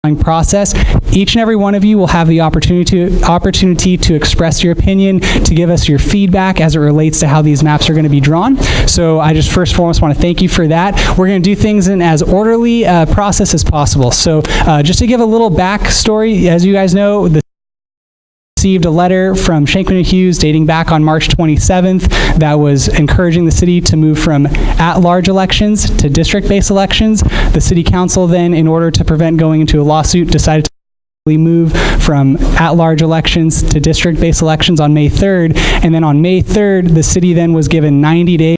process. Each and every one of you will have the opportunity to express your opinion, to give us your feedback as it relates to how these maps are going to be drawn. So I just first and foremost want to thank you for that. We're going to do things in as orderly process as possible. So just to give a little backstory, as you guys know, received a letter from Shankman and Hughes dating back on March 27th that was encouraging the city to move from at-large elections to district-based elections. The city council then, in order to prevent going into a lawsuit, decided to move from at-large elections to district-based elections on May 3rd, and then on May 3rd, the city then was given 90 days.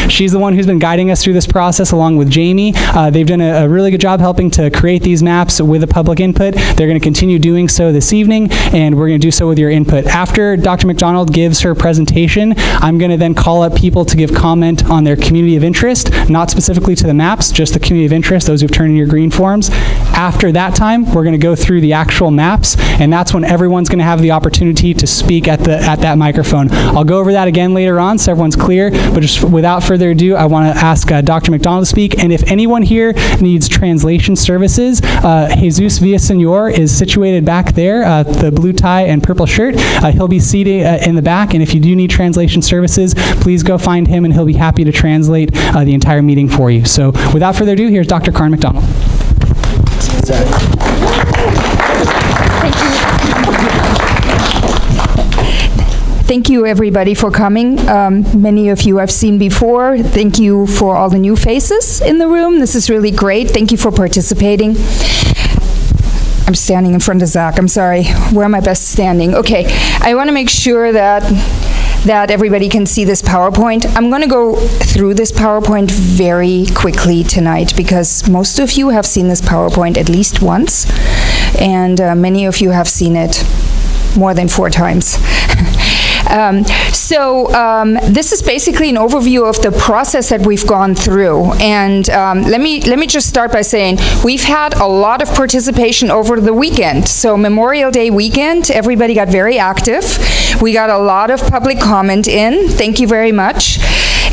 She's the one who's been guiding us through this process along with Jamie. They've done a really good job helping to create these maps with the public input. They're going to continue doing so this evening, and we're going to do so with your input. After Dr. McDonald gives her presentation, I'm going to then call up people to give comment on their community of interest, not specifically to the maps, just the community of interest, those who've turned in your green forms. After that time, we're going to go through the actual maps, and that's when everyone's going to have the opportunity to speak at that microphone. I'll go over that again later on so everyone's clear, but just without further ado, I want to ask Dr. McDonald to speak, and if anyone here needs translation services, Jesus Villasenor is situated back there, the blue tie and purple shirt. He'll be seated in the back, and if you do need translation services, please go find him, and he'll be happy to translate the entire meeting for you. So without further ado, here's Dr. Carl McDonald. Thank you, everybody, for coming. Many of you I've seen before. Thank you for all the new faces in the room. This is really great. Thank you for participating. I'm standing in front of Zach. I'm sorry. Where am I best standing? Okay. I want to make sure that everybody can see this PowerPoint. I'm going to go through this PowerPoint very quickly tonight because most of you have seen this PowerPoint at least once, and many of you have seen it more than 4 times. This is basically an overview of the process that we've gone through. And let me just start by saying we've had a lot of participation over the weekend. So Memorial Day weekend, everybody got very active. We got a lot of public comment in. Thank you very much.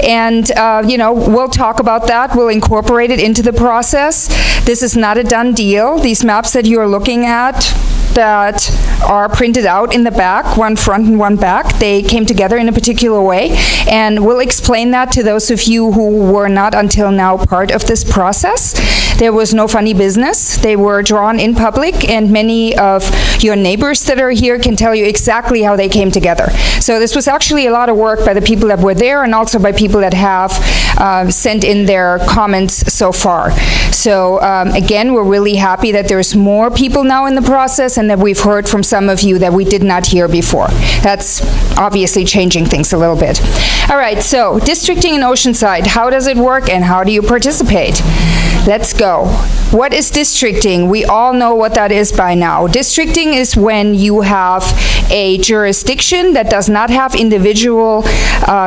And, we'll talk about that. We'll incorporate it into the process. This is not a done deal. These maps that you're looking at that are printed out in the back, one front and one back, they came together in a particular way, and we'll explain that to those of you who were not until now part of this process. There was no funny business. They were drawn in public, and many of your neighbors that are here can tell you exactly how they came together. So this was actually a lot of work by the people that were there and also by people that have sent in their comments so far. So again, we're really happy that there's more people now in the process and that we've heard from some of you that we did not hear before. That's obviously changing things a little bit. All right, so districting in Oceanside, how does it work and how do you participate? Let's go. What is districting? We all know what that is by now. Districting is when you have a jurisdiction that does not have individual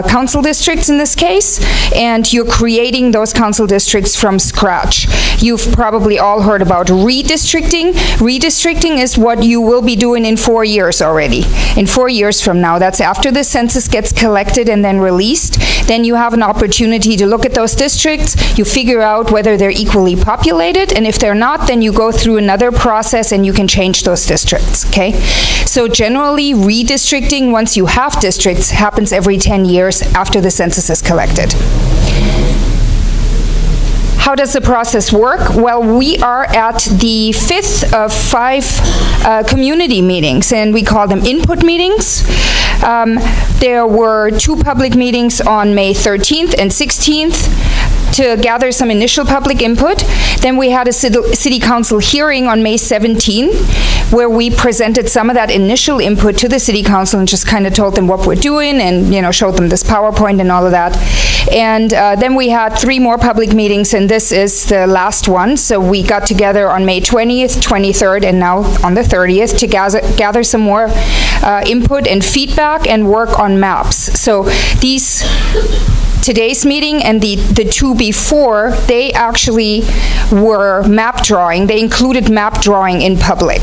council districts in this case, and you're creating those council districts from scratch. You've probably all heard about redistricting. Redistricting is what you will be doing in 4 years already. In 4 years from now, that's after the census gets collected and then released. Then you have an opportunity to look at those districts. You figure out whether they're equally populated, and if they're not, then you go through another process and you can change those districts, okay? So generally, redistricting, once you have districts, happens every 10 years after the census is collected. How does the process work? Well, we are at the 5th of 5 community meetings, and we call them input meetings. There were 2 public meetings on May 13th and 16th to gather some initial public input. Then we had a city council hearing on May 17, where we presented some of that initial input to the city council and just kind of told them what we're doing and, showed them this PowerPoint and all of that. And then we had 3 more public meetings, and this is the last one. So we got together on May 20th, 23rd, and now on the 30th to gather some more input and feedback and work on maps. So today's meeting and the 2 before, they actually were map drawing. They included map drawing in public.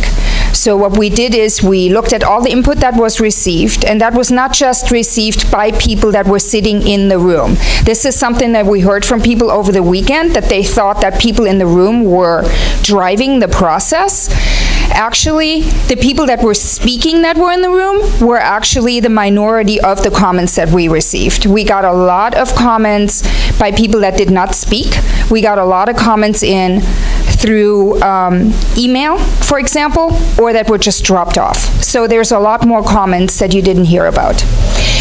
So what we did is we looked at all the input that was received, and that was not just received by people that were sitting in the room. This is something that we heard from people over the weekend, that they thought that people in the room were driving the process. Actually, the people that were speaking that were in the room were actually the minority of the comments that we received. We got a lot of comments by people that did not speak. We got a lot of comments in through email, for example, or that were just dropped off. So there's a lot more comments that you didn't hear about.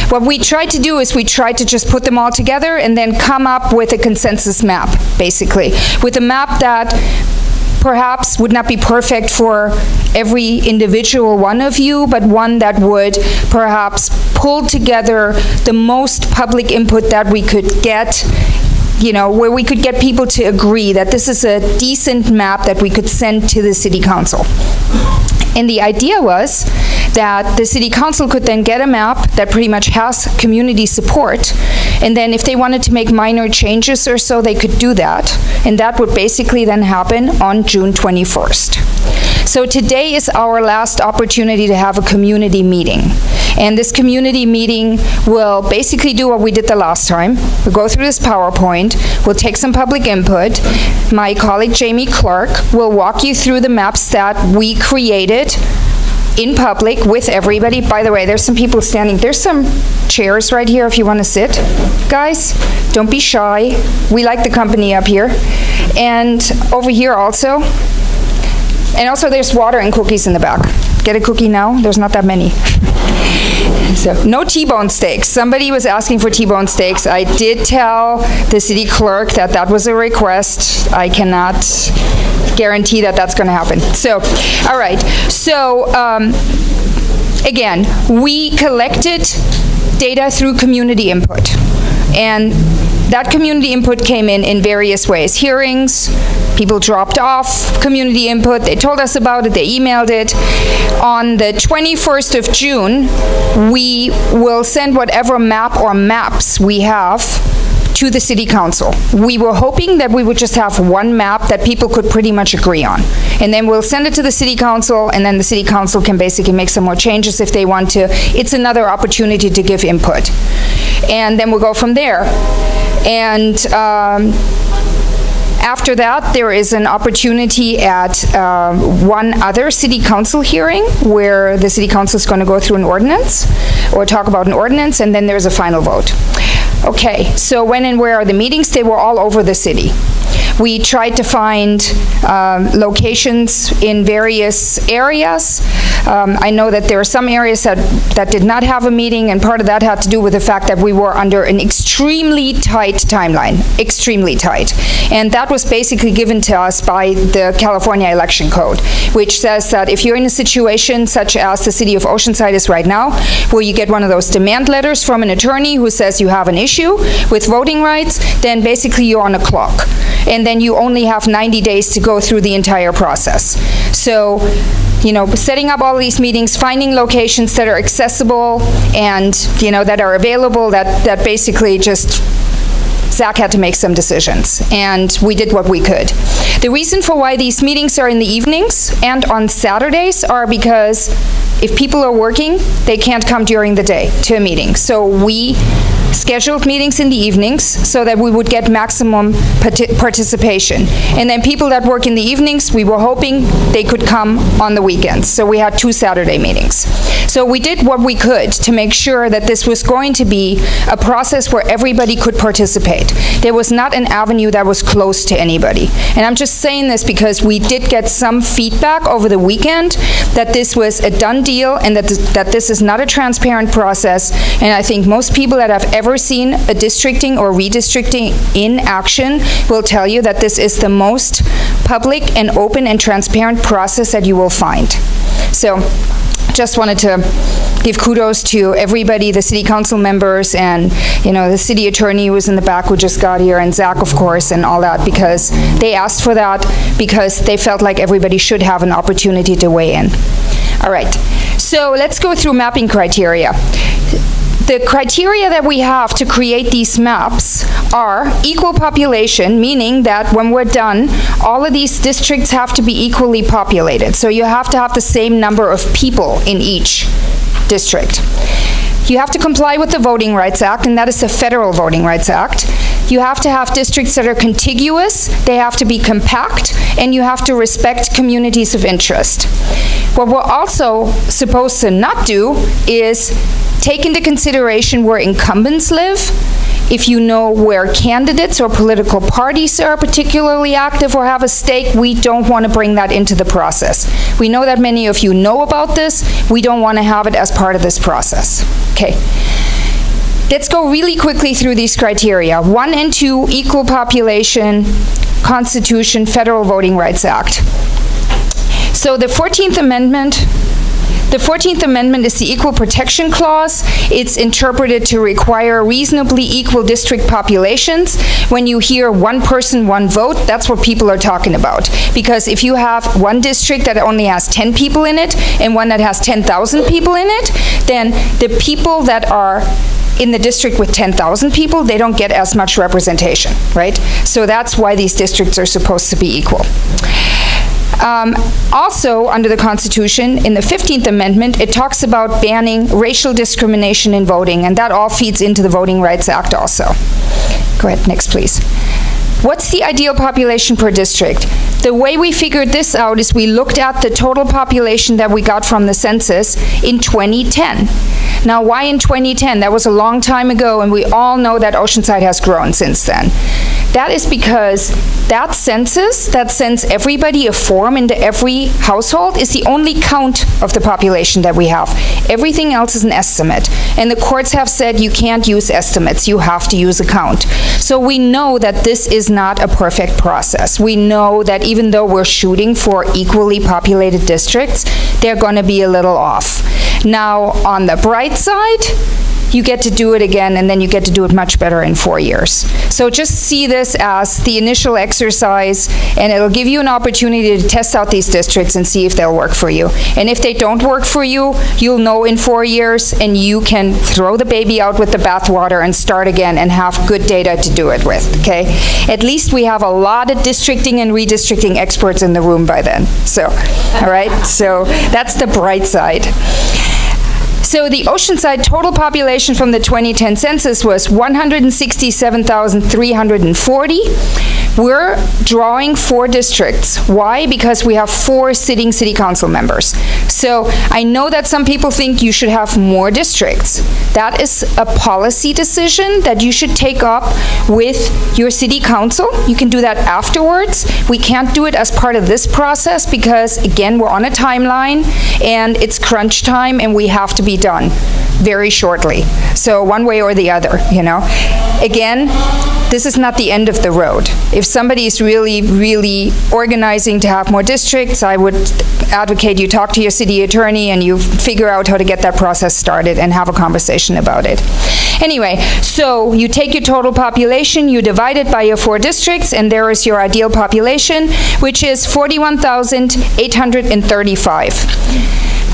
What we tried to do is we tried to just put them all together and then come up with a consensus map, basically, with a map that perhaps would not be perfect for every individual one of you, but one that would perhaps pull together the most public input that we could get, where we could get people to agree that this is a decent map that we could send to the city council. And the idea was that the city council could then get a map that pretty much has community support, and then if they wanted to make minor changes or so, they could do that, and that would basically then happen on June 21st. So today is our last opportunity to have a community meeting. And this community meeting will basically do what we did the last time. We'll go through this PowerPoint, we'll take some public input. My colleague Jamie Clark will walk you through the maps that we created in public with everybody. By the way, there's some people standing. There's some chairs right here if you want to sit. Guys, don't be shy. We like the company up here. And over here also. And also there's water and cookies in the back. Get a cookie now? There's not that many. So, no T-bone steaks. Somebody was asking for T-bone steaks. I did tell the city clerk that that was a request. I cannot guarantee that that's going to happen. So, all right. So, again, we collected data through community input. And that community input came in various ways. Hearings, people dropped off community input, they told us about it, they emailed it. On the 21st of June, we will send whatever map or maps we have to the city council. We were hoping that we would just have one map that people could pretty much agree on. And then we'll send it to the city council, and then the city council can basically make some more changes if they want to. It's another opportunity to give input. And then we'll go from there. And after that, there is an opportunity at one other city council hearing where the city council is going to go through an ordinance or talk about an ordinance, and then there's a final vote. Okay, so when and where are the meetings? They were all over the city. We tried to find locations in various areas. I know that there are some areas that did not have a meeting, and part of that had to do with the fact that we were under an extremely tight timeline, extremely tight. And that was basically given to us by the California Election Code, which says that if you're in a situation such as the city of Oceanside is right now, where you get one of those demand letters from an attorney who says you have an issue with voting rights, then basically you're on a clock. And then you only have 90 days to go through the entire process. So, setting up all these meetings, finding locations that are accessible and, that are available, that basically just, Zach had to make some decisions, and we did what we could. The reason for why these meetings are in the evenings and on Saturdays are because if people are working, they can't come during the day to a meeting. So we scheduled meetings in the evenings so that we would get maximum participation. And then people that work in the evenings, we were hoping they could come on the weekends. So we had 2 Saturday meetings. So we did what we could to make sure that this was going to be a process where everybody could participate. There was not an avenue that was closed to anybody. And I'm just saying this because we did get some feedback over the weekend that this was a done deal and that this is not a transparent process. And I think most people that have ever seen a districting or redistricting in action will tell you that this is the most public and open and transparent process that you will find. So just wanted to give kudos to everybody, the city council members and, the city attorney who was in the back who just got here, and Zach, of course, and all that, because they asked for that because they felt like everybody should have an opportunity to weigh in. All right, so let's go through mapping criteria. The criteria that we have to create these maps are equal population, meaning that when we're done, all of these districts have to be equally populated. So you have to have the same number of people in each district. You have to comply with the Voting Rights Act, and that is the Federal Voting Rights Act. You have to have districts that are contiguous, they have to be compact, and you have to respect communities of interest. What we're also supposed to not do is take into consideration where incumbents live. If you know where candidates or political parties are particularly active or have a stake, we don't want to bring that into the process. We know that many of you know about this. We don't want to have it as part of this process. Okay. Let's go really quickly through these criteria. 1 and 2, equal population, Constitution, Federal Voting Rights Act. So the 14th Amendment, is the Equal Protection Clause. It's interpreted to require reasonably equal district populations. When you hear one person, one vote, that's what people are talking about. Because if you have one district that only has 10 people in it and one that has 10,000 people in it, then the people that are in the district with 10,000 people, they don't get as much representation, right? So that's why these districts are supposed to be equal. Also, under the Constitution, in the 15th Amendment, it talks about banning racial discrimination in voting, and that all feeds into the Voting Rights Act also. Go ahead, next please. What's the ideal population per district? The way we figured this out is we looked at the total population that we got from the census in 2010. Now, why in 2010? That was a long time ago, and we all know that Oceanside has grown since then. That is because that census that sends everybody a form into every household is the only count of the population that we have. Everything else is an estimate. And the courts have said you can't use estimates, you have to use a count. So we know that this is not a perfect process. We know that even though we're shooting for equally populated districts, they're going to be a little off. Now, on the bright side, you get to do it again, and then you get to do it much better in 4 years. So just see this as the initial exercise, and it'll give you an opportunity to test out these districts and see if they'll work for you. And if they don't work for you, you'll know in 4 years, and you can throw the baby out with the bathwater and start again and have good data to do it with, okay? At least we have a lot of districting and redistricting experts in the room by then. So, all right? So that's the bright side. So the Oceanside total population from the 2010 census was 167,340. We're drawing 4 districts. Why? Because we have 4 sitting city council members. So I know that some people think you should have more districts. That is a policy decision that you should take up with your city council. You can do that afterwards. We can't do it as part of this process because, again, we're on a timeline and it's crunch time and we have to be done very shortly. So one way or the other, you know. Again, this is not the end of the road. If somebody is really, really organizing to have more districts, I would advocate you talk to your city attorney and you figure out how to get that process started and have a conversation about it. Anyway, so you take your total population, you divide it by your 4 districts, and there is your ideal population, which is 41,835.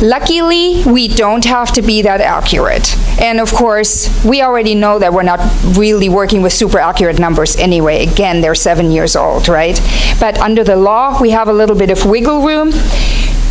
Luckily, we don't have to be that accurate. And of course, we already know that we're not really working with super accurate numbers anyway. Again, they're 7 years old, right? But under the law, we have a little bit of wiggle room.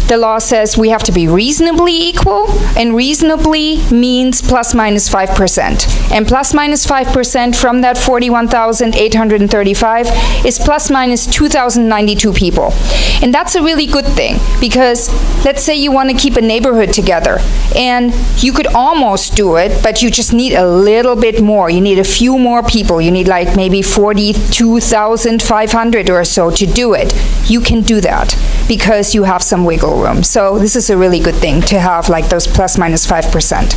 The law says we have to be reasonably equal, and reasonably means plus minus 5%. And plus minus 5% from that 41,835 is plus minus 2,092 people. And that's a really good thing, because let's say you want to keep a neighborhood together, and you could almost do it, but you just need a little bit more. You need a few more people. You need like maybe 42,500 or so to do it. You can do that because you have some wiggle room. So this is a really good thing to have like those plus minus 5%.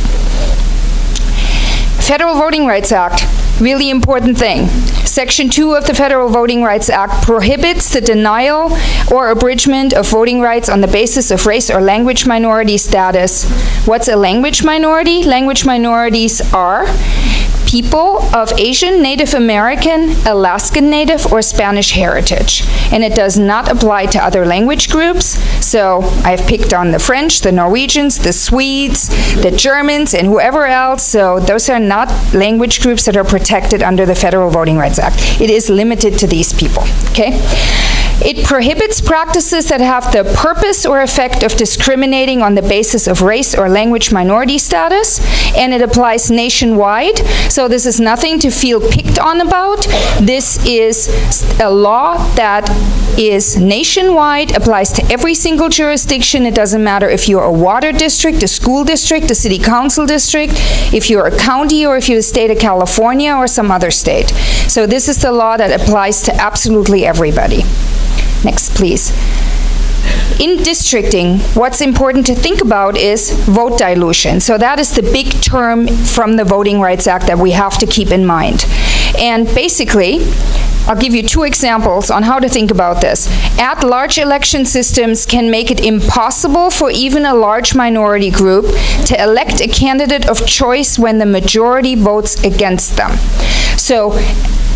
Federal Voting Rights Act, really important thing. Section 2 of the Federal Voting Rights Act prohibits the denial or abridgment of voting rights on the basis of race or language minority status. What's a language minority? Language minorities are people of Asian, Native American, Alaskan Native, or Spanish heritage. And it does not apply to other language groups. So I've picked on the French, the Norwegians, the Swedes, the Germans, and whoever else. So those are not language groups that are protected under the Federal Voting Rights Act. It is limited to these people, okay? It prohibits practices that have the purpose or effect of discriminating on the basis of race or language minority status, and it applies nationwide. So this is nothing to feel picked on about. This is a law that is nationwide, applies to every single jurisdiction. It doesn't matter if you're a water district, a school district, a city council district, if you're a county, or if you're the state of California or some other state. So this is the law that applies to absolutely everybody. Next, please. In districting, what's important to think about is vote dilution. So that is the big term from the Voting Rights Act that we have to keep in mind. And basically, I'll give you two examples on how to think about this. At-large election systems can make it impossible for even a large minority group to elect a candidate of choice when the majority votes against them. So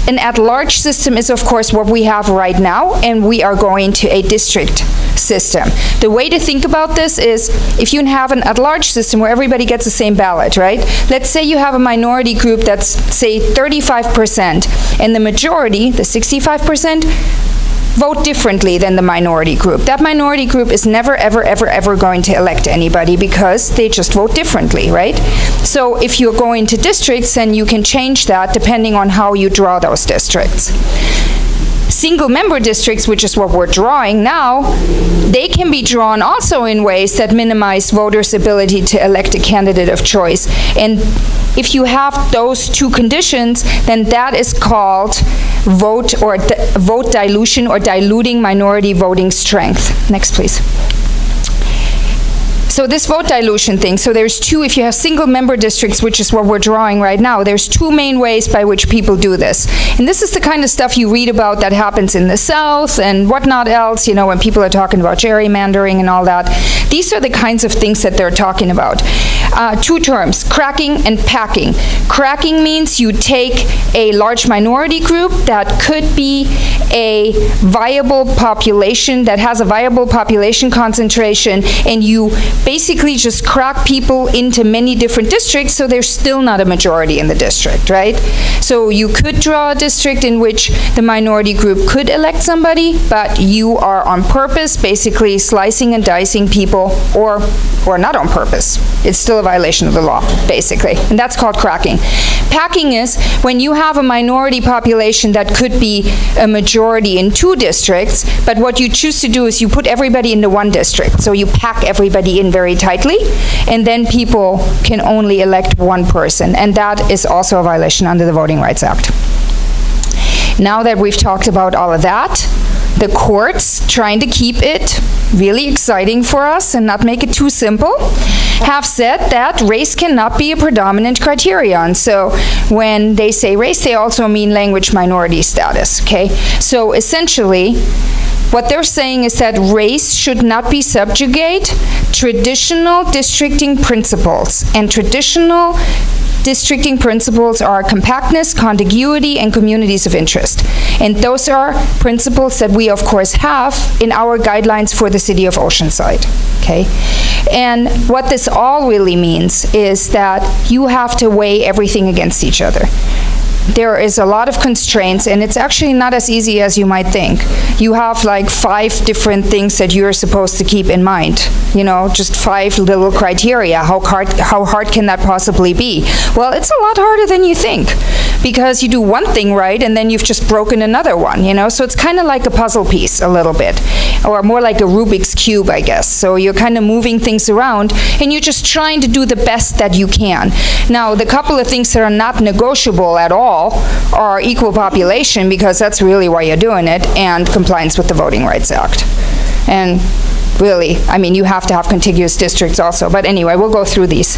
an at-large system is, of course, what we have right now, and we are going to a district system. The way to think about this is, if you have an at-large system where everybody gets the same ballot, right? Let's say you have a minority group that's, say, 35%, and the majority, the 65%, vote differently than the minority group. That minority group is never, ever, ever, ever going to elect anybody because they just vote differently, right? So if you're going to districts, then you can change that depending on how you draw those districts. Single-member districts, which is what we're drawing now, they can be drawn also in ways that minimize voters' ability to elect a candidate of choice. And if you have those two conditions, then that is called vote dilution, or diluting minority voting strength. Next, please. So this vote dilution thing, so there's two, if you have single-member districts, which is what we're drawing right now, there's two main ways by which people do this. And this is the kind of stuff you read about that happens in the South and whatnot else, you know, when people are talking about gerrymandering and all that. These are the kinds of things that they're talking about. Two terms, cracking and packing. Cracking means you take a large minority group that could be a viable population, that has a viable population concentration, and you basically just crack people into many different districts so there's still not a majority in the district, right? So you could draw a district in which the minority group could elect somebody, but you are on purpose basically slicing and dicing people, or not on purpose. It's still a violation of the law, basically. And that's called cracking. Packing is when you have a minority population that could be a majority in two districts, but what you choose to do is you put everybody into one district. So you pack everybody in very tightly, and then people can only elect one person. And that is also a violation under the Voting Rights Act. Now that we've talked about all of that, the courts, trying to keep it really exciting for us and not make it too simple, have said that race cannot be a predominant criterion. So when they say race, they also mean language minority status, okay? So essentially, what they're saying is that race should not be subjugate traditional districting principles. And traditional districting principles are compactness, contiguity, and communities of interest. And those are principles that we, of course, have in our guidelines for the city of Oceanside, okay? And what this all really means is that you have to weigh everything against each other. There is a lot of constraints, and it's actually not as easy as you might think. You have like 5 different things that you're supposed to keep in mind. You know, just 5 little criteria. How hard can that possibly be? Well, it's a lot harder than you think, because you do one thing right, and then you've just broken another one, you know? So it's kind of like a puzzle piece a little bit, or more like a Rubik's Cube, I guess. So you're kind of moving things around, and you're just trying to do the best that you can. Now, the couple of things that are not negotiable at all are equal population, because that's really why you're doing it, and compliance with the Voting Rights Act. And really, I mean, you have to have contiguous districts also. But anyway, we'll go through these.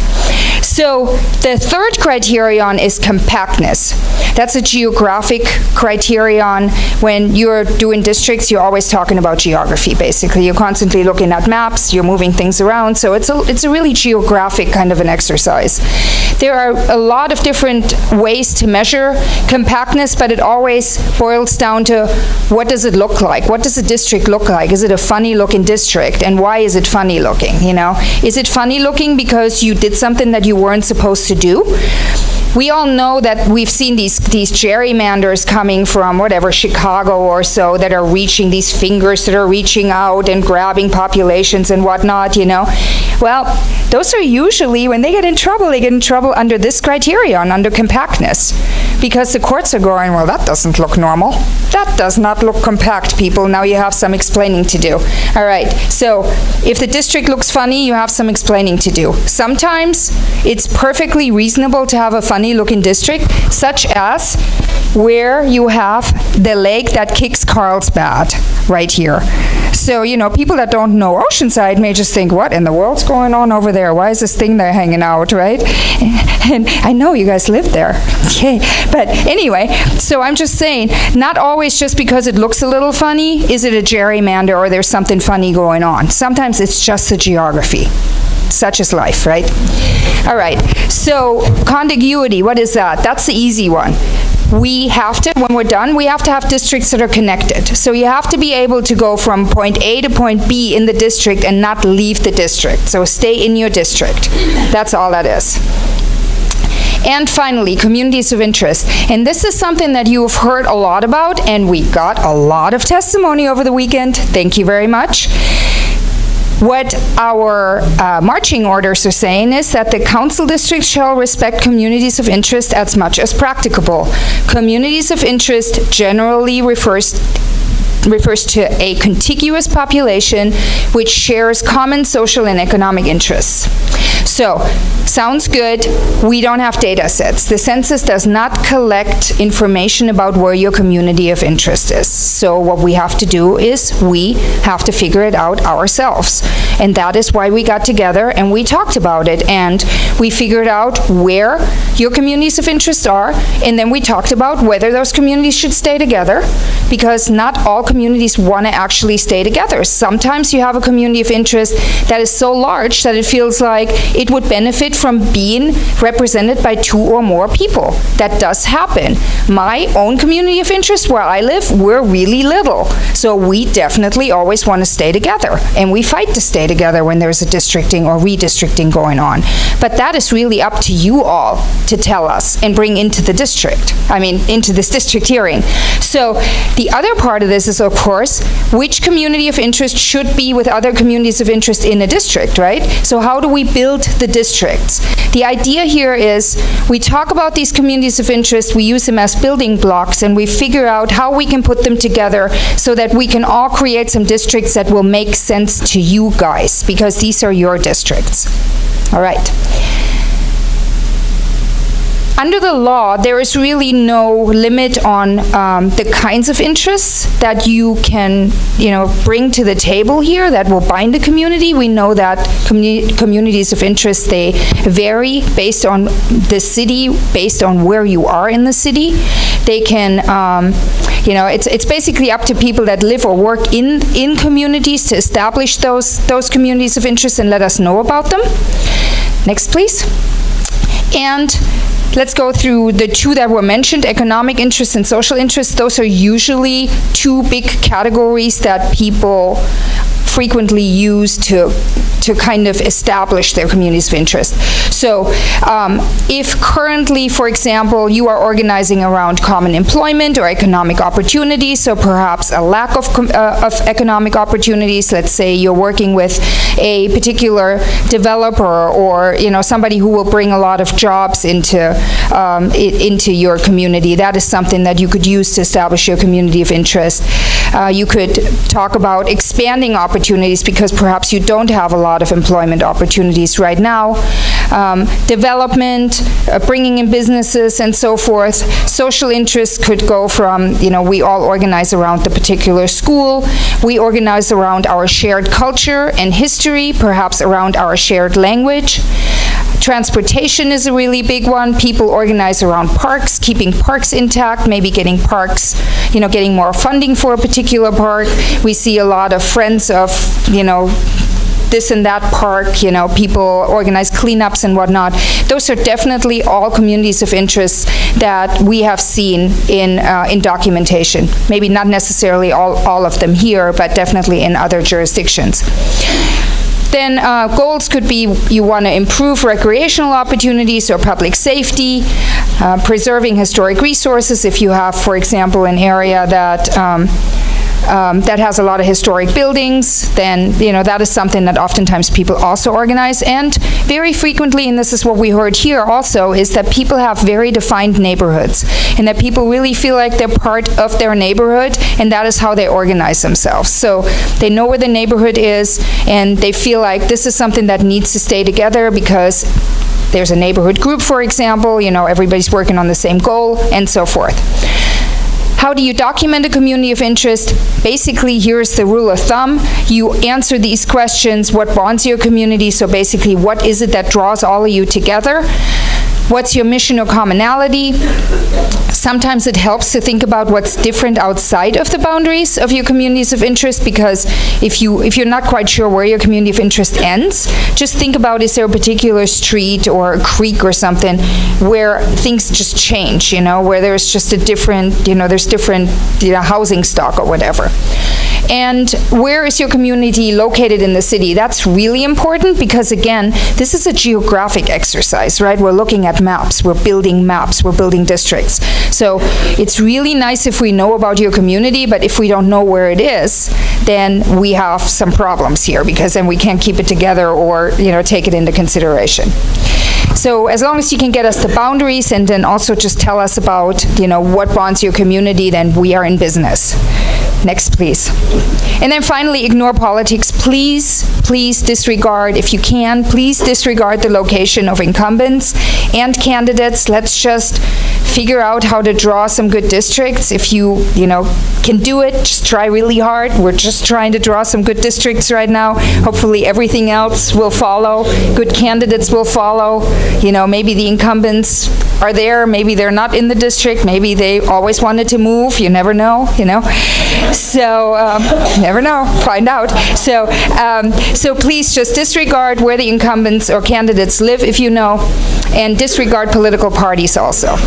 So the third criterion is compactness. That's a geographic criterion. When you're doing districts, you're always talking about geography, basically. You're constantly looking at maps, you're moving things around, so it's a really geographic kind of an exercise. There are a lot of different ways to measure compactness, but it always boils down to what does it look like? What does a district look like? Is it a funny looking district? And why is it funny looking, you know? Is it funny looking because you did something that you weren't supposed to do? We all know that we've seen these gerrymanders coming from whatever, Chicago or so, that are reaching, these fingers that are reaching out and grabbing populations and whatnot, you know. Well, those are usually, when they get in trouble under this criterion, under compactness. Because the courts are going, well, that doesn't look normal. That does not look compact, people. Now you have some explaining to do. All right, so if the district looks funny, you have some explaining to do. Sometimes it's perfectly reasonable to have a funny-looking district, such as where you have the lake that kicks Carlsbad right here. So, you know, people that don't know Oceanside may just think, what in the world's going on over there? Why is this thing there hanging out, right? And I know you guys live there. Okay. But anyway, so I'm just saying, not always just because it looks a little funny, is it a gerrymander or there's something funny going on. Sometimes it's just the geography. Such is life, right? All right, so contiguity, what is that? That's the easy one. We have to, when we're done, we have to have districts that are connected. So you have to be able to go from point A to point B in the district and not leave the district. So stay in your district. That's all that is. And finally, communities of interest. And this is something that you have heard a lot about, and we got a lot of testimony over the weekend. Thank you very much. What our marching orders are saying is that the council district shall respect communities of interest as much as practicable. Communities of interest generally refers to a contiguous population which shares common social and economic interests. So, sounds good. We don't have data sets. The census does not collect information about where your community of interest is. So what we have to do is we have to figure it out ourselves. And that is why we got together and we talked about it. And we figured out where your communities of interest are. And then we talked about whether those communities should stay together, because not all communities want to actually stay together. Sometimes you have a community of interest that is so large that it feels like it would benefit from being represented by 2 or more people. That does happen. My own community of interest where I live, we're really little. So we definitely always want to stay together. And we fight to stay together when there's a districting or redistricting going on. But that is really up to you all to tell us and bring into the district. Into this district hearing. So the other part of this is, of course, which community of interest should be with other communities of interest in a district, right? So how do we build the districts? The idea here is we talk about these communities of interest, we use them as building blocks, and we figure out how we can put them together so that we can all create some districts that will make sense to you guys, because these are your districts. All right. Under the law, there is really no limit on the kinds of interests that you can, bring to the table here that will bind a community. We know that communities of interest, they vary based on the city, based on where you are in the city. They can, it's basically up to people that live or work in communities to establish those communities of interest and let us know about them. Next, please. And let's go through the 2 that were mentioned, economic interest and social interest. Those are usually 2 big categories that people frequently use to kind of establish their communities of interest. So if currently, for example, you are organizing around common employment or economic opportunities, so perhaps a lack of economic opportunities, let's say you're working with a particular developer or somebody who will bring a lot of jobs into your community, that is something that you could use to establish your community of interest. You could talk about expanding opportunities because perhaps you don't have a lot of employment opportunities right now. Development, bringing in businesses and so forth. Social interests could go from, we all organize around the particular school. We organize around our shared culture and history, perhaps around our shared language. Transportation is a really big one. People organize around parks, keeping parks intact, maybe getting parks, getting more funding for a particular park. We see a lot of friends of, this and that park, people organize cleanups and whatnot. Those are definitely all communities of interest that we have seen in documentation. Maybe not necessarily all of them here, but definitely in other jurisdictions. Then goals could be you want to improve recreational opportunities or public safety, preserving historic resources. If you have, for example, an area that that has a lot of historic buildings, then that is something that oftentimes people also organize. And very frequently, and this is what we heard here also, is that people have very defined neighborhoods, and that people really feel like they're part of their neighborhood, and that is how they organize themselves. So they know where the neighborhood is, and they feel like this is something that needs to stay together because there's a neighborhood group, for example, everybody's working on the same goal, and so forth. How do you document a community of interest? Basically, here's the rule of thumb. You answer these questions: what bonds your community? So basically, what is it that draws all of you together? What's your mission or commonality? Sometimes it helps to think about what's different outside of the boundaries of your communities of interest, because if you're not quite sure where your community of interest ends, just think about, is there a particular street or a creek or something where things just change, where there's just a different, there's different housing stock or whatever. And where is your community located in the city? That's really important because, again, this is a geographic exercise, right? We're looking at maps, we're building districts. So it's really nice if we know about your community, but if we don't know where it is, then we have some problems here, because then we can't keep it together or, take it into consideration. So as long as you can get us the boundaries and then also just tell us about, what bonds your community, then we are in business. Next, please. And then finally, ignore politics. Please disregard, if you can, please disregard the location of incumbents and candidates. Let's just figure out how to draw some good districts. If you, can do it, just try really hard. We're just trying to draw some good districts right now. Hopefully everything else will follow. Good candidates will follow. Maybe the incumbents are there, maybe they're not in the district, maybe they always wanted to move, you never know, So, never know, find out. So please just disregard where the incumbents or candidates live if you know, and disregard political parties also.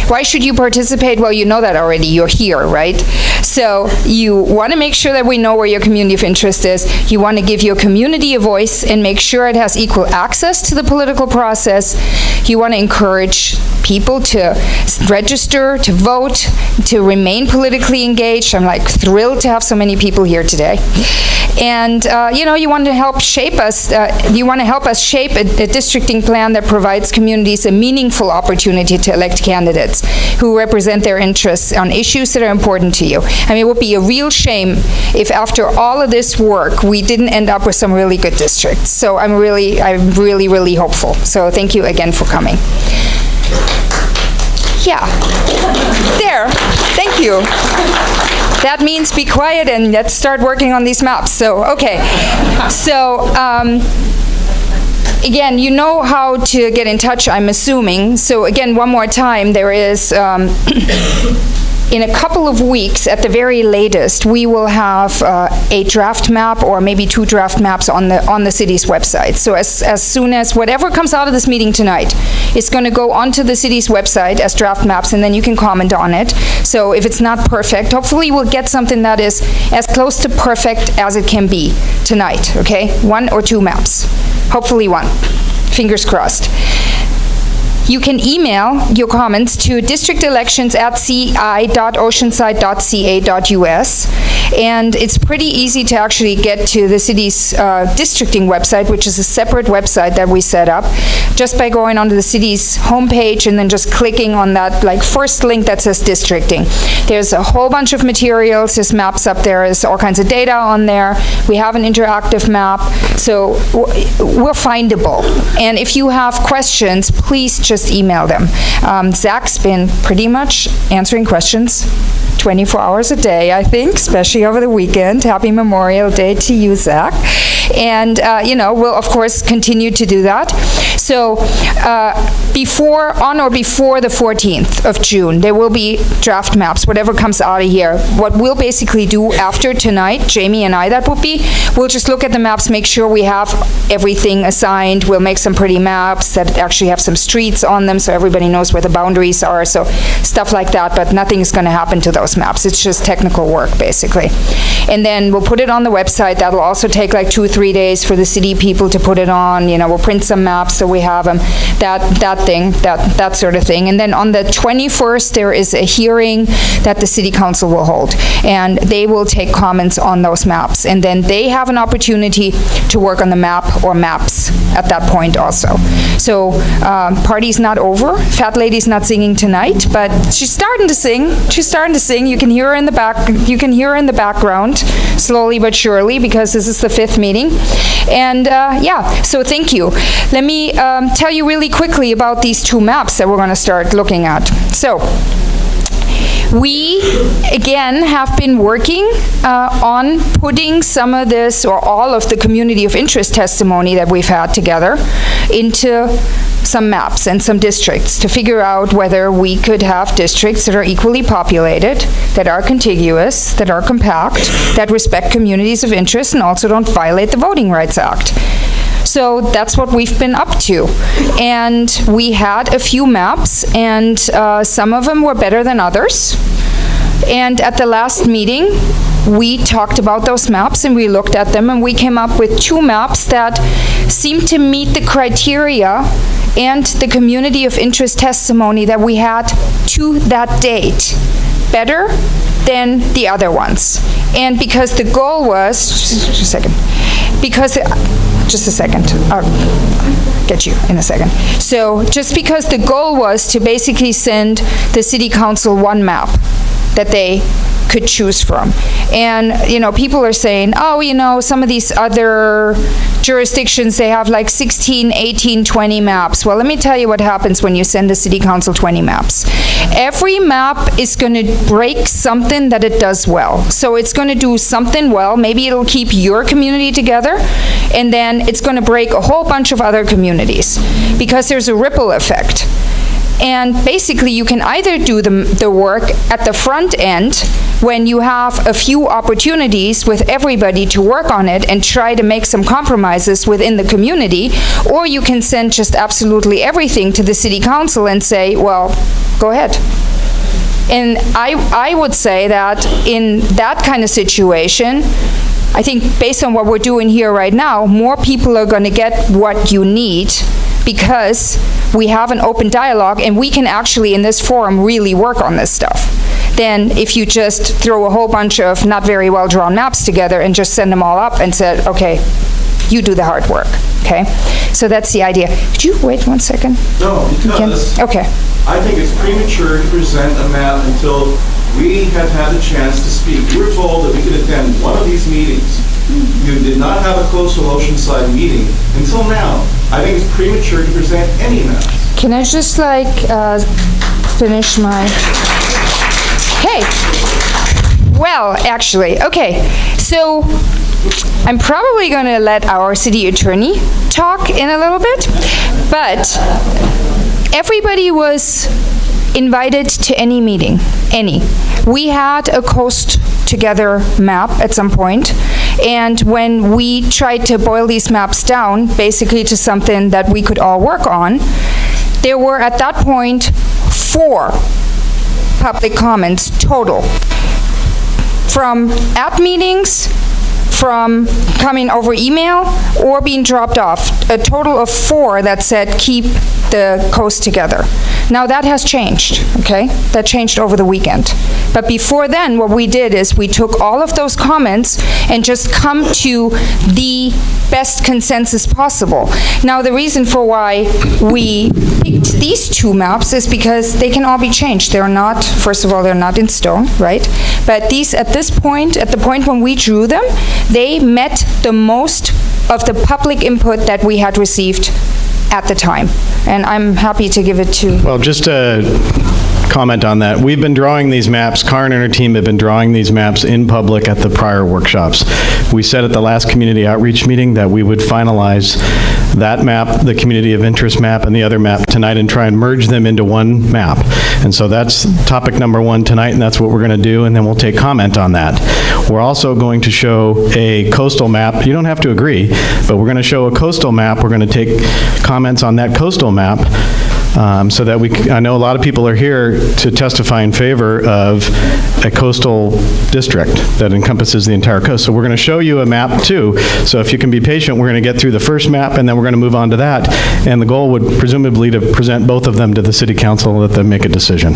Why should you participate? Well, you know that already. You're here, right? So you want to make sure that we know where your community of interest is. You want to give your community a voice and make sure it has equal access to the political process. You want to encourage people to register, to vote, to remain politically engaged. I'm thrilled to have so many people here today. And you want to help shape us. You want to help us shape a districting plan that provides communities a meaningful opportunity to elect candidates who represent their interests on issues that are important to you. It would be a real shame if after all of this work we didn't end up with some really good districts. So I'm really, really hopeful. So thank you again for coming. Yeah, there, thank you. That means be quiet and let's start working on these maps. So, okay. So, again, you know how to get in touch, I'm assuming. So, again, one more time, there is, in a couple of weeks, at the very latest, we will have a draft map or maybe 2 draft maps on the city's website. So as soon as whatever comes out of this meeting tonight is going to go onto the city's website as draft maps, and then you can comment on it. So if it's not perfect, hopefully we'll get something that is as close to perfect as it can be tonight, okay? 1 or 2 maps. Hopefully 1. Fingers crossed. You can email your comments to districtelections@ci.oceanside.ca.us, and it's pretty easy to actually get to the city's districting website, which is a separate website that we set up, just by going onto the city's homepage and then just clicking on that first link that says districting. There's a whole bunch of materials, there's maps up there, there's all kinds of data on there. We have an interactive map, so we're findable. And if you have questions, please just email them. Zach's been pretty much answering questions 24 hours a day, I think, especially over the weekend. Happy Memorial Day to you, Zach. And, we'll, of course, continue to do that. So on or before the 14th of June, there will be draft maps, whatever comes out of here. What we'll basically do after tonight, Jamie and I, we'll just look at the maps, make sure we have everything assigned. We'll make some pretty maps that actually have some streets on them so everybody knows where the boundaries are, so stuff like that, but nothing's going to happen to those maps. It's just technical work, basically. And then we'll put it on the website. That'll also take like 2 or 3 days for the city people to put it on. We'll print some maps so we have them, that sort of thing. And then on the 21st, there is a hearing that the city council will hold, and they will take comments on those maps. And then they have an opportunity to work on the map or maps at that point also. So party's not over. Fat lady's not singing tonight, but she's starting to sing. You can hear her in the back. You can hear her in the background, slowly but surely, because this is the 5th meeting. And so thank you. Let me tell you really quickly about these 2 maps that we're going to start looking at. So we, again, have been working on putting some of this, or all of the community of interest testimony that we've had together, into some maps and some districts to figure out whether we could have districts that are equally populated, that are contiguous, that are compact, that respect communities of interest, and also don't violate the Voting Rights Act. So that's what we've been up to. And we had a few maps, and some of them were better than others. And at the last meeting, we talked about those maps, and we looked at them, and we came up with 2 maps that seemed to meet the criteria and the community of interest testimony that we had to that date better than the other ones. And because the goal was, just a second, I'll get you in a second. So just because the goal was to basically send the city council 1 map that they could choose from. And, people are saying, some of these other jurisdictions, they have like 16, 18, 20 maps. Well, let me tell you what happens when you send the city council 20 maps. Every map is going to break something that it does well. So it's going to do something well. Maybe it'll keep your community together, and then it's going to break a whole bunch of other communities, because there's a ripple effect. And basically, you can either do the work at the front end when you have a few opportunities with everybody to work on it and try to make some compromises within the community, or you can send just absolutely everything to the city council and say, well, go ahead. And I would say that in that kind of situation, I think based on what we're doing here right now, more people are going to get what you need, because we have an open dialogue, and we can actually, in this forum, really work on this stuff, than if you just throw a whole bunch of not very well-drawn maps together and just send them all up and said, okay, you do the hard work, okay? So that's the idea. Could you wait 1 second? No, because okay. I think it's premature to present a map until we have had the chance to speak. We were told that we could attend one of these meetings. You did not have a coastal Oceanside meeting until now. I think it's premature to present any maps. Can I just finish my... Hey. Well, actually, okay. So I'm probably going to let our city attorney talk in a little bit, but everybody was invited to any meeting, any. We had a Coast Together map at some point, and when we tried to boil these maps down basically to something that we could all work on, there were at that point 4 public comments total, from at meetings, from coming over email, or being dropped off. A total of 4 that said keep the coast together. Now that has changed, okay? That changed over the weekend. But before then, what we did is we took all of those comments and just come to the best consensus possible. Now the reason for why we picked these 2 maps is because they can all be changed. They're not, first of all, they're not in stone, right? But these, at this point, at the point when we drew them, they met the most of the public input that we had received at the time. And I'm happy to give it to... Well, just to comment on that, we've been drawing these maps, Karen and her team have been drawing these maps in public at the prior workshops. We said at the last community outreach meeting that we would finalize that map, the community of interest map, and the other map tonight and try and merge them into one map. And so that's topic number one tonight, and that's what we're going to do, and then we'll take comment on that. We're also going to show a coastal map. You don't have to agree, but we're going to show a coastal map. We're going to take comments on that coastal map so that I know a lot of people are here to testify in favor of a coastal district that encompasses the entire coast. So we're going to show you a map too. So if you can be patient, we're going to get through the first map and then we're going to move on to that. And the goal would presumably to present both of them to the city council and let them make a decision.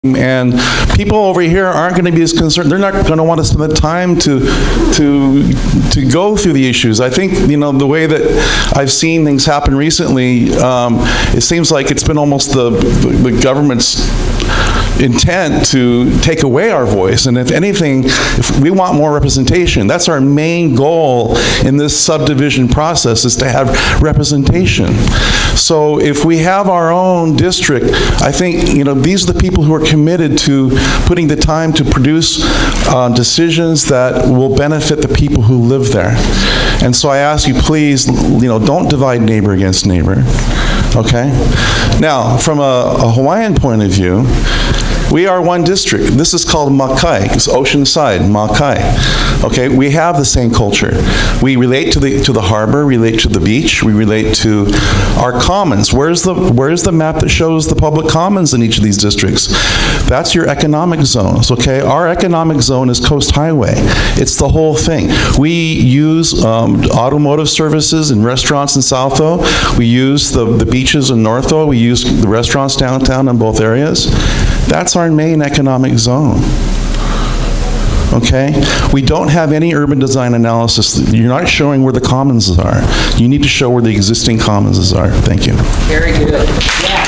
And people over here aren't going to be as concerned. They're not going to want to spend the time to go through the issues. I think, the way that I've seen things happen recently, it seems like it's been almost the government's intent to take away our voice. And if anything, if we want more representation. That's our main goal in this subdivision process, is to have representation. So if we have our own district, I think, these are the people who are committed to putting the time to produce decisions that will benefit the people who live there. And so I ask you, please, don't divide neighbor against neighbor, okay? Now, from a Hawaiian point of view, we are one district. This is called Makai. It's Oceanside, Makai. Okay, we have the same culture. We relate to the harbor, relate to the beach, we relate to our commons. Where's the map that shows the public commons in each of these districts? That's your economic zones, okay? Our economic zone is Coast Highway. It's the whole thing. We use automotive services and restaurants in Southo. We use the beaches in Northo. We use the restaurants downtown in both areas. That's our main economic zone. Okay? We don't have any urban design analysis. You're not showing where the commons are. You need to show where the existing commons are. Thank you. Very good. Yeah.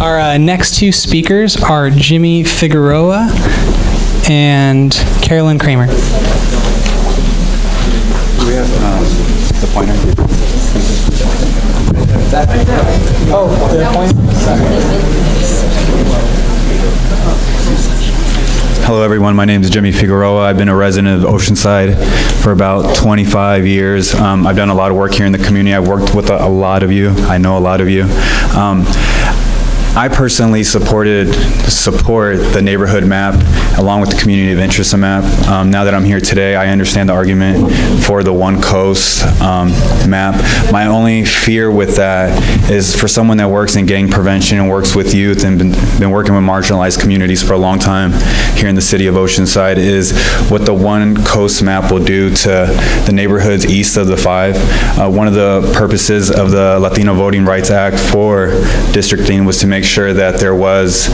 Our next two speakers are Jimmy Figueroa and Carolyn Kramer. Do we have the pointer? Hello everyone, my name is Jimmy Figueroa. I've been a resident of Oceanside for about 25 years. I've done a lot of work here in the community. I've worked with a lot of you. I know a lot of you. I personally support the neighborhood map along with the community of interest map. Now that I'm here today, I understand the argument for the One Coast map. My only fear with that is for someone that works in gang prevention and works with youth and been working with marginalized communities for a long time here in the city of Oceanside, is what the One Coast map will do to the neighborhoods east of the 5. One of the purposes of the Latino Voting Rights Act for districting was to make sure that there was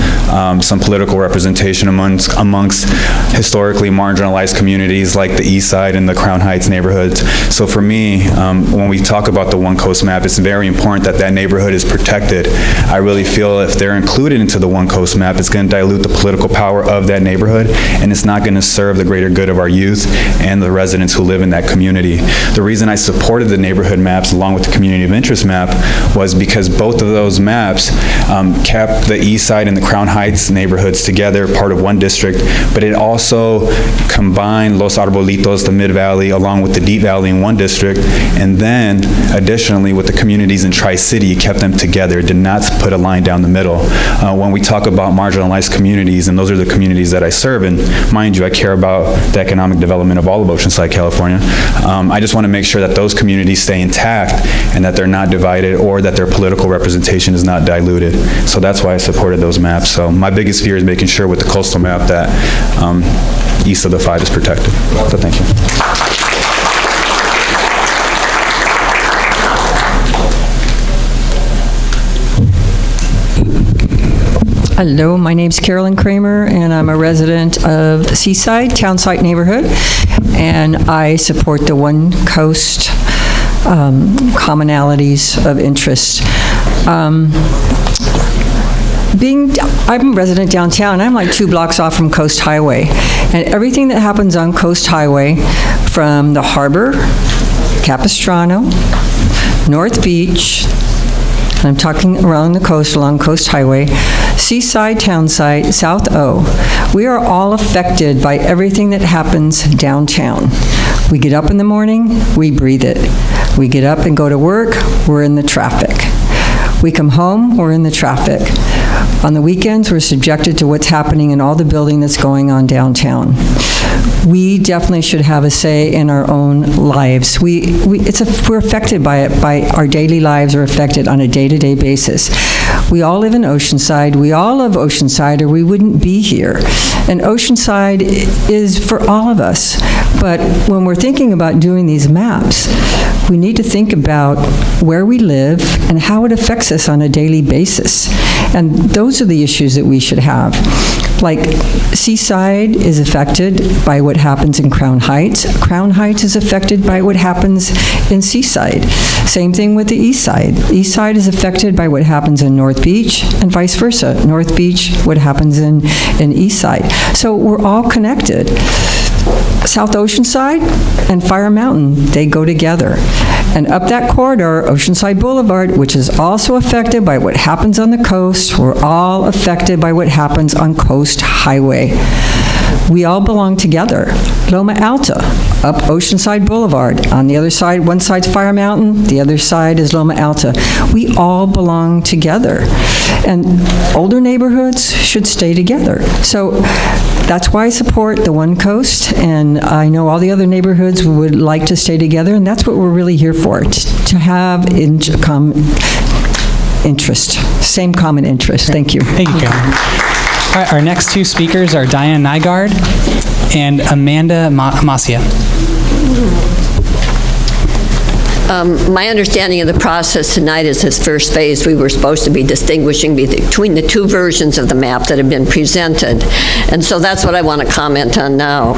some political representation amongst historically marginalized communities like the East Side and the Crown Heights neighborhoods. So for me, when we talk about the One Coast map, it's very important that that neighborhood is protected. I really feel if they're included into the One Coast map, it's going to dilute the political power of that neighborhood, and it's not going to serve the greater good of our youth and the residents who live in that community. The reason I supported the neighborhood maps along with the community of interest map was because both of those maps kept the East Side and the Crown Heights neighborhoods together, part of one district, but it also combined Los Arbolitos, the Mid-Valley, along with the Deep Valley in one district, and then additionally with the communities in Tri-City, it kept them together. It did not put a line down the middle. When we talk about marginalized communities, and those are the communities that I serve in, mind you, I care about the economic development of all of Oceanside, California. I just want to make sure that those communities stay intact and that they're not divided or that their political representation is not diluted. So that's why I supported those maps. So my biggest fear is making sure with the coastal map that east of the 5 is protected. So thank you. Hello, my name's Carolyn Kramer, and I'm a resident of Seaside, Townsite neighborhood, and I support the One Coast commonalities of interest. I'm a resident downtown. I'm like 2 blocks off from Coast Highway, and everything that happens on Coast Highway, from the harbor, Capistrano, North Beach, I'm talking around the coast, along Coast Highway, Seaside, Townsite, South O. We are all affected by everything that happens downtown. We get up in the morning, we breathe it. We get up and go to work, we're in the traffic. We come home, we're in the traffic. On the weekends, we're subjected to what's happening in all the building that's going on downtown. we definitely should have a say in our own lives. We're affected by it, by our daily lives are affected on a day-to-day basis. We all live in Oceanside. We all love Oceanside, or we wouldn't be here. And Oceanside is for all of us. But when we're thinking about doing these maps, we need to think about where we live and how it affects us on a daily basis. And those are the issues that we should have. Like, Seaside is affected by what happens in Crown Heights. Crown Heights is affected by what happens in Seaside. Same thing with the East Side. East Side is affected by what happens in North Beach, and vice versa. North Beach, what happens in East Side. So we're all connected. South Oceanside and Fire Mountain, they go together. And up that corridor, Oceanside Boulevard, which is also affected by what happens on the coast, we're all affected by what happens on Coast Highway. We all belong together. Loma Alta, up Oceanside Boulevard. On the other side, one side's Fire Mountain, the other side is Loma Alta. We all belong together. And older neighborhoods should stay together. So that's why I support the One Coast, and I know all the other neighborhoods would like to stay together, and that's what we're really here for, to have common interest, same common interest. Thank you. Thank you, Carolyn. All right, our next two speakers are Diane Nygaard and Amanda Masia. My understanding of the process tonight is this first phase, we were supposed to be distinguishing between the two versions of the map that have been presented. And so that's what I want to comment on now.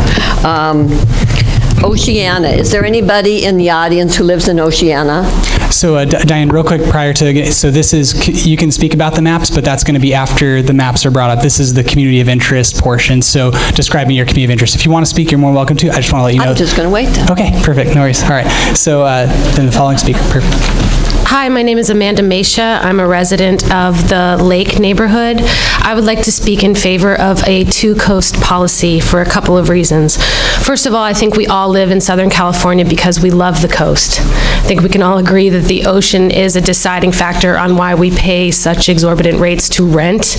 Oceana, is there anybody in the audience who lives in Oceana? So Diane, real quick prior to, so this is, you can speak about the maps, but that's going to be after the maps are brought up. This is the community of interest portion, so describing your community of interest. If you want to speak, you're more welcome to. I just want to let you know. I'm just going to wait then. Okay, perfect, no worries. All right, so then the following speaker, perfect. Hi, my name is Amanda Masia. I'm a resident of the Lake neighborhood. I would like to speak in favor of a two-coast policy for a couple of reasons. First of all, I think we all live in Southern California because we love the coast. I think we can all agree that the ocean is a deciding factor on why we pay such exorbitant rates to rent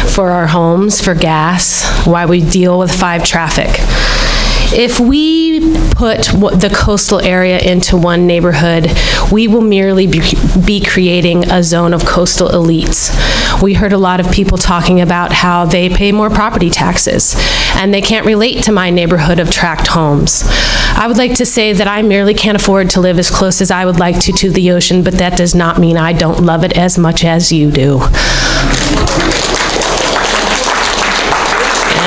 for our homes, for gas, why we deal with 5 traffic. If we put the coastal area into one neighborhood, we will merely be creating a zone of coastal elites. We heard a lot of people talking about how they pay more property taxes, and they can't relate to my neighborhood of tract homes. I would like to say that I merely can't afford to live as close as I would like to the ocean, but that does not mean I don't love it as much as you do.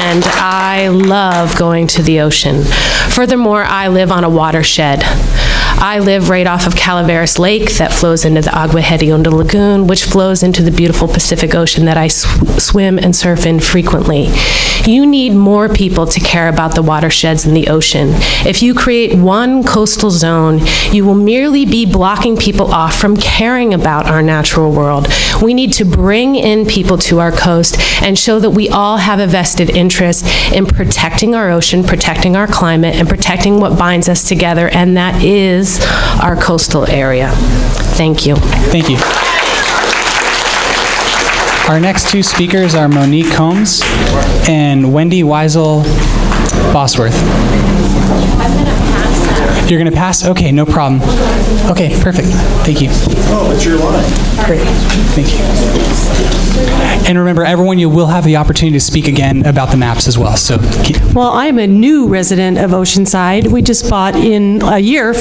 And I love going to the ocean. Furthermore, I live on a watershed. I live right off of Calaveras Lake that flows into the Agua Hedionda Lagoon, which flows into the beautiful Pacific Ocean that I swim and surf in frequently. You need more people to care about the watersheds and the ocean. If you create one coastal zone, you will merely be blocking people off from caring about our natural world. We need to bring in people to our coast and show that we all have a vested interest in protecting our ocean, protecting our climate, and protecting what binds us together, and that is our coastal area. Thank you. Thank you. Our next two speakers are Monique Combs and Wendy Weisel Bosworth. You're going to pass? Okay, no problem. Okay, perfect. Thank you. Oh, it's your line. Great. Thank you. And remember, everyone, you will have the opportunity to speak again about the maps as well. So, well, I'm a new resident of Oceanside. We just bought in a year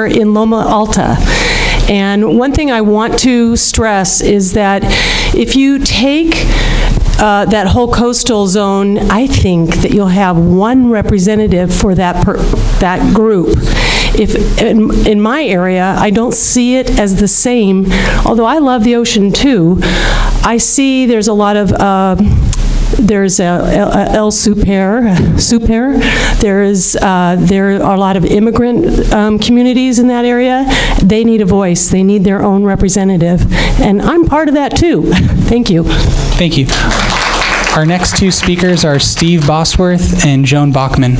in Loma Alta. And one thing I want to stress is that if you take that whole coastal zone, I think that you'll have one representative for that group. If in my area, I don't see it as the same, although I love the ocean too. I see there's a lot of there's El Super. There are a lot of immigrant communities in that area. They need a voice. They need their own representative, and I'm part of that too. Thank you. Thank you. Our next two speakers are Steve Bosworth and Joan Bachman.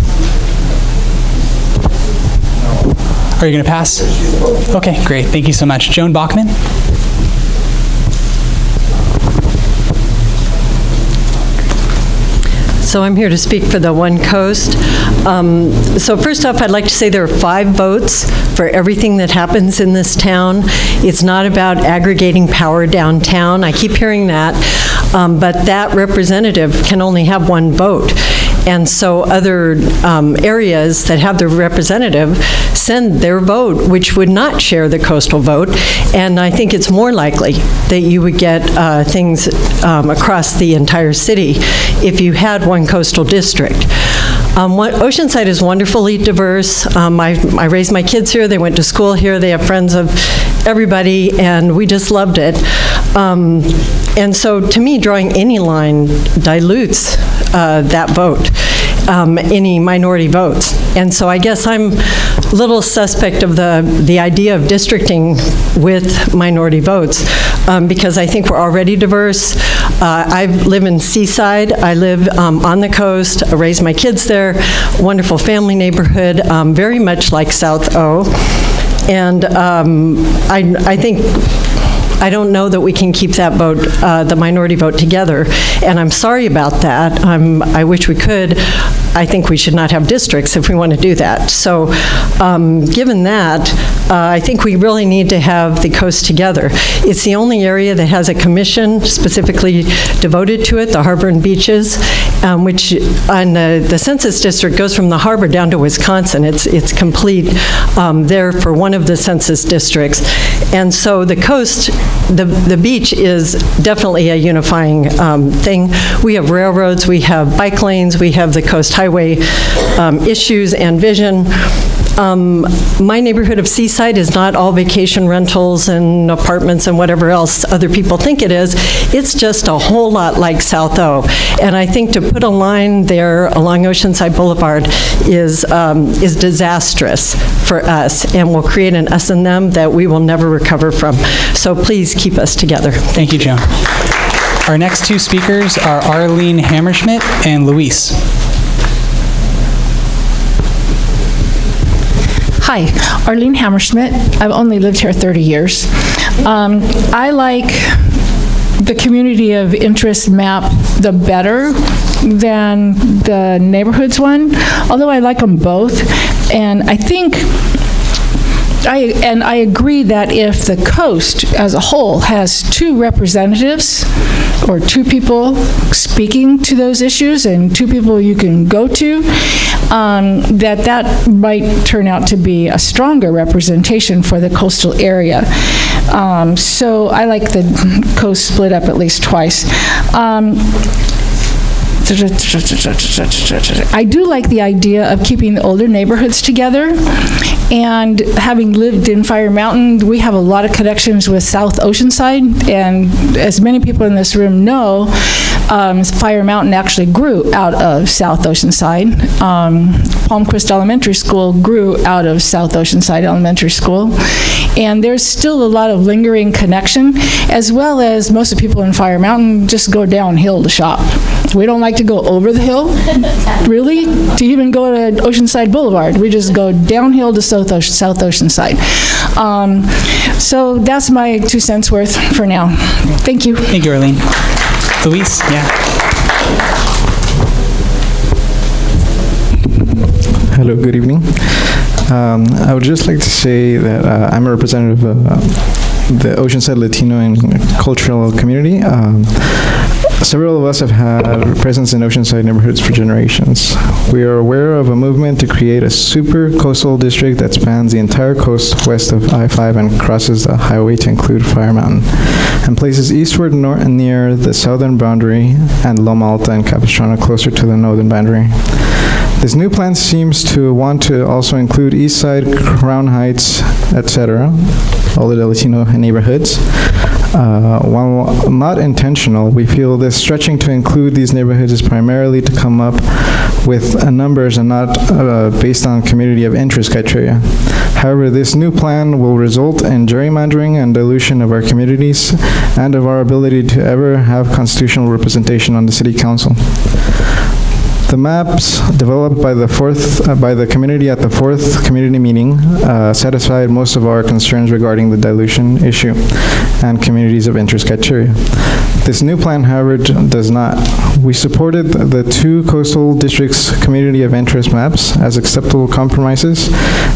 Are you going to pass? Okay, great. Thank you so much. Joan Bachman? So I'm here to speak for the One Coast. So first off, I'd like to say there are 5 votes for everything that happens in this town. It's not about aggregating power downtown. I keep hearing that, but that representative can only have 1 vote. And so other areas that have their representative send their vote, which would not share the coastal vote. And I think it's more likely that you would get things across the entire city if you had 1 coastal district. Oceanside is wonderfully diverse. I raised my kids here. They went to school here. They have friends of everybody, and we just loved it. And so to me, drawing any line dilutes that vote, any minority votes. And so I guess I'm a little suspect of the idea of districting with minority votes, because I think we're already diverse. I live in Seaside. I live on the coast. I raised my kids there. Wonderful family neighborhood, very much like South O. And I don't know that we can keep that vote, the minority vote, together, and I'm sorry about that. I wish we could. I think we should not have districts if we want to do that. So given that, I think we really need to have the coast together. It's the only area that has a commission specifically devoted to it, the harbor and beaches, which on the census district goes from the harbor down to Wisconsin. It's complete there for one of the census districts. And so the coast, the beach is definitely a unifying thing. We have railroads, we have bike lanes, we have the coast highway issues and vision. My neighborhood of Seaside is not all vacation rentals and apartments and whatever else other people think it is. It's just a whole lot like South O. And I think to put a line there along Oceanside Boulevard is disastrous for us and will create an us and them that we will never recover from. So please keep us together. Thank you, Joan. Our next 2 speakers are Arlene Hammerschmidt and Luis. Hi, Arlene Hammerschmidt. I've only lived here 30 years. I like the community of interest map the better than the neighborhoods one, although I like them both. And I think I agree that if the coast as a whole has 2 representatives or 2 people speaking to those issues and 2 people you can go to, that might turn out to be a stronger representation for the coastal area. So I like the coast split up at least twice. I do like the idea of keeping the older neighborhoods together, and having lived in Fire Mountain, we have a lot of connections with South Oceanside, and as many people in this room know, Fire Mountain actually grew out of South Oceanside. Palmquist Elementary School grew out of South Oceanside Elementary School, and there's still a lot of lingering connection, as well as most of the people in Fire Mountain just go downhill to shop. We don't like to go over the hill, really, to even go to Oceanside Boulevard. We just go downhill to South Oceanside. So that's my 2 cents worth for now. Thank you. Thank you, Arlene. Luis, yeah. Hello, good evening. I would just like to say that I'm a representative of the Oceanside Latino and cultural community. Several of us have had presence in Oceanside neighborhoods for generations. We are aware of a movement to create a super coastal district that spans the entire coast west of I-5 and crosses the highway to include Fire Mountain, and places eastward near the southern boundary and Loma Alta and Capistrano closer to the northern boundary. This new plan seems to want to also include East Side, Crown Heights, etc., all the Latino neighborhoods. While not intentional, we feel this stretching to include these neighborhoods is primarily to come up with numbers and not based on community of interest criteria. However, this new plan will result in gerrymandering and dilution of our communities and of our ability to ever have constitutional representation on the City Council. The maps developed by the community at the 4th community meeting satisfied most of our concerns regarding the dilution issue, and communities of interest criteria. This new plan, however, does not. We supported the 2 coastal districts' community of interest maps as acceptable compromises,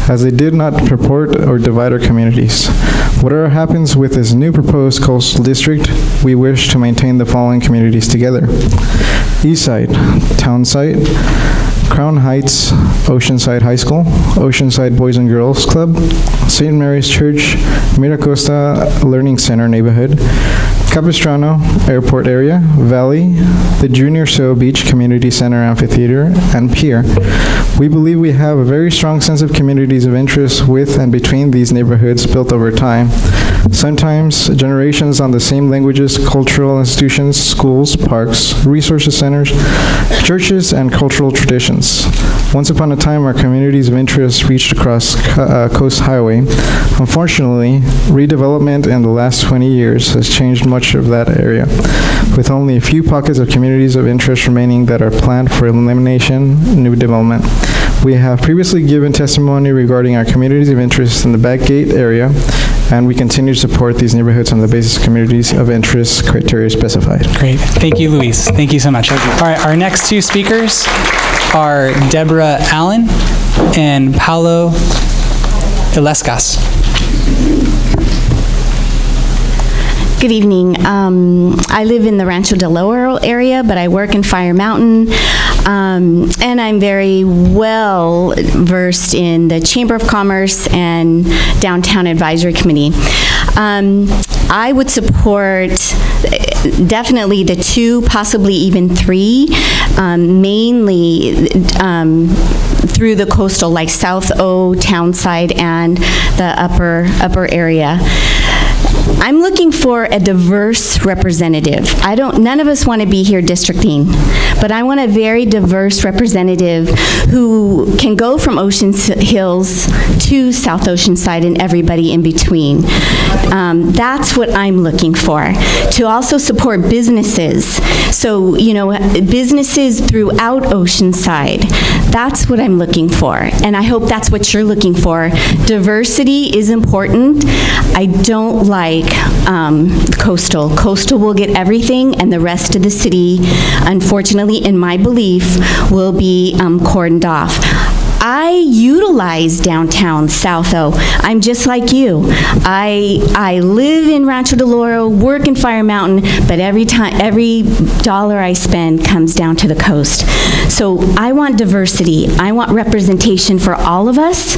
as they did not purport or divide our communities. Whatever happens with this new proposed coastal district, we wish to maintain the following communities together: Eastside, Townsite, Crown Heights, Oceanside High School, Oceanside Boys and Girls Club, St. Mary's Church, Miracosta Learning Center neighborhood, Capistrano Airport area, Valley, the Junior Seau Beach Community Center Amphitheater, and Pier. We believe we have a very strong sense of communities of interest with and between these neighborhoods built over time. Sometimes generations on the same languages, cultural institutions, schools, parks, resources centers, churches, and cultural traditions. Once upon a time, our communities of interest reached across Coast Highway. Unfortunately, redevelopment in the last 20 years has changed much of that area, with only a few pockets of communities of interest remaining that are planned for elimination, new development. We have previously given testimony regarding our communities of interest in the Back Gate area, and we continue to support these neighborhoods on the basis of communities of interest criteria specified. Great. Thank you, Luis. Thank you so much. All right, our next 2 speakers are Deborah Allen and Paulo Ilescas. Good evening. I live in the Rancho Del Oro area, but I work in Fire Mountain, and I'm very well versed in the Chamber of Commerce and Downtown Advisory Committee. I would support definitely the 2, possibly even 3, mainly through the coastal, like South O, Townside, and the upper area. I'm looking for a diverse representative. None of us want to be here districting, but I want a very diverse representative who can go from Ocean Hills to South Oceanside and everybody in between. That's what I'm looking for. To also support businesses. So, businesses throughout Oceanside. That's what I'm looking for. And I hope that's what you're looking for. Diversity is important. I don't like coastal. Coastal will get everything, and the rest of the city, unfortunately, in my belief, will be cordoned off. I utilize downtown South O. I'm just like you. I live in Rancho Del Oro, work in Fire Mountain, but every dollar I spend comes down to the coast. So I want diversity. I want representation for all of us,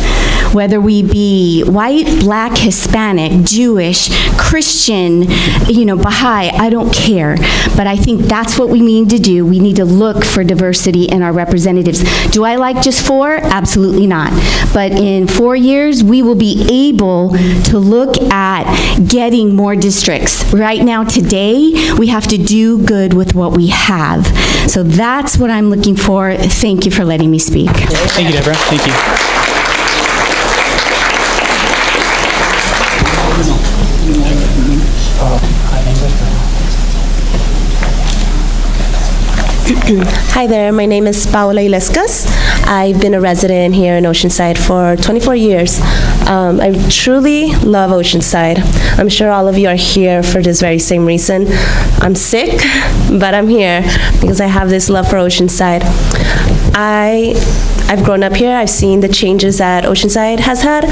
whether we be white, black, Hispanic, Jewish, Christian, Baha'i, I don't care. But I think that's what we need to do. We need to look for diversity in our representatives. Do I like just 4? Absolutely not. But in 4 years, we will be able to look at getting more districts. Right now, today, we have to do good with what we have. So that's what I'm looking for. Thank you for letting me speak. Thank you, Deborah. Thank you. Hi there, my name is Paola Ilescas. I've been a resident here in Oceanside for 24 years. I truly love Oceanside. I'm sure all of you are here for this very same reason. I'm sick, but I'm here because I have this love for Oceanside. I've grown up here. I've seen the changes that Oceanside has had,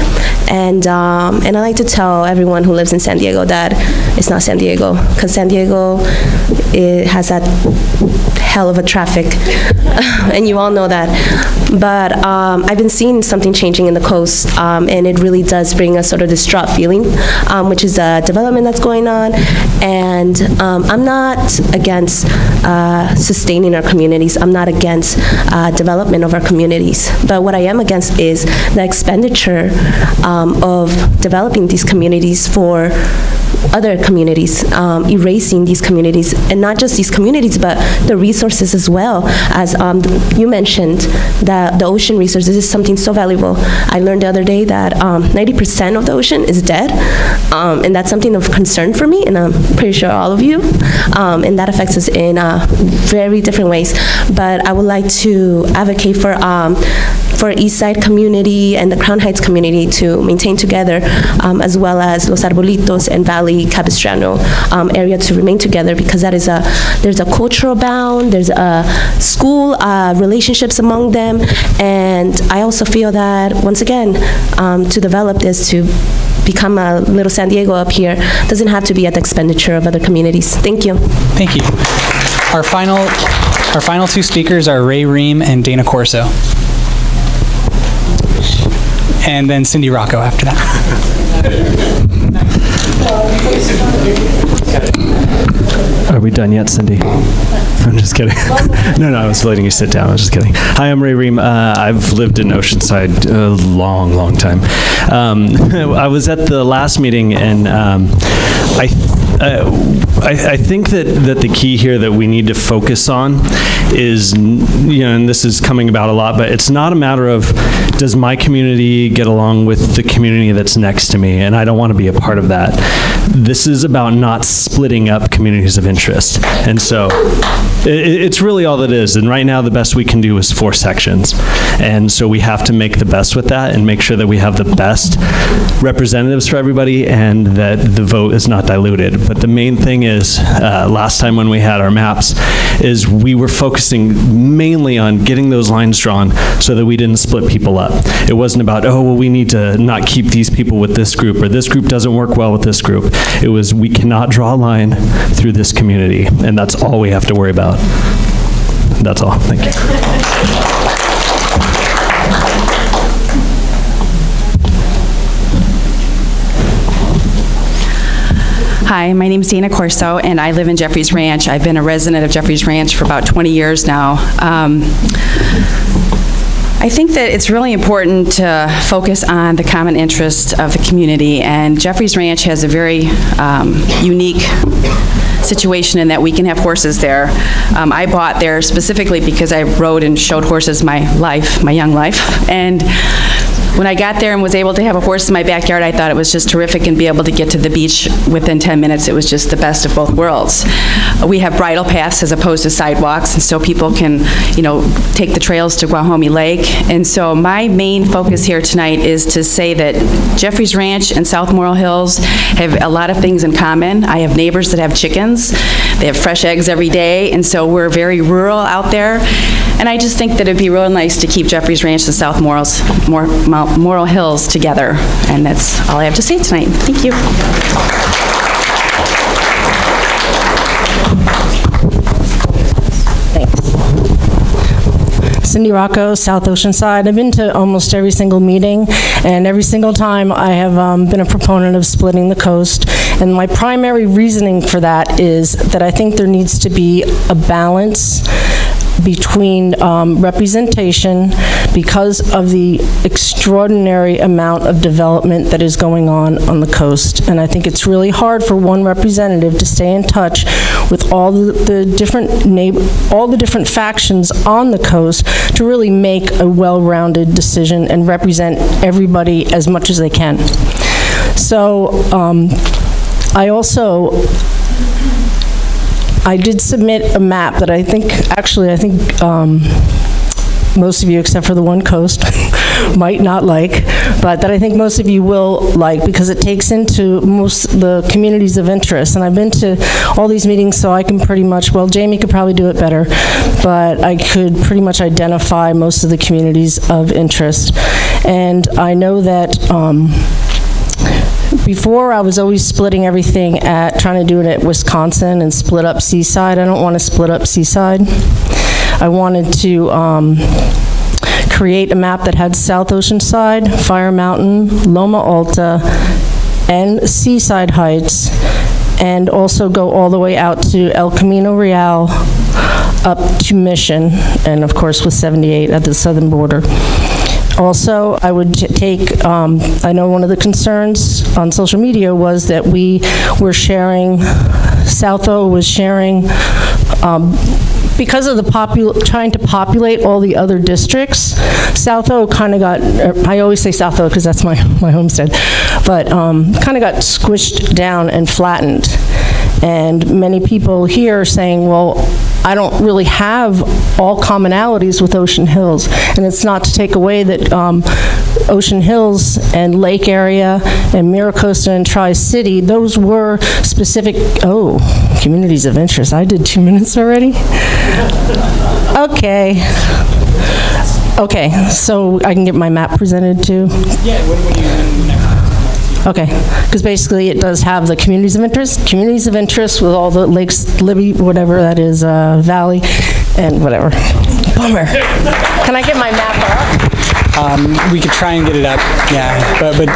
and I like to tell everyone who lives in San Diego that it's not San Diego, because San Diego, it has that hell of a traffic, and you all know that. But I've been seeing something changing in the coast, and it really does bring a sort of distraught feeling, which is a development that's going on. And I'm not against sustaining our communities. I'm not against development of our communities. But what I am against is the expenditure of developing these communities for other communities, erasing these communities, and not just these communities, but the resources as well. As you mentioned, that the ocean resources is something so valuable. I learned the other day that 90% of the ocean is dead, and that's something of concern for me, and I'm pretty sure all of you, and that affects us in very different ways. But I would like to advocate for for East Side community and the Crown Heights community to maintain together, as well as Los Arbolitos and Valley Capistrano area to remain together, because that is there's a cultural bound, there's a school relationships among them, and I also feel that, once again, to develop this, to become a little San Diego up here, doesn't have to be at the expenditure of other communities. Thank you. Thank you. Our final two speakers are Ray Ream and Dana Corso. And then Cindy Rocco after that. Are we done yet, Cindy? I'm just kidding. No, I was letting you sit down. I was just kidding. Hi, I'm Ray Ream. I've lived in Oceanside a long, long time. I was at the last meeting, and I think that the key here that we need to focus on is, and this is coming about a lot, but it's not a matter of, does my community get along with the community that's next to me, and I don't want to be a part of that. This is about not splitting up communities of interest. And so it's really all that is. And right now, the best we can do is 4 sections. And so we have to make the best with that and make sure that we have the best representatives for everybody and that the vote is not diluted. But the main thing is, last time when we had our maps, is we were focusing mainly on getting those lines drawn so that we didn't split people up. It wasn't about, oh, well, we need to not keep these people with this group, or this group doesn't work well with this group. It was, we cannot draw a line through this community, and that's all we have to worry about. That's all. Thank you. Hi, my name is Dana Corso, and I live in Jeffries Ranch. I've been a resident of Jeffries Ranch for about 20 years now. I think that it's really important to focus on the common interest of the community, and Jeffries Ranch has a very unique situation in that we can have horses there. I bought there specifically because I rode and showed horses my young life, and when I got there and was able to have a horse in my backyard, I thought it was just terrific, and be able to get to the beach within 10 minutes, it was just the best of both worlds. We have bridle paths as opposed to sidewalks, and so people can, take the trails to Guajome Lake. And so my main focus here tonight is to say that Jeffries Ranch and South Morrill Hills have a lot of things in common. I have neighbors that have chickens. They have fresh eggs every day, and so we're very rural out there. And I just think that it'd be real nice to keep Jeffries Ranch and South Morrill Hills together. And that's all I have to say tonight. Thank you. Cindy Rocco, South Oceanside. I've been to almost every single meeting, and every single time I have been a proponent of splitting the coast. And my primary reasoning for that is that I think there needs to be a balance between representation because of the extraordinary amount of development that is going on the coast. And I think it's really hard for one representative to stay in touch with all the different factions on the coast to really make a well-rounded decision and represent everybody as much as they can. So I did submit a map that I think most of you, except for the one coast, might not like, but that I think most of you will like, because it takes into most the communities of interest. And I've been to all these meetings, so I can pretty much, well, Jamie could probably do it better, but I could pretty much identify most of the communities of interest. And I know that before, I was always splitting everything trying to do it at Wisconsin and split up Seaside. I don't want to split up Seaside. I wanted to create a map that had South Oceanside, Fire Mountain, Loma Alta, and Seaside Heights, and also go all the way out to El Camino Real, up to Mission, and of course with 78 at the southern border. Also, I would take, I know one of the concerns on social media was that we were sharing, South O was sharing, because of the trying to populate all the other districts, South O kind of got, I always say South O because that's my homestead, but kind of got squished down and flattened. And many people here are saying, well, I don't really have all commonalities with Ocean Hills. And it's not to take away that Ocean Hills and Lake area and Miracosta and Tri-City, those were specific, communities of interest. I did 2 minutes already? Okay. Okay, so I can get my map presented too? Yeah, what do you next? Okay, because basically it does have the communities of interest with all the lakes, Libby, whatever that is, Valley, and whatever. Bummer. Can I get my map up? We could try and get it up, yeah, but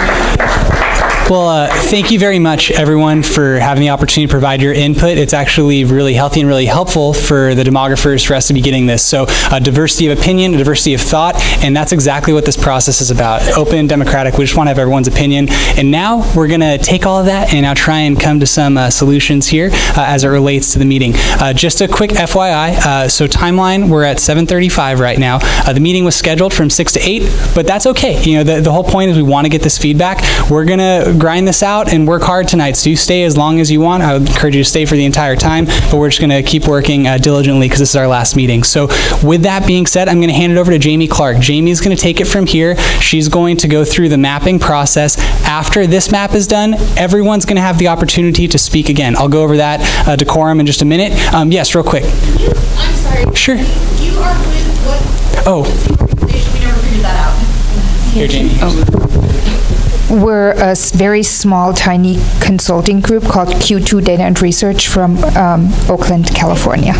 well, thank you very much, everyone, for having the opportunity to provide your input. It's actually really healthy and really helpful for the demographers for us to be getting this. So diversity of opinion, diversity of thought, and that's exactly what this process is about. Open, democratic, we just want to have everyone's opinion. And now we're going to take all of that and now try and come to some solutions here as it relates to the meeting. Just a quick FYI, so timeline, we're at 7:35 right now. The meeting was scheduled from 6 to 8, but that's okay. You know, the whole point is we want to get this feedback. We're going to grind this out and work hard tonight, so you stay as long as you want. I would encourage you to stay for the entire time, but we're just going to keep working diligently because this is our last meeting. So with that being said, I'm going to hand it over to Jamie Clark. Jamie's going to take it from here. She's going to go through the mapping process. After this map is done, everyone's going to have the opportunity to speak again. I'll go over that decorum in just a minute. Yes, real quick. I'm sorry. Sure. You are with what? Oh. Organization? We never figured that out. Here, Jamie. We're a very small, tiny consulting group called Q2 Data and Research from Oakland, California.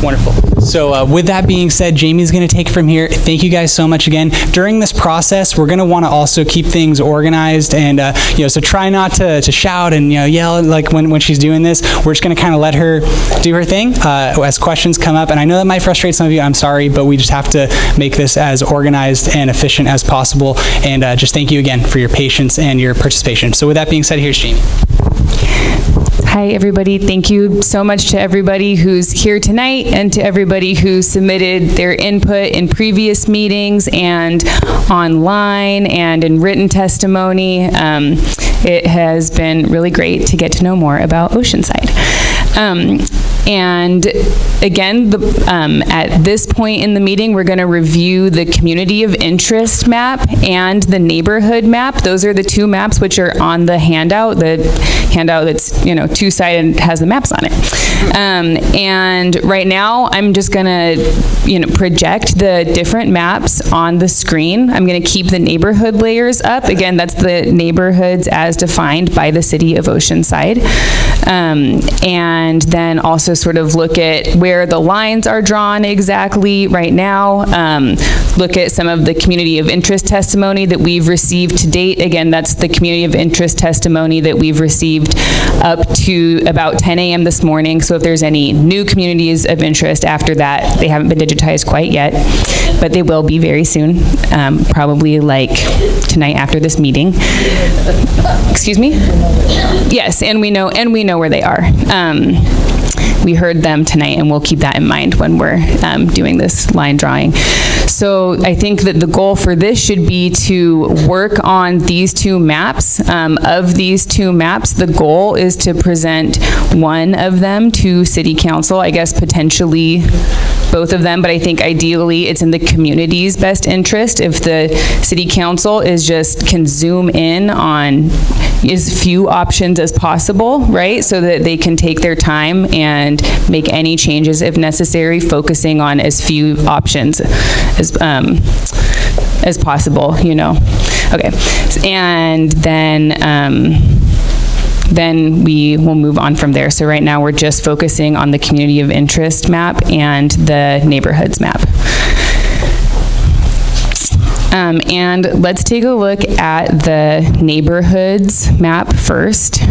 Wonderful. So with that being said, Jamie's going to take it from here. Thank you guys so much again. During this process, we're going to want to also keep things organized, and so try not to shout and yell like when she's doing this. We're just going to kind of let her do her thing as questions come up. And I know that might frustrate some of you. I'm sorry, but we just have to make this as organized and efficient as possible. And just thank you again for your patience and your participation. So with that being said, here's Jamie. Hi, everybody. Thank you so much to everybody who's here tonight and to everybody who submitted their input in previous meetings and online and in written testimony. It has been really great to get to know more about Oceanside. And again, at this point in the meeting, we're going to review the community of interest map and the neighborhood map. Those are the two maps which are on the handout. The handout that's two-sided has the maps on it. And right now, I'm just going to project the different maps on the screen. I'm going to keep the neighborhood layers up. Again, that's the neighborhoods as defined by the city of Oceanside. And then also sort of look at where the lines are drawn exactly right now. Look at some of the community of interest testimony that we've received to date. Again, that's the community of interest testimony that we've received up to about 10 a.m. this morning. So if there's any new communities of interest after that, they haven't been digitized quite yet, but they will be very soon, probably like tonight after this meeting. Excuse me? Yes, and we know where they are. We heard them tonight, and we'll keep that in mind when we're doing this line drawing. So I think that the goal for this should be to work on these two maps. Of these two maps, the goal is to present one of them to City Council, I guess potentially both of them, but I think ideally it's in the community's best interest if the City Council can zoom in on as few options as possible, right? So that they can take their time and make any changes if necessary, focusing on as few options as possible, Okay, and then we will move on from there. So right now we're just focusing on the community of interest map and the neighborhoods map. And let's take a look at the neighborhoods map first.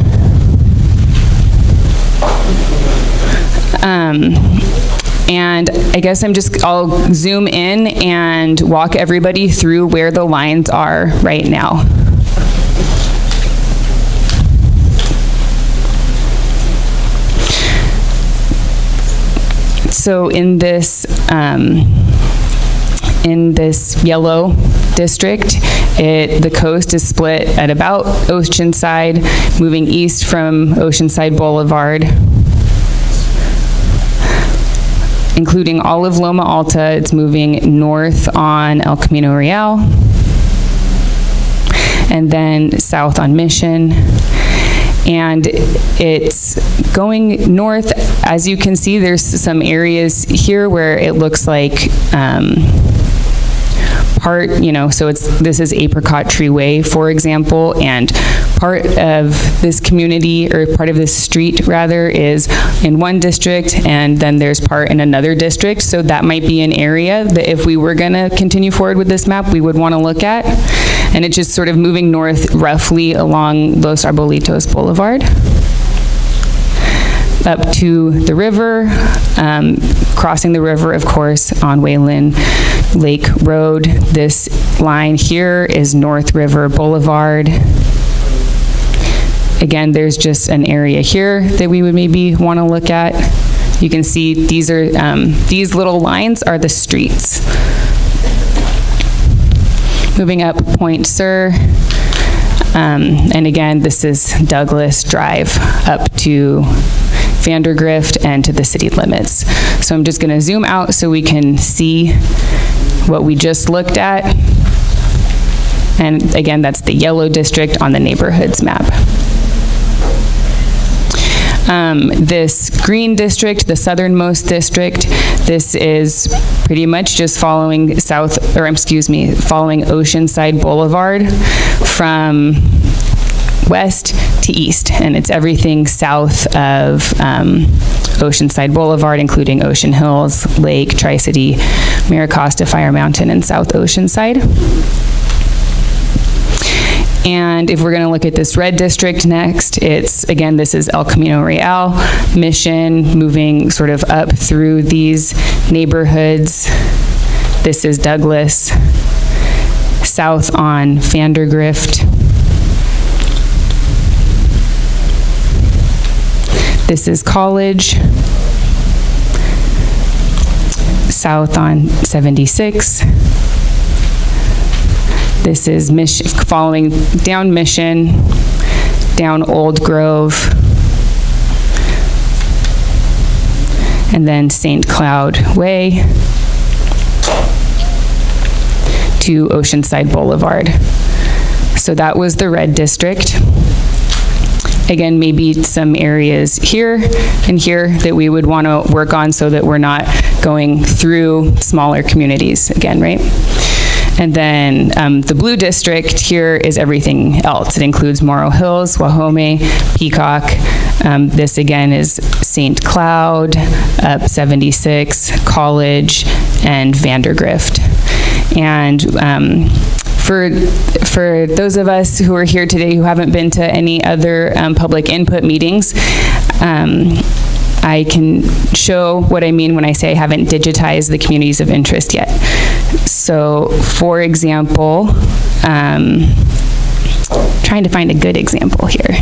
And I guess I'll zoom in and walk everybody through where the lines are right now. So in this yellow district, the coast is split at about Oceanside, moving east from Oceanside Boulevard. including all of Loma Alta. It's moving north on El Camino Real, and then south on Mission. And it's going north. As you can see, there's some areas here where it looks like this is Apricot Tree Way, for example, and part of this community, or part of this street rather, is in one district, and then there's part in another district. So that might be an area that if we were gonna continue forward with this map, we would wanna look at. And it's just sort of moving north roughly along Los Arbolitos Boulevard up to the river, crossing the river, of course, on Wayland Lake Road. This line here is North River Boulevard. Again, there's just an area here that we would maybe want to look at. You can see these are these little lines are the streets. Moving up Point Sur, and again, this is Douglas Drive up to Vandergrift and to the city limits. So I'm just going to zoom out so we can see what we just looked at. And again, that's the yellow district on the neighborhoods map. This green district, the southernmost district, this is pretty much just following following Oceanside Boulevard from west to east, and it's everything south of Oceanside Boulevard, including Ocean Hills, Lake, Tri-City, Miracosta, Fire Mountain, and South Oceanside. And if we're going to look at this red district next, it's, again, this is El Camino Real, Mission, moving sort of up through these neighborhoods. This is Douglas, south on Vandergrift. This is College, south on 76. This is following down Mission, down Old Grove, and then St. Cloud Way to Oceanside Boulevard. So that was the red district. Again, maybe some areas here and here that we would want to work on so that we're not going through smaller communities again, right? And then the blue district here is everything else. It includes Morro Hills, Wahome, Peacock. This again is St. Cloud, up 76, College, and Vandergrift. And for those of us who are here today who haven't been to any other public input meetings, I can show what I mean when I say I haven't digitized the communities of interest yet. So, for example, trying to find a good example here.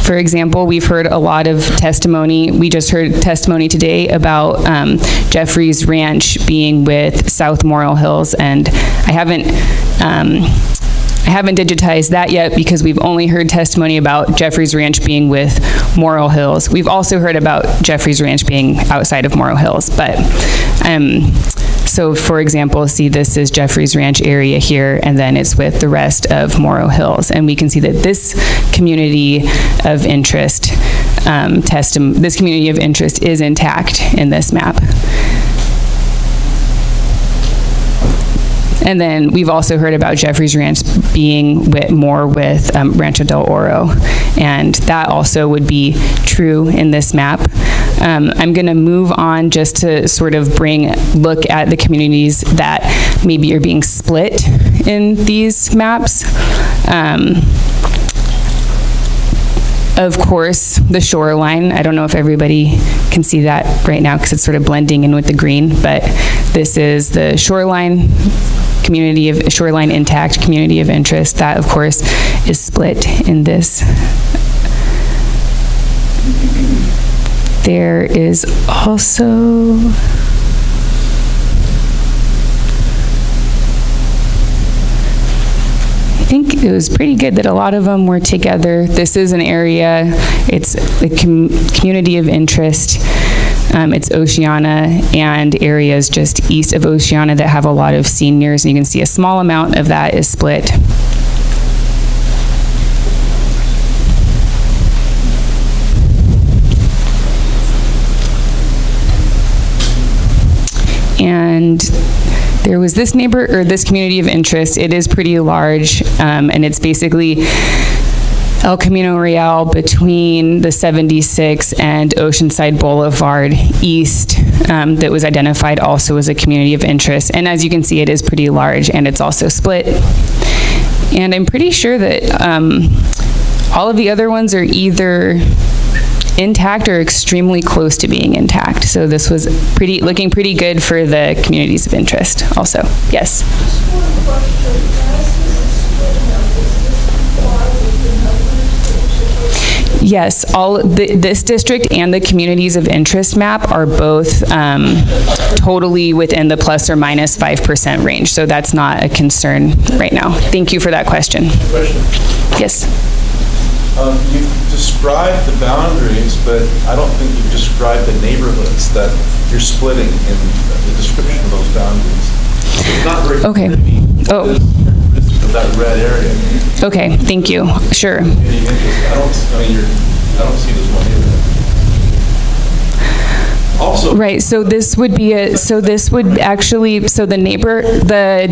For example, we've heard a lot of testimony. We just heard testimony today about Jeffrey's Ranch being with South Morro Hills, and I haven't digitized that yet because we've only heard testimony about Jeffrey's Ranch being with Morro Hills. We've also heard about Jeffrey's Ranch being outside of Morro Hills, but so for example, see, this is Jeffrey's Ranch area here, and then it's with the rest of Morro Hills, and we can see that this community of interest, this community of interest is intact in this map. And then we've also heard about Jeffrey's Ranch being more with Rancho del Oro, and that also would be true in this map. I'm going to move on just to sort of look at the communities that maybe are being split in these maps. Of course, the shoreline. I don't know if everybody can see that right now because it's sort of blending in with the green, but this is the shoreline shoreline intact community of interest. That, of course, is split in this. There is also I think it was pretty good that a lot of them were together. This is an area, it's a community of interest It's Oceana and areas just east of Oceana that have a lot of seniors, and you can see a small amount of that is split. And there was this this community of interest. It is pretty large, and it's basically El Camino Real between the 76 and Oceanside Boulevard East, that was identified also as a community of interest. And as you can see, it is pretty large, and it's also split. And I'm pretty sure that all of the other ones are either intact or extremely close to being intact. So this was looking pretty good for the communities of interest also. Yes? Yes, this district and the communities of interest map are both totally within the plus or minus 5% range. So that's not a concern right now. Thank you for that question. Yes? You described the boundaries, but I don't think you described the neighborhoods that you're splitting in the description of those boundaries. It's not very okay. Oh. Of that red area. Okay, thank you. Sure. I don't see this one either. Also, right, so this would be the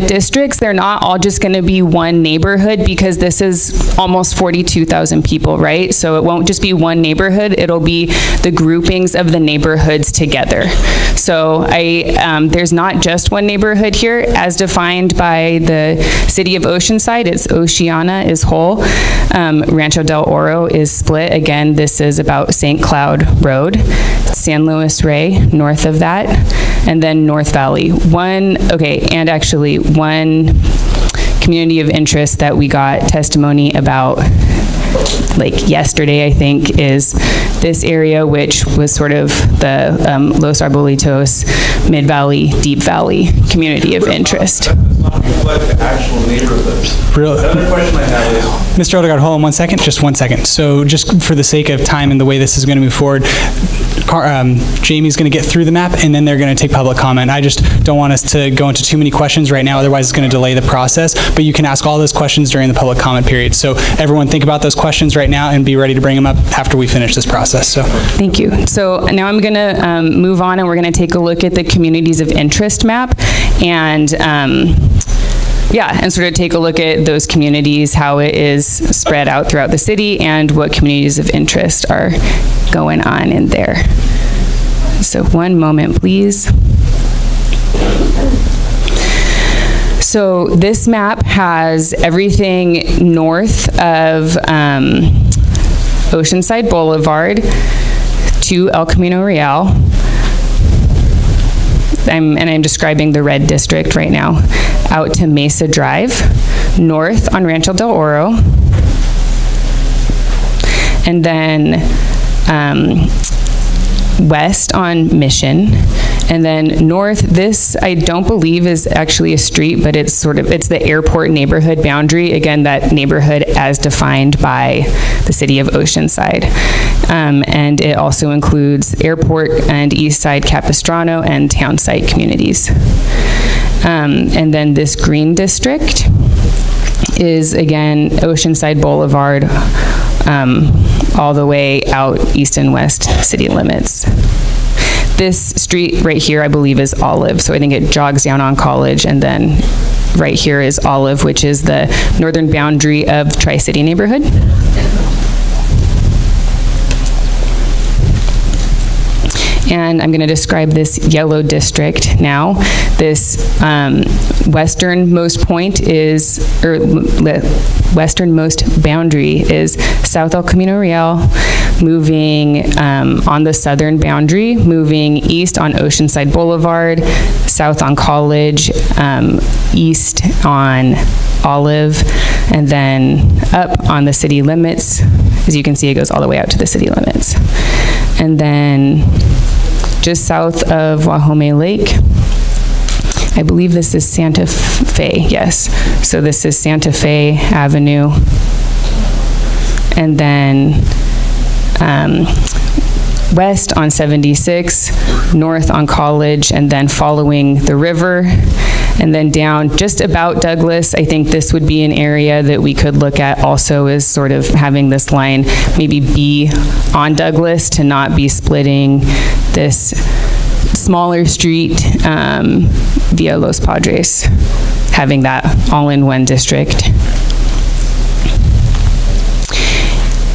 districts, they're not all just going to be one neighborhood, because this is almost 42,000 people, right? So it won't just be one neighborhood, it'll be the groupings of the neighborhoods together. So there's not just one neighborhood here, as defined by the city of Oceanside. It's Oceana is whole. Rancho del Oro is split. Again, this is about St. Cloud Road. San Luis Rey, north of that, and then North Valley. One community of interest that we got testimony about like yesterday, I think, is this area, which was sort of the Los Arbolitos, Mid-Valley, Deep Valley community of interest. That does not reflect the actual neighborhoods. Really? Another question I have is, Mr. Odegaard, hold on one second, just 1 second. So just for the sake of time and the way this is going to move forward, Jamie's going to get through the map, and then they're going to take public comment. I just don't want us to go into too many questions right now, otherwise it's going to delay the process, but you can ask all those questions during the public comment period. So everyone think about those questions right now and be ready to bring them up after we finish this process. So thank you. So now I'm going to move on, and we're going to take a look at the communities of interest map, and and sort of take a look at those communities, how it is spread out throughout the city, and what communities of interest are going on in there. So 1 moment, please. So this map has everything north of Oceanside Boulevard to El Camino Real. I'm describing the red district right now, out to Mesa Drive, north on Rancho del Oro, and then west on Mission, and then north. This I don't believe is actually a street, but it's the airport neighborhood boundary. Again, that neighborhood as defined by the city of Oceanside, and it also includes airport and East Side Capistrano and town site communities. And then this green district is again Oceanside Boulevard, all the way out east and west city limits. This street right here, I believe, is Olive, so I think it jogs down on College, and then right here is Olive, which is the northern boundary of Tri-City neighborhood. And I'm going to describe this yellow district now. This westernmost point is, or westernmost boundary is South El Camino Real, moving on the southern boundary, moving east on Oceanside Boulevard, south on College, east on Olive, and then up on the city limits. As you can see, it goes all the way out to the city limits. And then just south of Wahome Lake, I believe this is Santa Fe, yes. So this is Santa Fe Avenue. And then west on 76, north on College, and then following the river, and then down just about Douglas. I think this would be an area that we could look at also as sort of having this line maybe be on Douglas to not be splitting this smaller street via Los Padres, having that all in one district.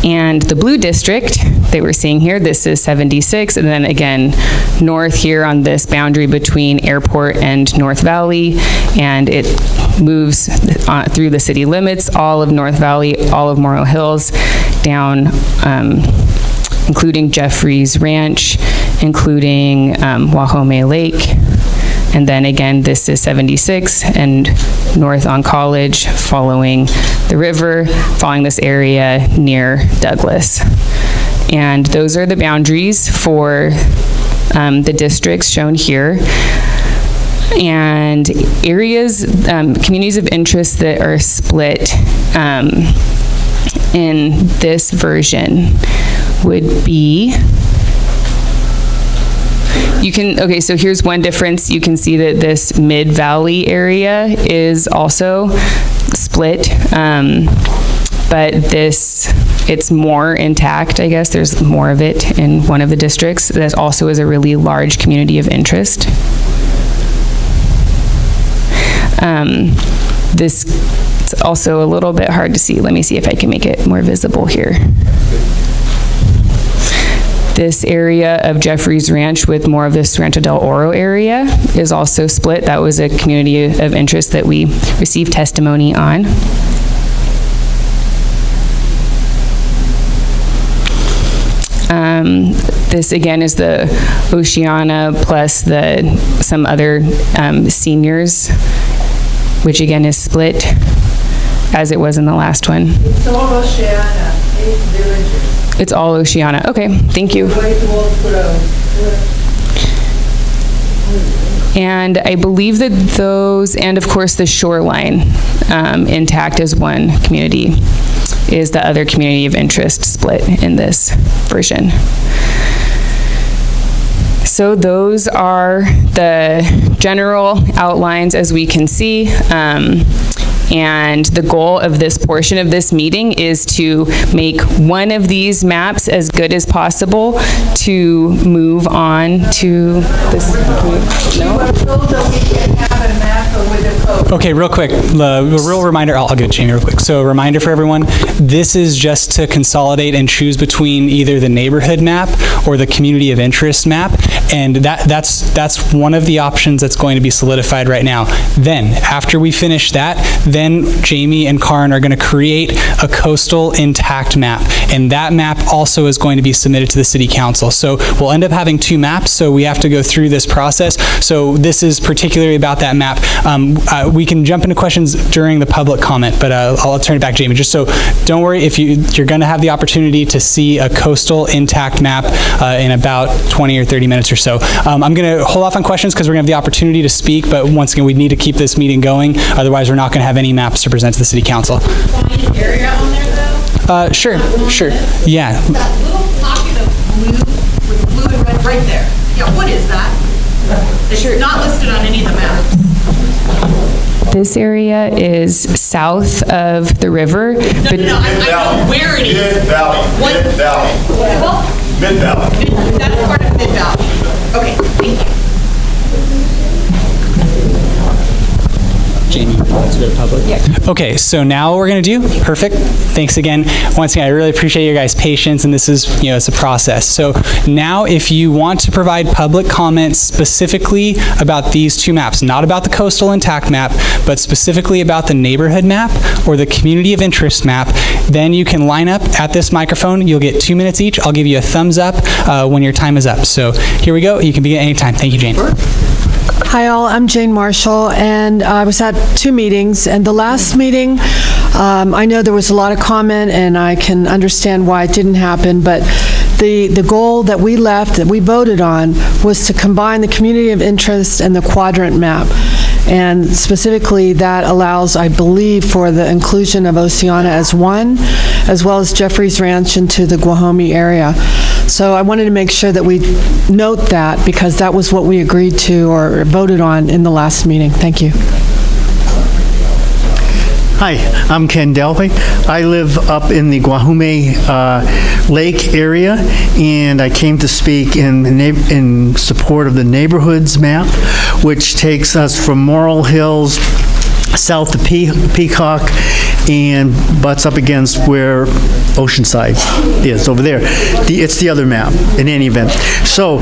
And the blue district that we're seeing here, this is 76, and then again, north here on this boundary between Airport and North Valley, and it moves through the city limits, all of North Valley, all of Morrow Hills, down, including Jeffries Ranch, including Wahome Lake. And then again, this is 76 and north on College, following the river, following this area near Douglas. And those are the boundaries for the districts shown here. And areas, communities of interest that are split in this version would be, okay, so here's one difference. You can see that this mid-valley area is also split, but it's more intact, I guess. There's more of it in one of the districts. That also is a really large community of interest. It's also a little bit hard to see. Let me see if I can make it more visible here. This area of Jeffries Ranch with more of this Rancho del Oro area is also split. That was a community of interest that we received testimony on. This again is the Oceana plus some other seniors, which again is split as it was in the last one. It's all Oceana, 8 villages. It's all Oceana. Okay, thank you. And I believe that those, and of course the shoreline, intact as one community, is the other community of interest split in this version. So those are the general outlines as we can see. And the goal of this portion of this meeting is to make one of these maps as good as possible to move on to this. Okay, real quick, a real reminder, I'll give it to Jamie real quick. So a reminder for everyone, this is just to consolidate and choose between either the neighborhood map or the community of interest map, and that's one of the options that's going to be solidified right now. Then, after we finish that, then Jamie and Karen are going to create a coastal intact map, and that map also is going to be submitted to the City Council. So we'll end up having two maps, so we have to go through this process. So this is particularly about that map. We can jump into questions during the public comment, but I'll turn it back to Jamie. Just so, don't worry, if you're going to have the opportunity to see a coastal intact map in about 20 or 30 minutes or so. I'm going to hold off on questions because we're going to have the opportunity to speak, but once again, we need to keep this meeting going. Otherwise, we're not going to have any maps to present to the City Council. Area on there, though? Sure. Yeah. That little pocket of blue with blue and red right there. Yeah, what is that? It's not listed on any of the maps. This area is south of the river. No, I know where it is. Mid-Valley. What? Mid-Valley. Well, Mid-Valley. that's part of Mid-Valley. Okay, thank you. Jamie, let's go to public. Yeah. Okay, so now what we're going to do, perfect. Thanks again. Once again, I really appreciate your guys' patience, and this is, it's a process. So now if you want to provide public comments specifically about these two maps, not about the coastal intact map, but specifically about the neighborhood map or the community of interest map, then you can line up at this microphone. You'll get 2 minutes each. I'll give you a thumbs up when your time is up. So here we go. You can begin anytime. Thank you, Jane. Hi all, I'm Jane Marshall, and I was at 2 meetings, and the last meeting, I know there was a lot of comment, and I can understand why it didn't happen, but the goal that we left, that we voted on, was to combine the community of interest and the quadrant map. And specifically, that allows, I believe, for the inclusion of Oceana as one, as well as Jeffries Ranch into the Guajome area. So I wanted to make sure that we note that, because that was what we agreed to or voted on in the last meeting. Thank you. Hi, I'm Ken Delphi. I live up in the Guajume Lake area, and I came to speak in support of the neighborhoods map, which takes us from Morrill Hills south to Peacock and butts up against where Oceanside is, over there. It's the other map, in any event. So,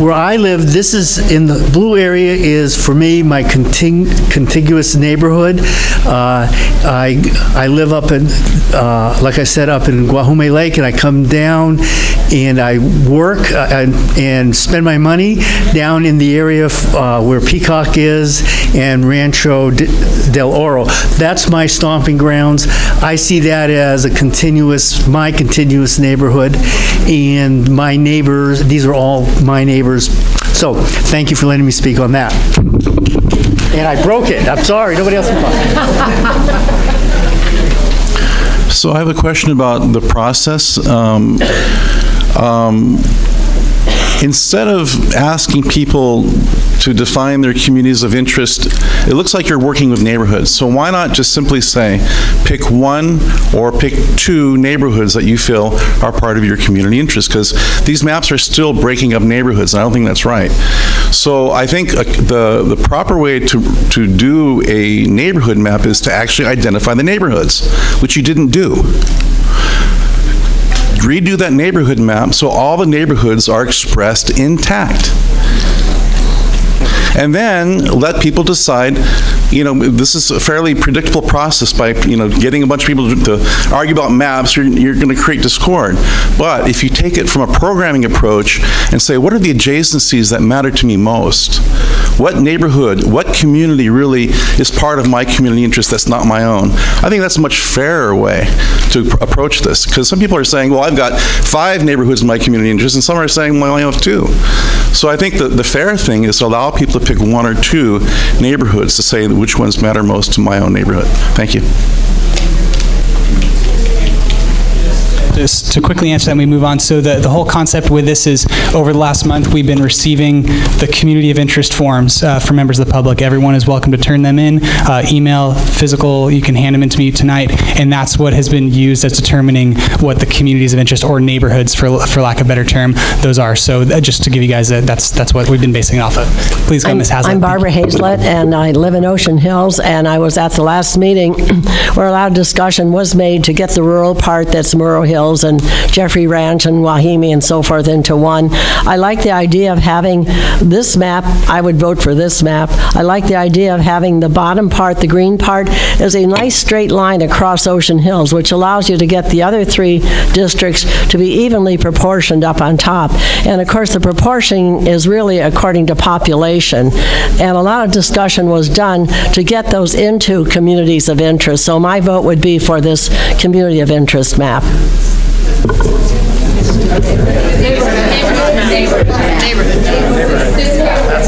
where I live, this is, in the blue area is, for me, my contiguous neighborhood. I live up in, like I said, up in Guajume Lake, and I come down and I work and spend my money down in the area where Peacock is and Rancho del Oro. That's my stomping grounds. I see that as my continuous neighborhood, and my neighbors, these are all my neighbors. So, thank you for letting me speak on that. And I broke it. I'm sorry, nobody else can talk. So I have a question about the process. Instead of asking people to define their communities of interest, it looks like you're working with neighborhoods. So why not just simply say, pick one or pick two neighborhoods that you feel are part of your community interest? Because these maps are still breaking up neighborhoods, and I don't think that's right. So I think the proper way to do a neighborhood map is to actually identify the neighborhoods, which you didn't do. Redo that neighborhood map so all the neighborhoods are expressed intact. And then let people decide, this is a fairly predictable process by, getting a bunch of people to argue about maps, you're going to create discord. But if you take it from a programming approach and say, what are the adjacencies that matter to me most? What neighborhood, what community really is part of my community interest that's not my own? I think that's a much fairer way to approach this, because some people are saying, well, I've got 5 neighborhoods in my community interest, and some are saying, well, I only have 2. So I think the fair thing is to allow people to pick 1 or 2 neighborhoods to say which ones matter most to my own neighborhood. Thank you. Just to quickly answer that, and we move on. So the whole concept with this is, over the last month, we've been receiving the community of interest forms from members of the public. Everyone is welcome to turn them in, email, physical, you can hand them in to me tonight, and that's what has been used as determining what the communities of interest, or neighborhoods, for lack of a better term, those are. So just to give you guys that's what we've been basing it off of. Please go, Ms. Hazlett. I'm Barbara Hazlett, and I live in Ocean Hills, and I was at the last meeting where a lot of discussion was made to get the rural part, that's Morrill Hills and Jeffrey Ranch and Wahime and so forth, into one. I like the idea of having this map. I would vote for this map. I like the idea of having the bottom part, the green part, is a nice straight line across Ocean Hills, which allows you to get the other 3 districts to be evenly proportioned up on top. And of course, the proportion is really according to population. And a lot of discussion was done to get those into communities of interest. So my vote would be for this community of interest map.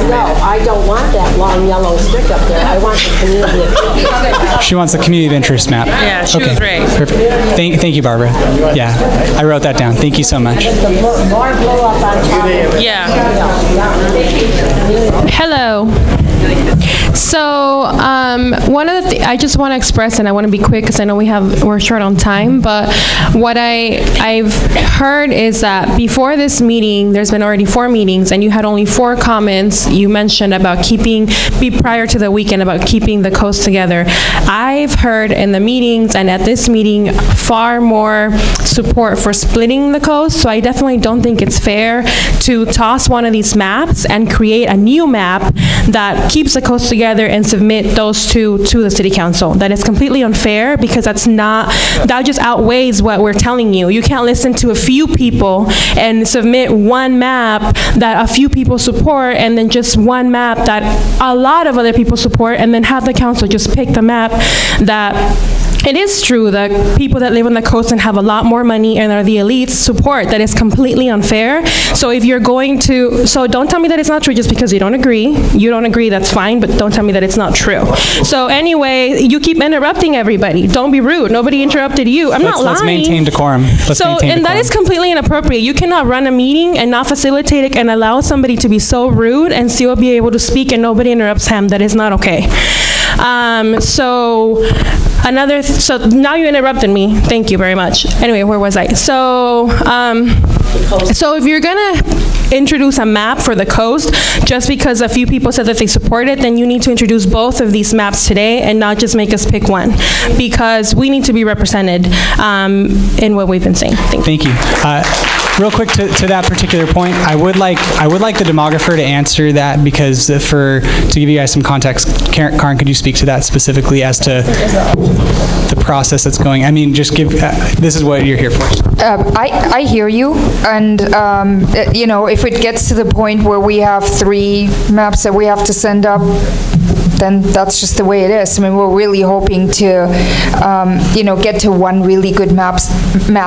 No, I don't want that long yellow stick up there. I want the community of interest. She wants the community of interest map. Yeah, she was right. Perfect. Thank you, Barbara. Yeah, I wrote that down. Thank you so much. More blow up on top. Yeah. Hello. So one of the I just want to express, and I want to be quick because I know we're short on time, but what I've heard is that before this meeting, there's been already 4 meetings, and you had only 4 comments you mentioned about prior to the weekend, about keeping the coast together. I've heard in the meetings and at this meeting far more support for splitting the coast, so I definitely don't think it's fair to toss one of these maps and create a new map that keeps the coast together and submit those 2 to the city council. That is completely unfair, because that just outweighs what we're telling you. You can't listen to a few people and submit one map that a few people support, and then just one map that a lot of other people support, and then have the council just pick the map that it is true that people that live on the coast and have a lot more money and are the elites support. That is completely unfair. So if you're going to, so don't tell me that it's not true just because you don't agree. You don't agree, that's fine, but don't tell me that it's not true. So anyway, you keep interrupting everybody. Don't be rude. Nobody interrupted you. I'm not lying. Let's maintain decorum. That is completely inappropriate. You cannot run a meeting and not facilitate it and allow somebody to be so rude and still be able to speak and nobody interrupts him. That is not okay. So now you interrupted me. Thank you very much. Anyway, where was I? So if you're gonna introduce a map for the coast, just because a few people said that they support it, then you need to introduce both of these maps today and not just make us pick one, because we need to be represented in what we've been saying. Thank you. Real quick to that particular point, I would like the demographer to answer that, because to give you guys some context, Karen, could you speak to that specifically as to the process that's going? I mean, just give. This is what you're here for. I hear you, and if it gets to the point where we have 3 maps that we have to send up, then that's just the way it is. I mean, we're really hoping to, get to one really good map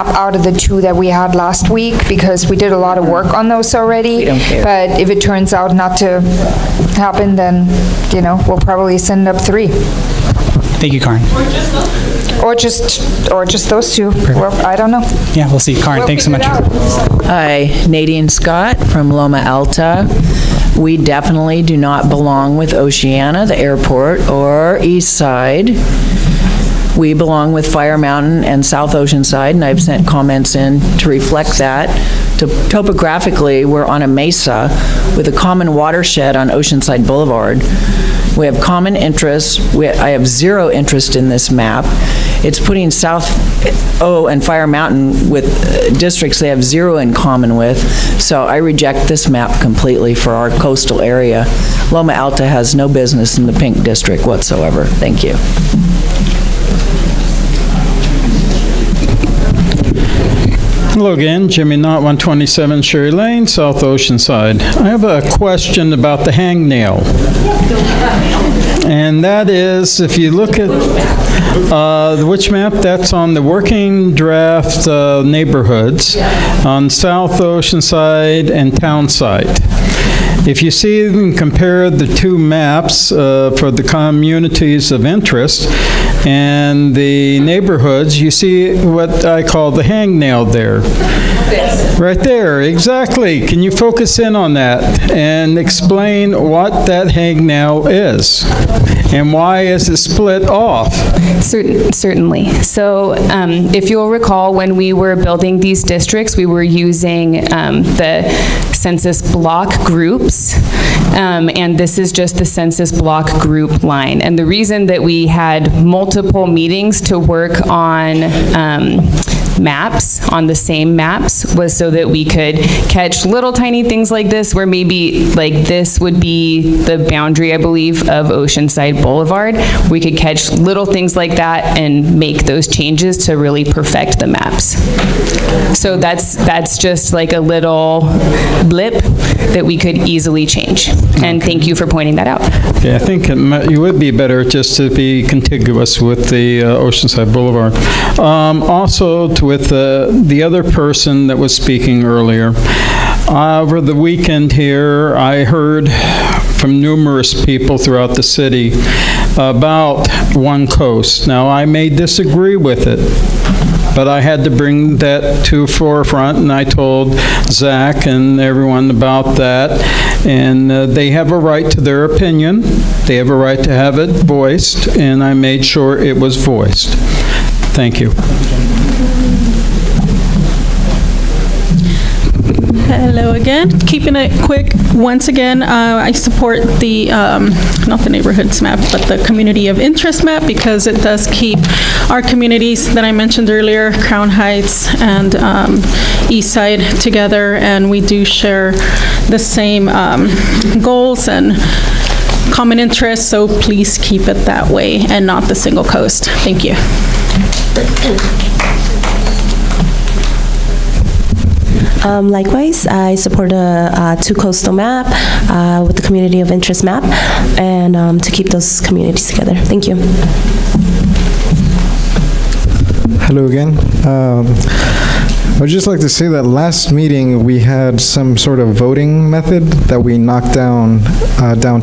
out of the 2 that we had last week, because we did a lot of work on those already. But if it turns out not to happen, then, we'll probably send up 3. Thank you, Karen. Or just those 2. Well, I don't know. Yeah, we'll see. Karen, thanks so much. Hi, Nadine Scott from Loma Alta. We definitely do not belong with Oceana, the airport, or East Side. We belong with Fire Mountain and South Oceanside, and I've sent comments in to reflect that. Topographically, we're on a mesa with a common watershed on Oceanside Boulevard. We have common interests. I have 0 interest in this map. It's putting South and Fire Mountain with districts they have 0 in common with. So I reject this map completely for our coastal area. Loma Alta has no business in the pink district whatsoever. Thank you. Hello again, Jimmy Knott, 127 Sherry Lane, South Oceanside. I have a question about the hangnail. And that is, if you look at which map, that's on the working draft neighborhoods on South Oceanside and Townside. If you see and compare the 2 maps for the communities of interest and the neighborhoods, you see what I call the hangnail there. Right there, exactly. Can you focus in on that and explain what that hangnail is? And why is it split off? Certainly. So if you'll recall, when we were building these districts, we were using the census block groups, and this is just the census block group line. And the reason that we had multiple meetings to work on maps, on the same maps, was so that we could catch little tiny things like this, where maybe like this would be the boundary, I believe, of Oceanside Boulevard. We could catch little things like that and make those changes to really perfect the maps. So that's just like a little blip that we could easily change. And thank you for pointing that out. Yeah, I think it would be better just to be contiguous with the Oceanside Boulevard. Also, with the other person that was speaking earlier, over the weekend here, I heard from numerous people throughout the city about One Coast. Now, I may disagree with it, but I had to bring that to forefront, and I told Zach and everyone about that. And they have a right to their opinion. They have a right to have it voiced, and I made sure it was voiced. Thank you. Hello again. Keeping it quick, once again, I support the, not the neighborhoods map, but the community of interest map, because it does keep our communities that I mentioned earlier, Crown Heights and East Side, together, and we do share the same goals and common interests, so please keep it that way and not the single coast. Thank you. Likewise, I support a 2 coastal map with the community of interest map, and to keep those communities together. Thank you. Hello again. I would just like to say that last meeting we had some sort of voting method that we knocked down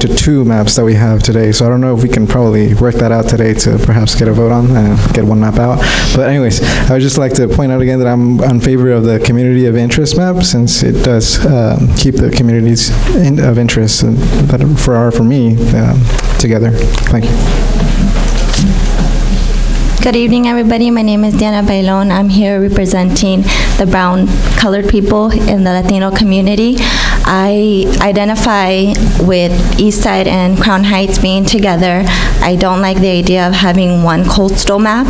to 2 maps that we have today. So I don't know if we can probably work that out today to perhaps get a vote on and get one map out. But anyways, I would just like to point out again that I'm in favor of the community of interest map, since it does keep the communities of interest for me together. Thank you. Good evening, everybody. My name is Diana Bailon. I'm here representing the brown colored people in the Latino community. I identify with East Side and Crown Heights being together. I don't like the idea of having one coastal map.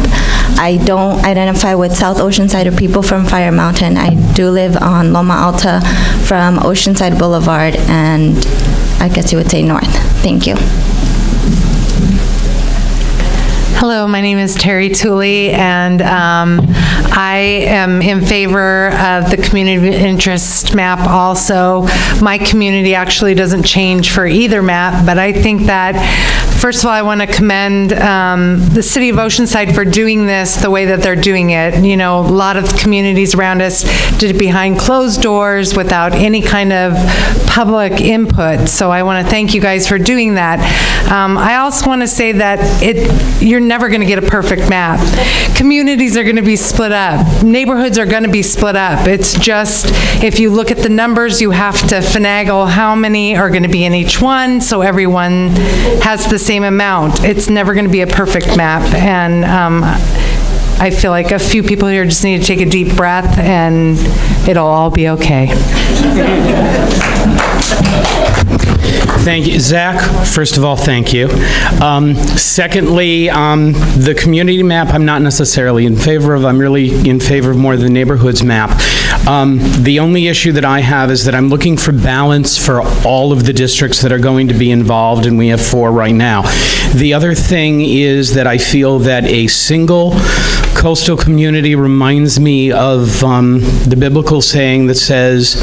I don't identify with South Oceanside or people from Fire Mountain. I do live on Loma Alta from Oceanside Boulevard, and I guess you would say north. Thank you. Hello, my name is Terry Tooley, and I am in favor of the community of interest map also. My community actually doesn't change for either map, but I think that, first of all, I want to commend the City of Oceanside for doing this the way that they're doing it. You know, a lot of communities around us did it behind closed doors without any kind of public input, so I want to thank you guys for doing that. I also want to say that you're never going to get a perfect map. Communities are going to be split up. Neighborhoods are going to be split up. It's just, if you look at the numbers, you have to finagle how many are going to be in each one, so everyone has the same amount. It's never going to be a perfect map, and I feel like a few people here just need to take a deep breath, and it'll all be okay. Thank you. Zach, first of all, thank you. Secondly, the community map I'm not necessarily in favor of. I'm really in favor of more of the neighborhoods map. The only issue that I have is that I'm looking for balance for all of the districts that are going to be involved, and we have 4 right now. The other thing is that I feel that a single coastal community reminds me of the biblical saying that says,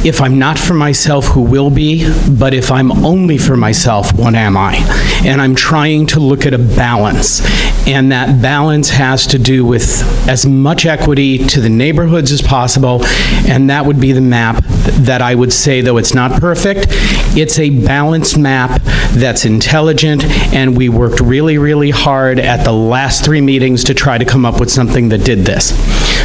if I'm not for myself, who will be? But if I'm only for myself, what am I? And I'm trying to look at a balance. And that balance has to do with as much equity to the neighborhoods as possible. And that would be the map that I would say, though it's not perfect, it's a balanced map that's intelligent. And we worked really, really hard at the last 3 meetings to try to come up with something that did this.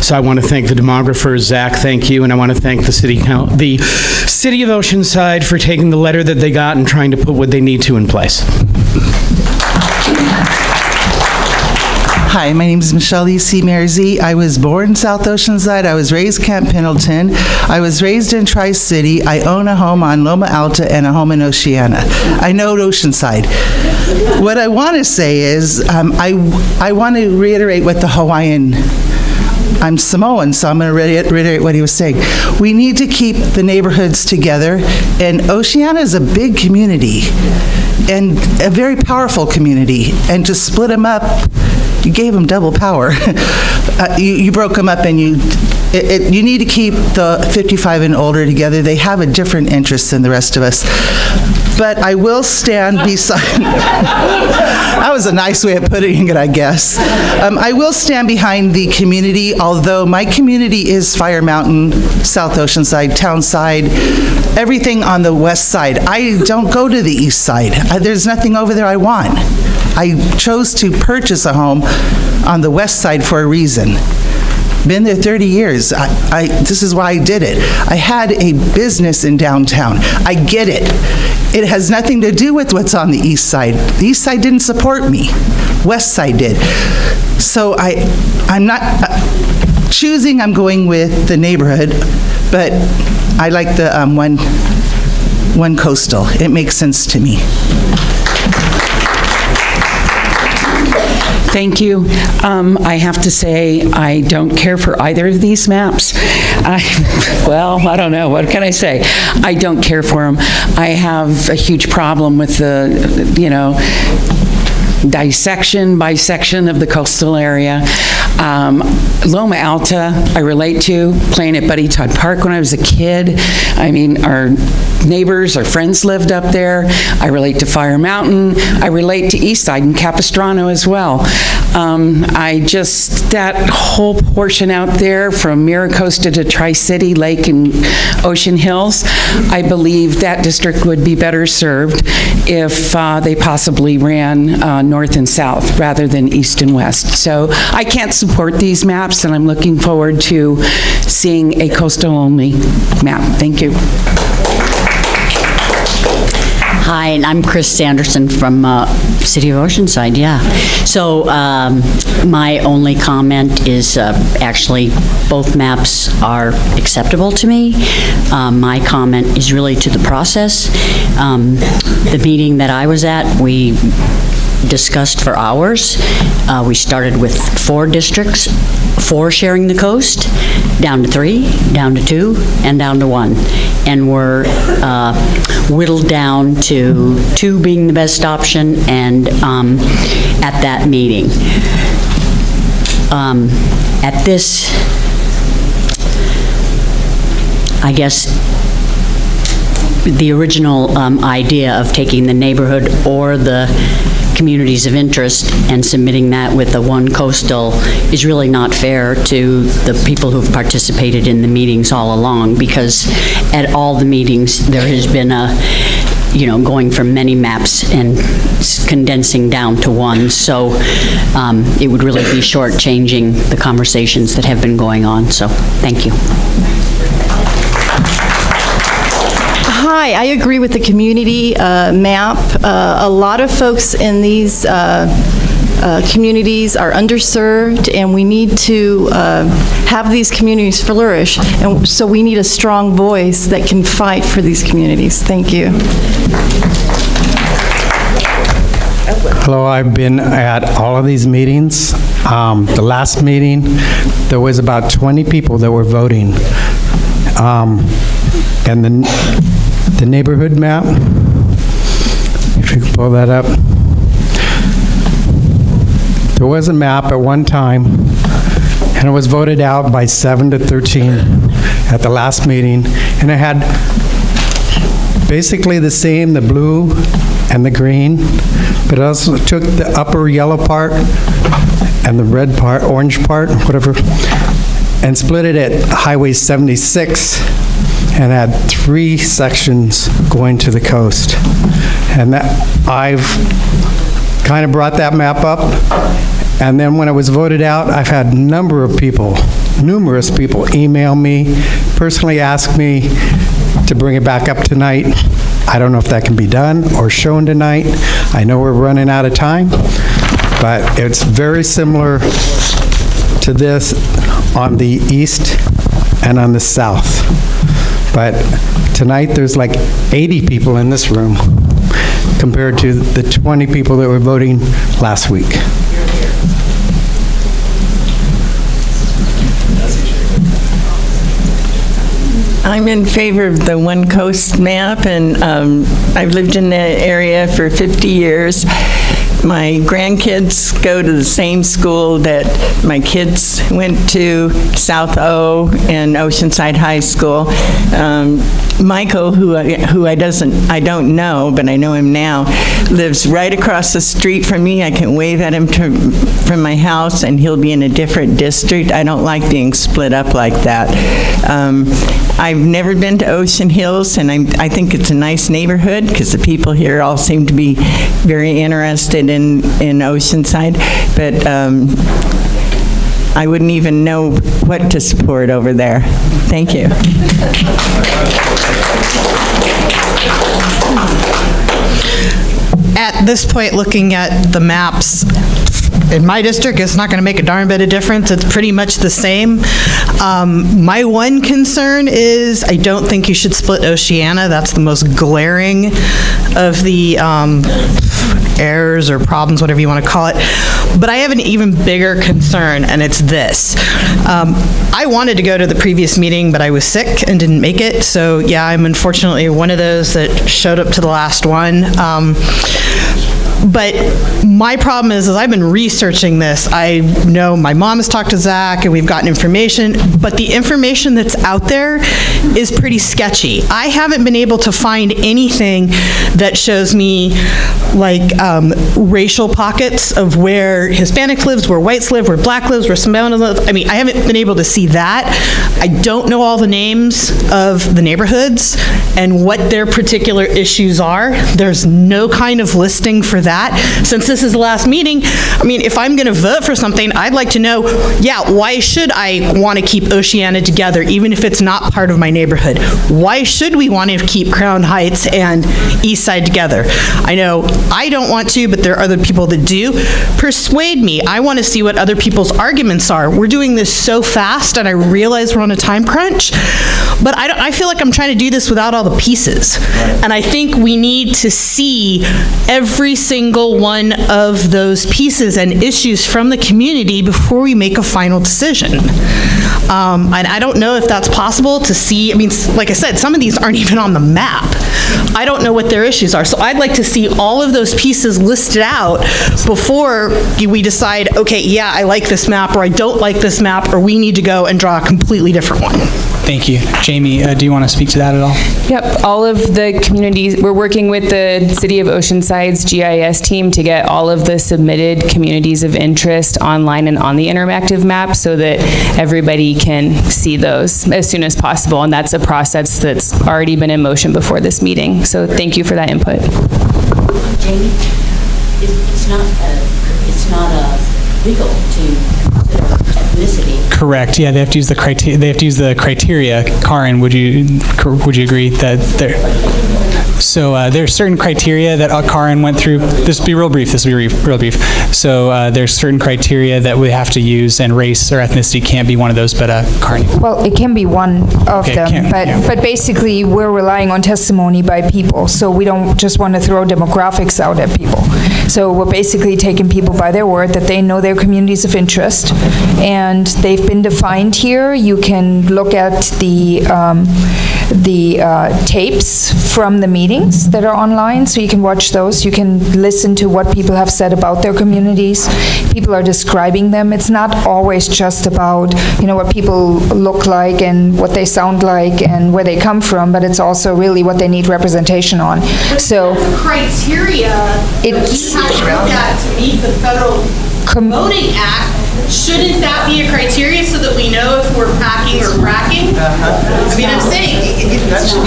So I want to thank the demographers. Zach, thank you. And I want to thank the City of Oceanside for taking the letter that they got and trying to put what they need to in place. Hi, my name is Michelle E.C. Merzy. I was born South Oceanside. I was raised Camp Pendleton. I was raised in Tri-City. I own a home on Loma Alta and a home in Oceana. I know Oceanside. What I want to say is I want to reiterate what the Hawaiian, I'm Samoan, so I'm going to reiterate what he was saying. We need to keep the neighborhoods together, and Oceana is a big community and a very powerful community, and to split them up, you gave them double power. You broke them up, and you need to keep the 55 and older together. They have a different interest than the rest of us. But I will stand beside, that was a nice way of putting it, I guess. I will stand behind the community, although my community is Fire Mountain, South Oceanside, Townside, everything on the west side. I don't go to the east side. There's nothing over there I want. I chose to purchase a home on the west side for a reason. Been there 30 years. This is why I did it. I had a business in downtown. I get it. It has nothing to do with what's on the east side. The east side didn't support me. West side did. So I'm not choosing, I'm going with the neighborhood, but I like the one coastal. It makes sense to me. Thank you. I have to say, I don't care for either of these maps. Well, I don't know. What can I say? I don't care for them. I have a huge problem with the, dissection by section of the coastal area. Loma Alta, I relate to, playing at Buddy Todd Park when I was a kid. I mean, our neighbors, our friends lived up there. I relate to Fire Mountain. I relate to Eastside and Capistrano as well. That whole portion out there from Miracosta to Tri-City Lake and Ocean Hills, I believe that district would be better served if they possibly ran north and south rather than east and west. So I can't support these maps, and I'm looking forward to seeing a coastal-only map. Thank you. Hi, and I'm Chris Sanderson from City of Oceanside, yeah. So my only comment is actually both maps are acceptable to me. My comment is really to the process. The meeting that I was at, we discussed for hours. We started with 4 districts, 4 sharing the coast, down to 3, down to 2, and down to 1. And we're whittled down to 2 being the best option, and at that meeting. At this, I guess, the original idea of taking the neighborhood or the communities of interest and submitting that with the one coastal is really not fair to the people who've participated in the meetings all along, because at all the meetings there has been a, going from many maps and condensing down to one. So it would really be shortchanging the conversations that have been going on. So thank you. Hi, I agree with the community map. A lot of folks in these communities are underserved, and we need to have these communities flourish. And so we need a strong voice that can fight for these communities. Thank you. Hello, I've been at all of these meetings. The last meeting, there was about 20 people that were voting. And the neighborhood map, if you can pull that up. There was a map at one time, and it was voted out by 7 to 13 at the last meeting, and it had basically the same, the blue and the green, but it also took the upper yellow part and the red part, orange part, whatever, and split it at Highway 76, and had 3 sections going to the coast. And that I've kind of brought that map up, and then when it was voted out, I've had numerous people email me, personally ask me to bring it back up tonight. I don't know if that can be done or shown tonight. I know we're running out of time, but it's very similar to this on the east and on the south. But tonight there's like 80 people in this room compared to the 20 people that were voting last week. I'm in favor of the One Coast map, and I've lived in the area for 50 years. My grandkids go to the same school that my kids went to, South O and Oceanside High School. Michael, who I don't know, but I know him now, lives right across the street from me. I can wave at him from my house, and he'll be in a different district. I don't like being split up like that. I've never been to Ocean Hills, and I think it's a nice neighborhood because the people here all seem to be very interested in Oceanside, but I wouldn't even know what to support over there. Thank you. At this point, looking at the maps, in my district, it's not going to make a darn bit of difference. It's pretty much the same. My one concern is I don't think you should split Oceana. That's the most glaring of the errors or problems, whatever you want to call it. But I have an even bigger concern, and it's this. I wanted to go to the previous meeting, but I was sick and didn't make it. So yeah, I'm unfortunately one of those that showed up to the last one. But my problem is I've been researching this. I know my mom has talked to Zach and we've gotten information, but the information that's out there is pretty sketchy. I haven't been able to find anything that shows me like racial pockets of where Hispanics live, where whites live, where black lives, where Samaritan live. I mean, I haven't been able to see that. I don't know all the names of the neighborhoods and what their particular issues are. There's no kind of listing for that. Since this is the last meeting, I mean, if I'm going to vote for something, I'd like to know, yeah, why should I want to keep Oceana together, even if it's not part of my neighborhood? Why should we want to keep Crown Heights and East Side together? I know I don't want to, but there are other people that do. Persuade me. I want to see what other people's arguments are. We're doing this so fast, and I realize we're on a time crunch, but I feel like I'm trying to do this without all the pieces. And I think we need to see every single one of those pieces and issues from the community before we make a final decision. And I don't know if that's possible to see. I mean, like I said, some of these aren't even on the map. I don't know what their issues are. So I'd like to see all of those pieces listed out before we decide, okay, yeah, I like this map, or I don't like this map, or we need to go and draw a completely different one. Thank you. Jamie, do you want to speak to that at all? Yep, all of the communities, we're working with the City of Oceanside's GIS team to get all of the submitted communities of interest online and on the interactive map so that everybody can see those as soon as possible. And that's a process that's already been in motion before this meeting. So thank you for that input. Jamie, it's not legal to consider ethnicity. Correct. Yeah, they have to use the criteria. They have to use the criteria. Karen, would you agree that there? So there's certain criteria that Karen went through. This will be real brief. So there's certain criteria that we have to use, and race or ethnicity can't be one of those. But Karen. Well, it can be one of them, but basically we're relying on testimony by people. So we don't just want to throw demographics out at people. So we're basically taking people by their word that they know their communities of interest, and they've been defined here. You can look at the tapes from the meetings that are online, so you can watch those. You can listen to what people have said about their communities. People are describing them. It's not always just about, what people look like and what they sound like and where they come from, but it's also really what they need representation on. So criteria that we have to look at to meet the federal voting act. Shouldn't that be a criteria so that we know if we're packing or bracking? I mean, I'm saying,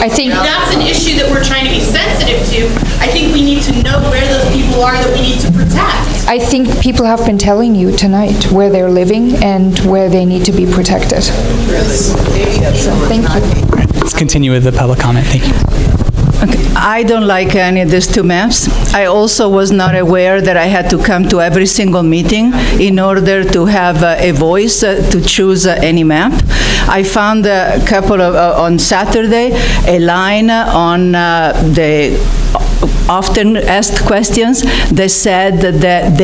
I think that's an issue that we're trying to be sensitive to. I think we need to know where those people are that we need to protect. I think people have been telling you tonight where they're living and where they need to be protected. So, thank you. Let's continue with the public comment. Thank you. Okay. I don't like any of these two maps. I also was not aware that I had to come to every single meeting in order to have a voice to choose any map. I found a couple of, on Saturday, a line on the often asked questions that said that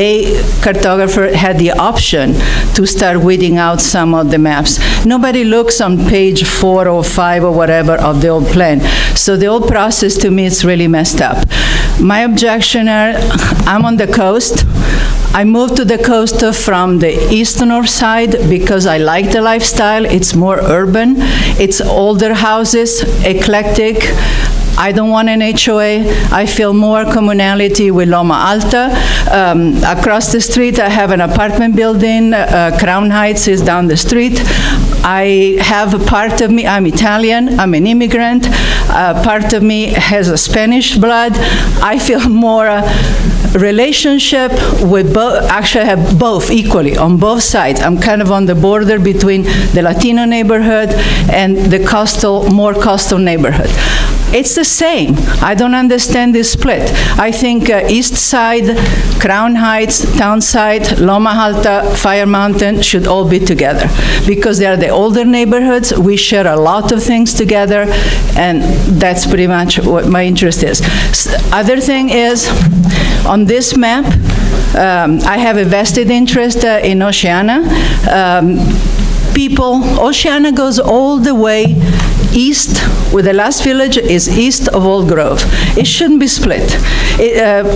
cartographer had the option to start weeding out some of the maps. Nobody looks on page 4 or 5 or whatever of the old plan. So the whole process to me is really messed up. My objection are, I'm on the coast. I moved to the coast from the eastern side because I like the lifestyle. It's more urban. It's older houses, eclectic. I don't want an HOA. I feel more communality with Loma Alta. Across the street, I have an apartment building. Crown Heights is down the street. I have a part of me, I'm Italian, I'm an immigrant. Part of me has a Spanish blood. I feel more relationship with both. Actually, I have both equally on both sides. I'm kind of on the border between the Latino neighborhood and the more coastal neighborhood. It's the same. I don't understand this split. I think East Side, Crown Heights, Townside, Loma Alta, Fire Mountain should all be together because they are the older neighborhoods. We share a lot of things together, and that's pretty much what my interest is. Other thing is, on this map, I have a vested interest in Oceana. Oceana goes all the way east, where the last village is east of Old Grove. It shouldn't be split.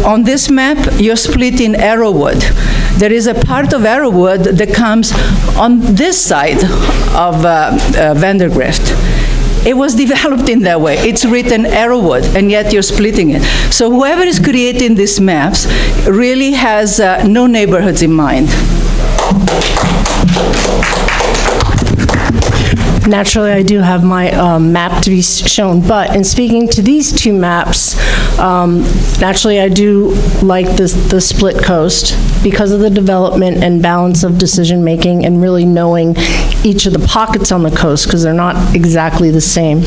On this map, you're split in Arrowwood. There is a part of Arrowwood that comes on this side of Vandergrift. It was developed in that way. It's written Arrowwood, and yet you're splitting it. So whoever is creating these maps really has no neighborhoods in mind. Naturally, I do have my map to be shown, but in speaking to these two maps, naturally, I do like the split coast because of the development and balance of decision-making and really knowing each of the pockets on the coast, because they're not exactly the same.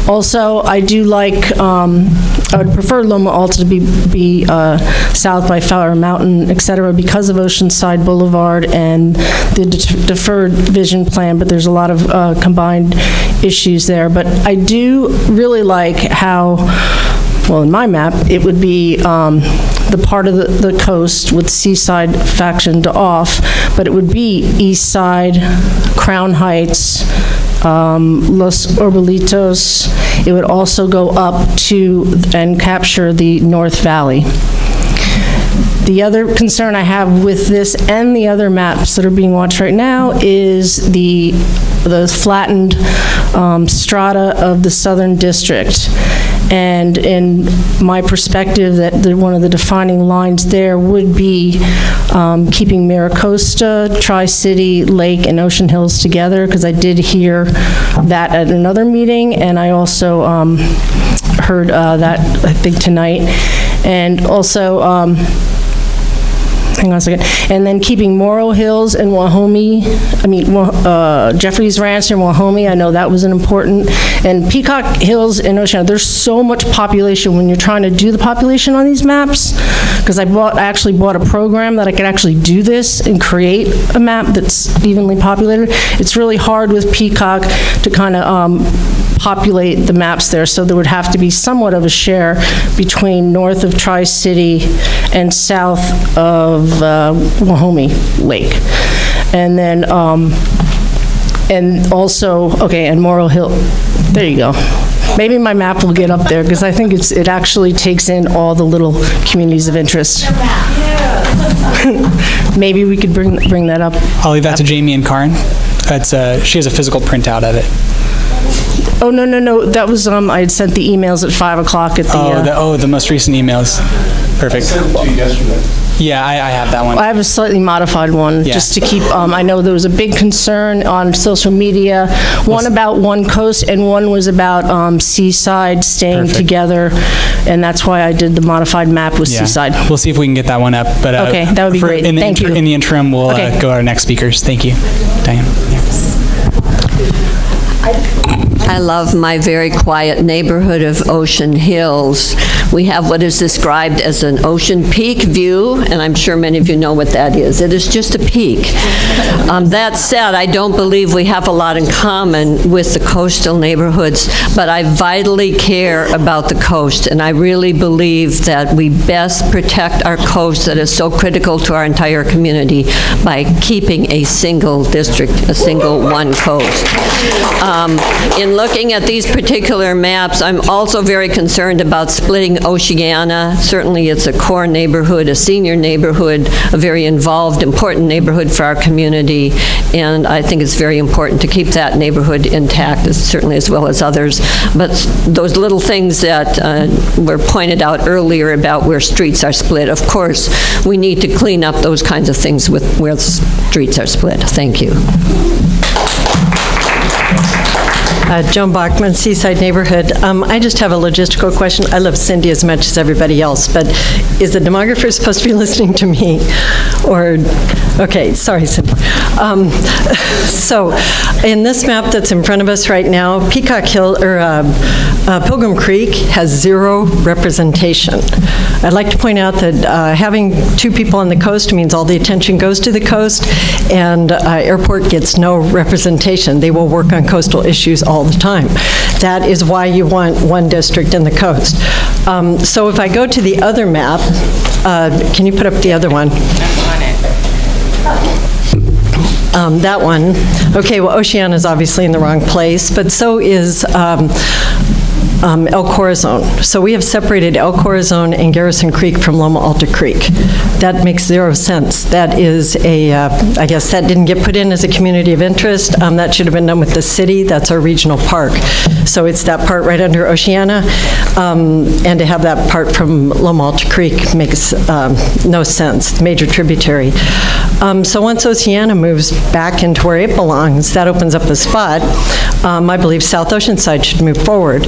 Also, I do like, I would prefer Loma Alta to be south by Fire Mountain, et cetera, because of Oceanside Boulevard and the deferred vision plan, but there's a lot of combined issues there. But I do really like how, well, in my map, it would be the part of the coast with Seaside factioned off, but it would be East Side, Crown Heights, Los Orbelitos. It would also go up to and capture the North Valley. The other concern I have with this and the other maps that are being watched right now is the flattened strata of the Southern District. And in my perspective, that one of the defining lines there would be keeping Maricosta, Tri-City, Lake, and Ocean Hills together, because I did hear that at another meeting, and I also heard that, I think, tonight. And also, hang on a second, and then keeping Morrow Hills and Jeffrey's Ranch and Wahomie, I know that was an important, and Peacock Hills and Oceana. There's so much population when you're trying to do the population on these maps, because I actually bought a program that I could actually do this and create a map that's evenly populated. It's really hard with Peacock to kind of populate the maps there, so there would have to be somewhat of a share between north of Tri-City and south of Wahomie Lake. And then, and also, okay, and Morrow Hill, there you go. Maybe my map will get up there, because I think it actually takes in all the little communities of interest. Maybe we could bring that up. I'll leave that to Jamie and Karen. She has a physical printout of it. Oh, no, that was, I had sent the emails at 5 o'clock at the... the most recent emails. Perfect. I sent it to you yesterday. Yeah, I have that one. I have a slightly modified one, just to keep, I know there was a big concern on social media, one about one coast and one was about Seaside staying together, and that's why I did the modified map with Seaside. We'll see if we can get that one up. But okay, that would be great. Thank you. In the interim, we'll go to our next speakers. Thank you. Diane. I love my very quiet neighborhood of Ocean Hills. We have what is described as an ocean peak view, and I'm sure many of you know what that is. It is just a peak. That said, I don't believe we have a lot in common with the coastal neighborhoods, but I vitally care about the coast, and I really believe that we best protect our coast that is so critical to our entire community by keeping a single district, a single one coast. In looking at these particular maps, I'm also very concerned about splitting Oceana. Certainly it's a core neighborhood, a senior neighborhood, a very involved, important neighborhood for our community, and I think it's very important to keep that neighborhood intact, certainly as well as others. But those little things that were pointed out earlier about where streets are split, of course, we need to clean up those kinds of things with where streets are split. Thank you. Joan Bachman, Seaside Neighborhood. I just have a logistical question. I love Cindy as much as everybody else, but is the demographer supposed to be listening to me? Or, okay, sorry, Cindy. So, in this map that's in front of us right now, Peacock Hill, or Pilgrim Creek has zero representation. I'd like to point out that having two people on the coast means all the attention goes to the coast, and airport gets no representation. They will work on coastal issues all the time. That is why you want one district in the coast. So if I go to the other map, can you put up the other one? That one. Okay, well, Oceana is obviously in the wrong place, but so is El Corazon. So we have separated El Corazon and Garrison Creek from Loma Alta Creek. That makes zero sense. That is I guess that didn't get put in as a community of interest. That should have been done with the city. That's our regional park. So it's that part right under Oceana. And to have that part from Loma Alta Creek makes no sense, major tributary. So once Oceana moves back into where it belongs, that opens up a spot. I believe South Oceanside should move forward.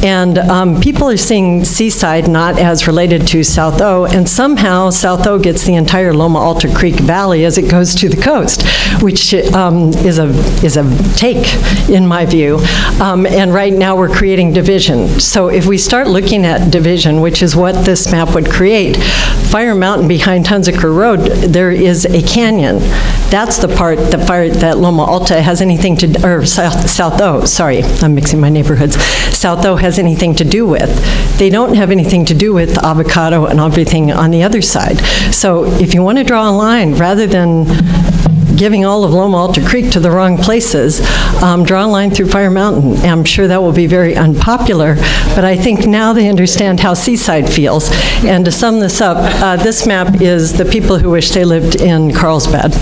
And people are seeing Seaside not as related to South O, and somehow South O gets the entire Loma Alta Creek Valley as it goes to the coast, which is a take, in my view. And right now we're creating division. So if we start looking at division, which is what this map would create, Fire Mountain behind Hunziker Road, there is a canyon. That's the part that Loma Alta has anything to, or South O, sorry, I'm mixing my neighborhoods. South O has anything to do with. They don't have anything to do with avocado and everything on the other side. So if you want to draw a line, rather than giving all of Loma Alta Creek to the wrong places, draw a line through Fire Mountain. And I'm sure that will be very unpopular, but I think now they understand how Seaside feels. And to sum this up, this map is the people who wish they lived in Carlsbad.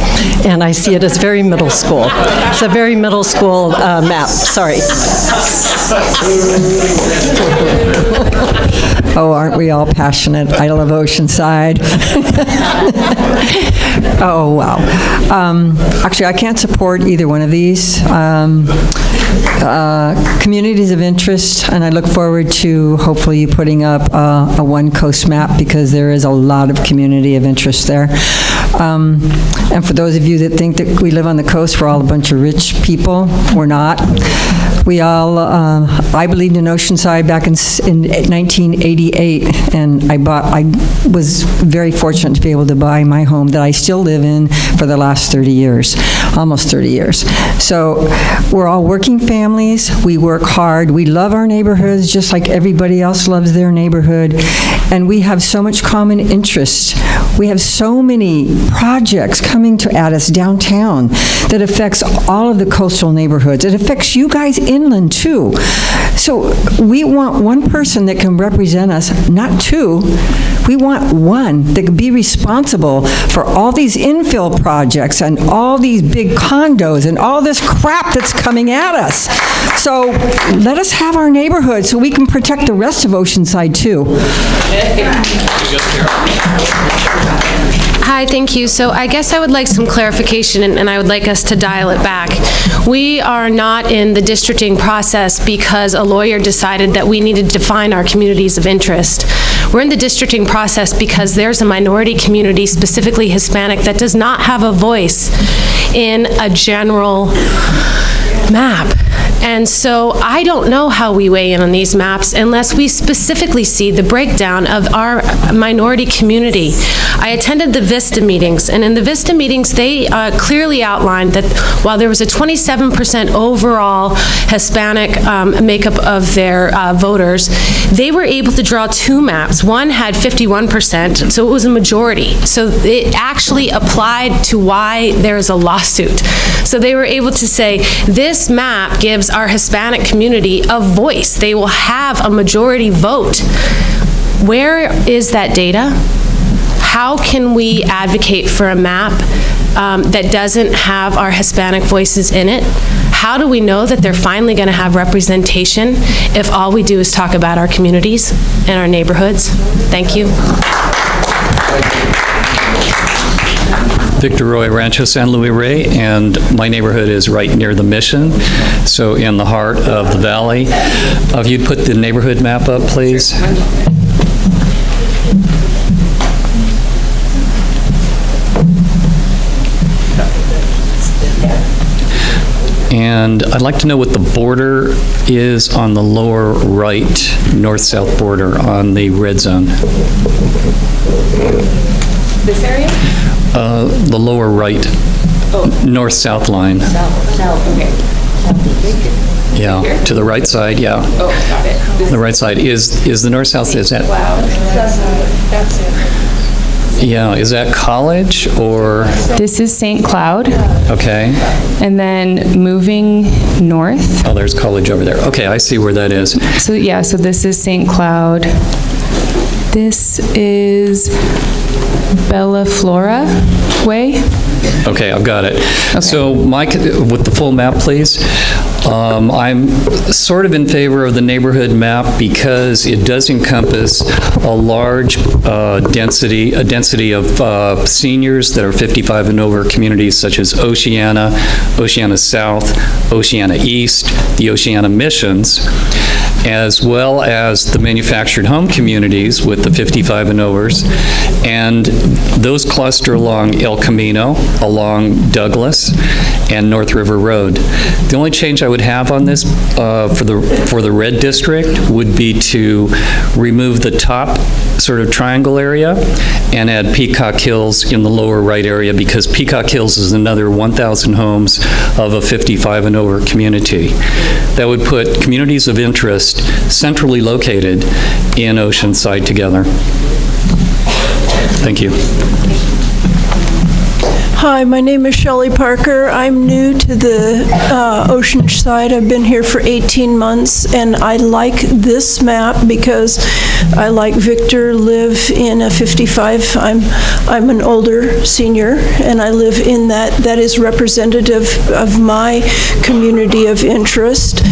And I see it as very middle school. It's a very middle school map, sorry. Oh, aren't we all passionate? I love Oceanside. Oh, wow. Actually, I can't support either one of these. Communities of interest, and I look forward to hopefully you putting up a One Coast map, because there is a lot of community of interest there. And for those of you that think that we live on the coast, we're all a bunch of rich people, we're not. We all, I believed in Oceanside back in 1988, and I was very fortunate to be able to buy my home that I still live in for the last 30 years, almost 30 years. So we're all working families, we work hard, we love our neighborhoods just like everybody else loves their neighborhood, and we have so much common interest. We have so many projects coming at us downtown that affects all of the coastal neighborhoods. It affects you guys inland too. So we want one person that can represent us, not two. We want one that can be responsible for all these infill projects and all these big condos and all this crap that's coming at us. So let us have our neighborhood so we can protect the rest of Oceanside too. Hi, thank you. So I guess I would like some clarification, and I would like us to dial it back. We are not in the districting process because a lawyer decided that we needed to define our communities of interest. We're in the districting process because there's a minority community, specifically Hispanic, that does not have a voice in a general map. And so I don't know how we weigh in on these maps unless we specifically see the breakdown of our minority community. I attended the VISTA meetings, and in the VISTA meetings, they clearly outlined that while there was a 27% overall Hispanic makeup of their voters, they were able to draw two maps. One had 51%, so it was a majority. So it actually applied to why there is a lawsuit. So they were able to say, this map gives our Hispanic community a voice. They will have a majority vote. Where is that data? How can we advocate for a map that doesn't have our Hispanic voices in it? How do we know that they're finally going to have representation if all we do is talk about our communities and our neighborhoods? Thank you. Victor Roy, Rancho San Luis Rey, and my neighborhood is right near the Mission, so in the heart of the valley. If you'd put the neighborhood map up, please. And I'd like to know what the border is on the lower right, north-south border on the red zone. This area? The lower right, north-south line. South, okay. Yeah, to the right side, yeah. Oh, got it. The right side is the north-south, is that? Wow. That's it. Yeah, is that College or? This is St. Cloud. Okay. And then moving north. Oh, there's College over there. Okay, I see where that is. So yeah, so this is St. Cloud. This is Bella Flora Way. Okay, I've got it. Okay. So Mike, with the full map, please. I'm sort of in favor of the neighborhood map because it does encompass a large density of seniors that are 55 and over communities such as Oceana, Oceana South, Oceana East, the Oceana Missions, as well as the manufactured home communities with the 55 and overs, and those cluster along El Camino, along Douglas, and North River Road. The only change I would have on this for the red district would be to remove the top sort of triangle area and add Peacock Hills in the lower right area, because Peacock Hills is another 1,000 homes of a 55 and over community. That would put communities of interest centrally located in Oceanside together. Thank you. Hi, my name is Shelley Parker. I'm new to the Oceanside. I've been here for 18 months, and I like this map because I, like Victor, live in a 55. I'm an older senior, and I live in that is representative of my community of interest.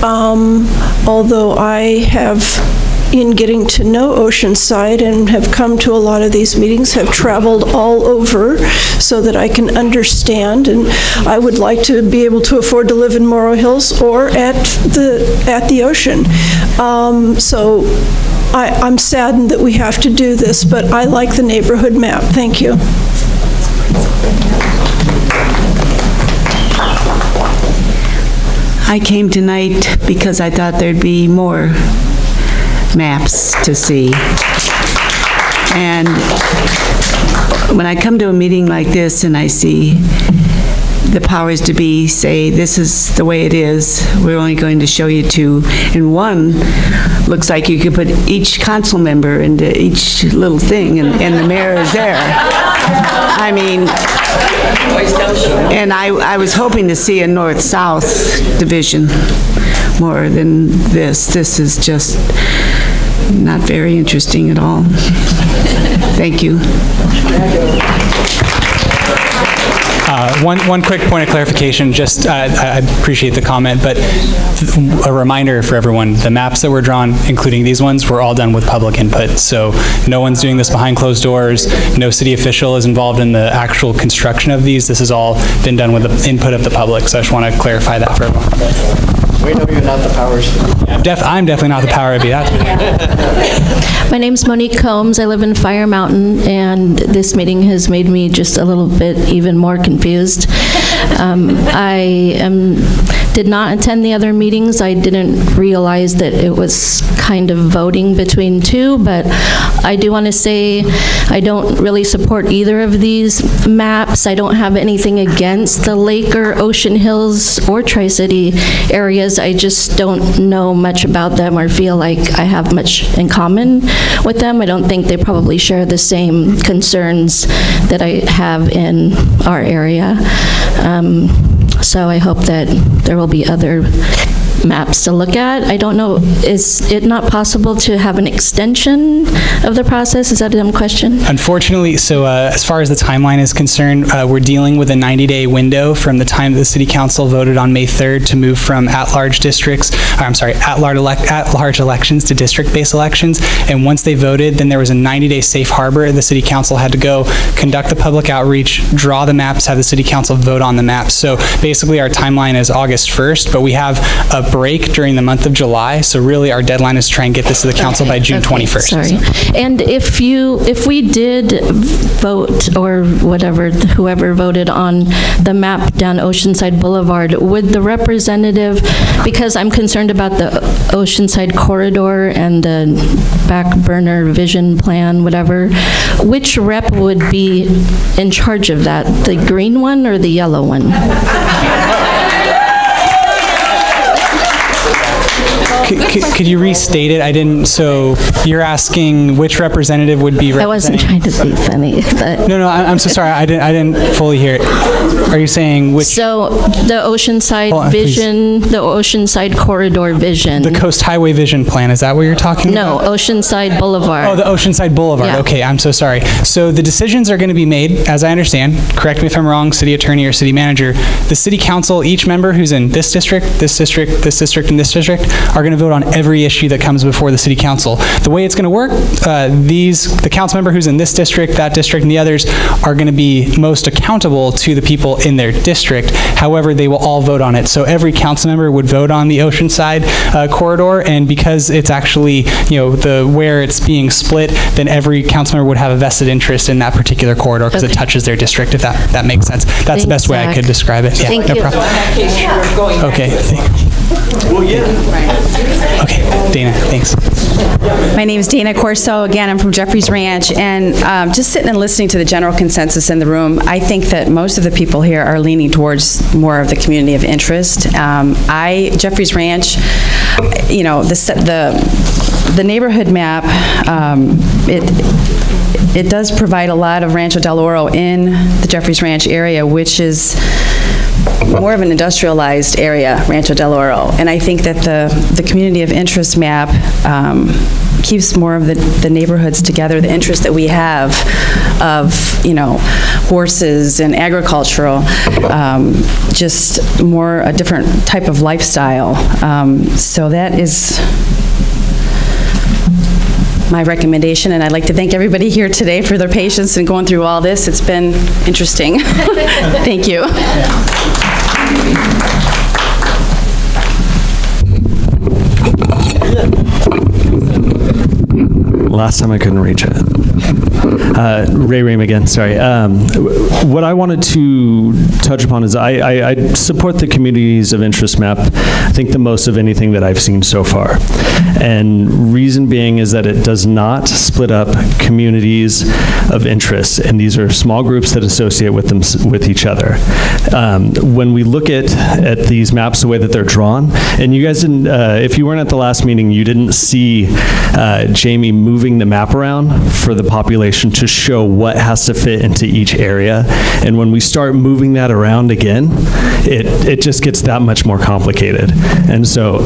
Although I have, in getting to know Oceanside and have come to a lot of these meetings, have traveled all over so that I can understand, and I would like to be able to afford to live in Morrow Hills or at the ocean. So I'm saddened that we have to do this, but I like the neighborhood map. Thank you. I came tonight because I thought there'd be more maps to see. And when I come to a meeting like this and I see the powers to be say, this is the way it is, we're only going to show you two, and one looks like you could put each council member into each little thing, and the mayor is there. I mean, and I was hoping to see a north-south division more than this. This is just not very interesting at all. Thank you. One quick point of clarification, just I appreciate the comment, but a reminder for everyone, the maps that were drawn, including these ones, were all done with public input. So no one's doing this behind closed doors. No city official is involved in the actual construction of these. This has all been done with the input of the public. So I just want to clarify that for everyone. We know you're not the powers to be. I'm definitely not the power to be that. My name's Monique Combs. I live in Fire Mountain, and this meeting has made me just a little bit even more confused. I did not attend the other meetings. I didn't realize that it was kind of voting between two, but I do want to say I don't really support either of these maps. I don't have anything against the Lake or Ocean Hills or Tri-City areas. I just don't know much about them or feel like I have much in common with them. I don't think they probably share the same concerns that I have in our area. So I hope that there will be other maps to look at. I don't know, is it not possible to have an extension of the process? Is that a dumb question? Unfortunately, so as far as the timeline is concerned, we're dealing with a 90-day window from the time the City Council voted on May 3rd to move from at-large elections to district-based elections. And once they voted, then there was a 90-day safe harbor. The City Council had to go conduct the public outreach, draw the maps, have the City Council vote on the maps. So basically our timeline is August 1st, but we have a break during the month of July, so really our deadline is to try and get this to the council by June 21st. Sorry. And if we did vote, or whatever, whoever voted on the map down Oceanside Boulevard, would the representative, because I'm concerned about the Oceanside corridor and the back burner vision plan, whatever, which rep would be in charge of that? The green one or the yellow one? Could you restate it? I didn't, so you're asking which representative would be representing? I wasn't trying to be funny, but... No, I'm so sorry. I didn't fully hear it. Are you saying which? So the Oceanside vision, the Oceanside corridor vision. The Coast Highway Vision Plan, is that what you're talking about? No, Oceanside Boulevard. Oh, the Oceanside Boulevard. Yeah. Okay, I'm so sorry. So the decisions are going to be made, as I understand, correct me if I'm wrong, city attorney or city manager, the city council, each member who's in this district, this district, this district, and this district, are going to vote on every issue that comes before the city council. The way it's going to work, the council member who's in this district, that district, and the others are going to be most accountable to the people in their district. However, they will all vote on it. So every council member would vote on the Oceanside corridor, and because it's actually, where it's being split, then every council member would have a vested interest in that particular corridor because it touches their district, if that makes sense. That's the best way I could describe it. Yeah, Thank no you. problem. Okay. Okay, Dana, thanks. My name is Dana Corso. Again, I'm from Jeffries Ranch, and just sitting and listening to the general consensus in the room, I think that most of the people here are leaning towards more of the community of interest. Jeffries Ranch, the neighborhood map, it does provide a lot of Rancho Del Oro in the Jeffries Ranch area, which is more of an industrialized area, Rancho Del Oro. And I think that the community of interest map keeps more of the neighborhoods together, the interest that we have of, horses and agricultural, just more a different type of lifestyle. So that is my recommendation, and I'd like to thank everybody here today for their patience in going through all this. It's been interesting. Thank you. Last time I couldn't reach it. Ray Ream again, sorry. What I wanted to touch upon is I support the communities of interest map, I think the most of anything that I've seen so far. And reason being is that it does not split up communities of interest, and these are small groups that associate with each other. When we look at these maps, the way that they're drawn, and you guys didn't, if you weren't at the last meeting, you didn't see Jamie moving the map around for the population to show what has to fit into each area. And when we start moving that around again, it just gets that much more complicated. And so,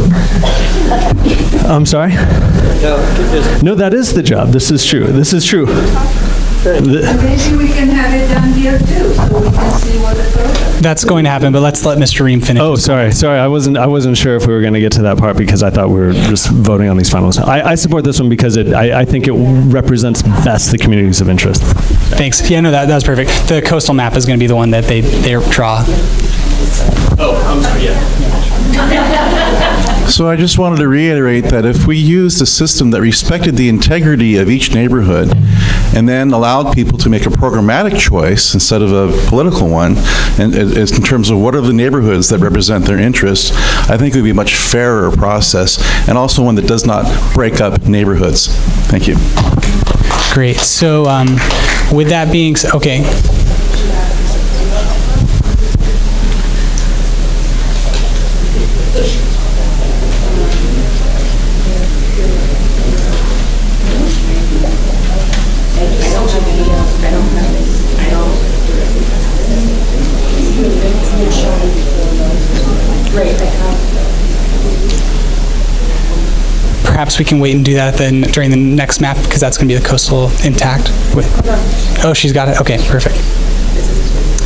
I'm sorry? No, that is the job. This is true. This is true. Maybe we can have it done here too, so we can see what it goes. That's going to happen, but let's let Mr. Ream finish. Oh, sorry. I wasn't sure if we were going to get to that part because I thought we were just voting on these finals. I support this one because I think it represents best the communities of interest. Thanks. Yeah, no, that was perfect. The coastal map is going to be the one that they draw. Oh, I'm sorry, yeah. So I just wanted to reiterate that if we used a system that respected the integrity of each neighborhood and then allowed people to make a programmatic choice instead of a political one, and in terms of what are the neighborhoods that represent their interests, I think it would be a much fairer process and also one that does not break up neighborhoods. Thank you. Great. So with that being said, okay. Perhaps we can wait and do that then during the next map because that's going to be the coastal intact. Oh, she's got it. Okay, perfect.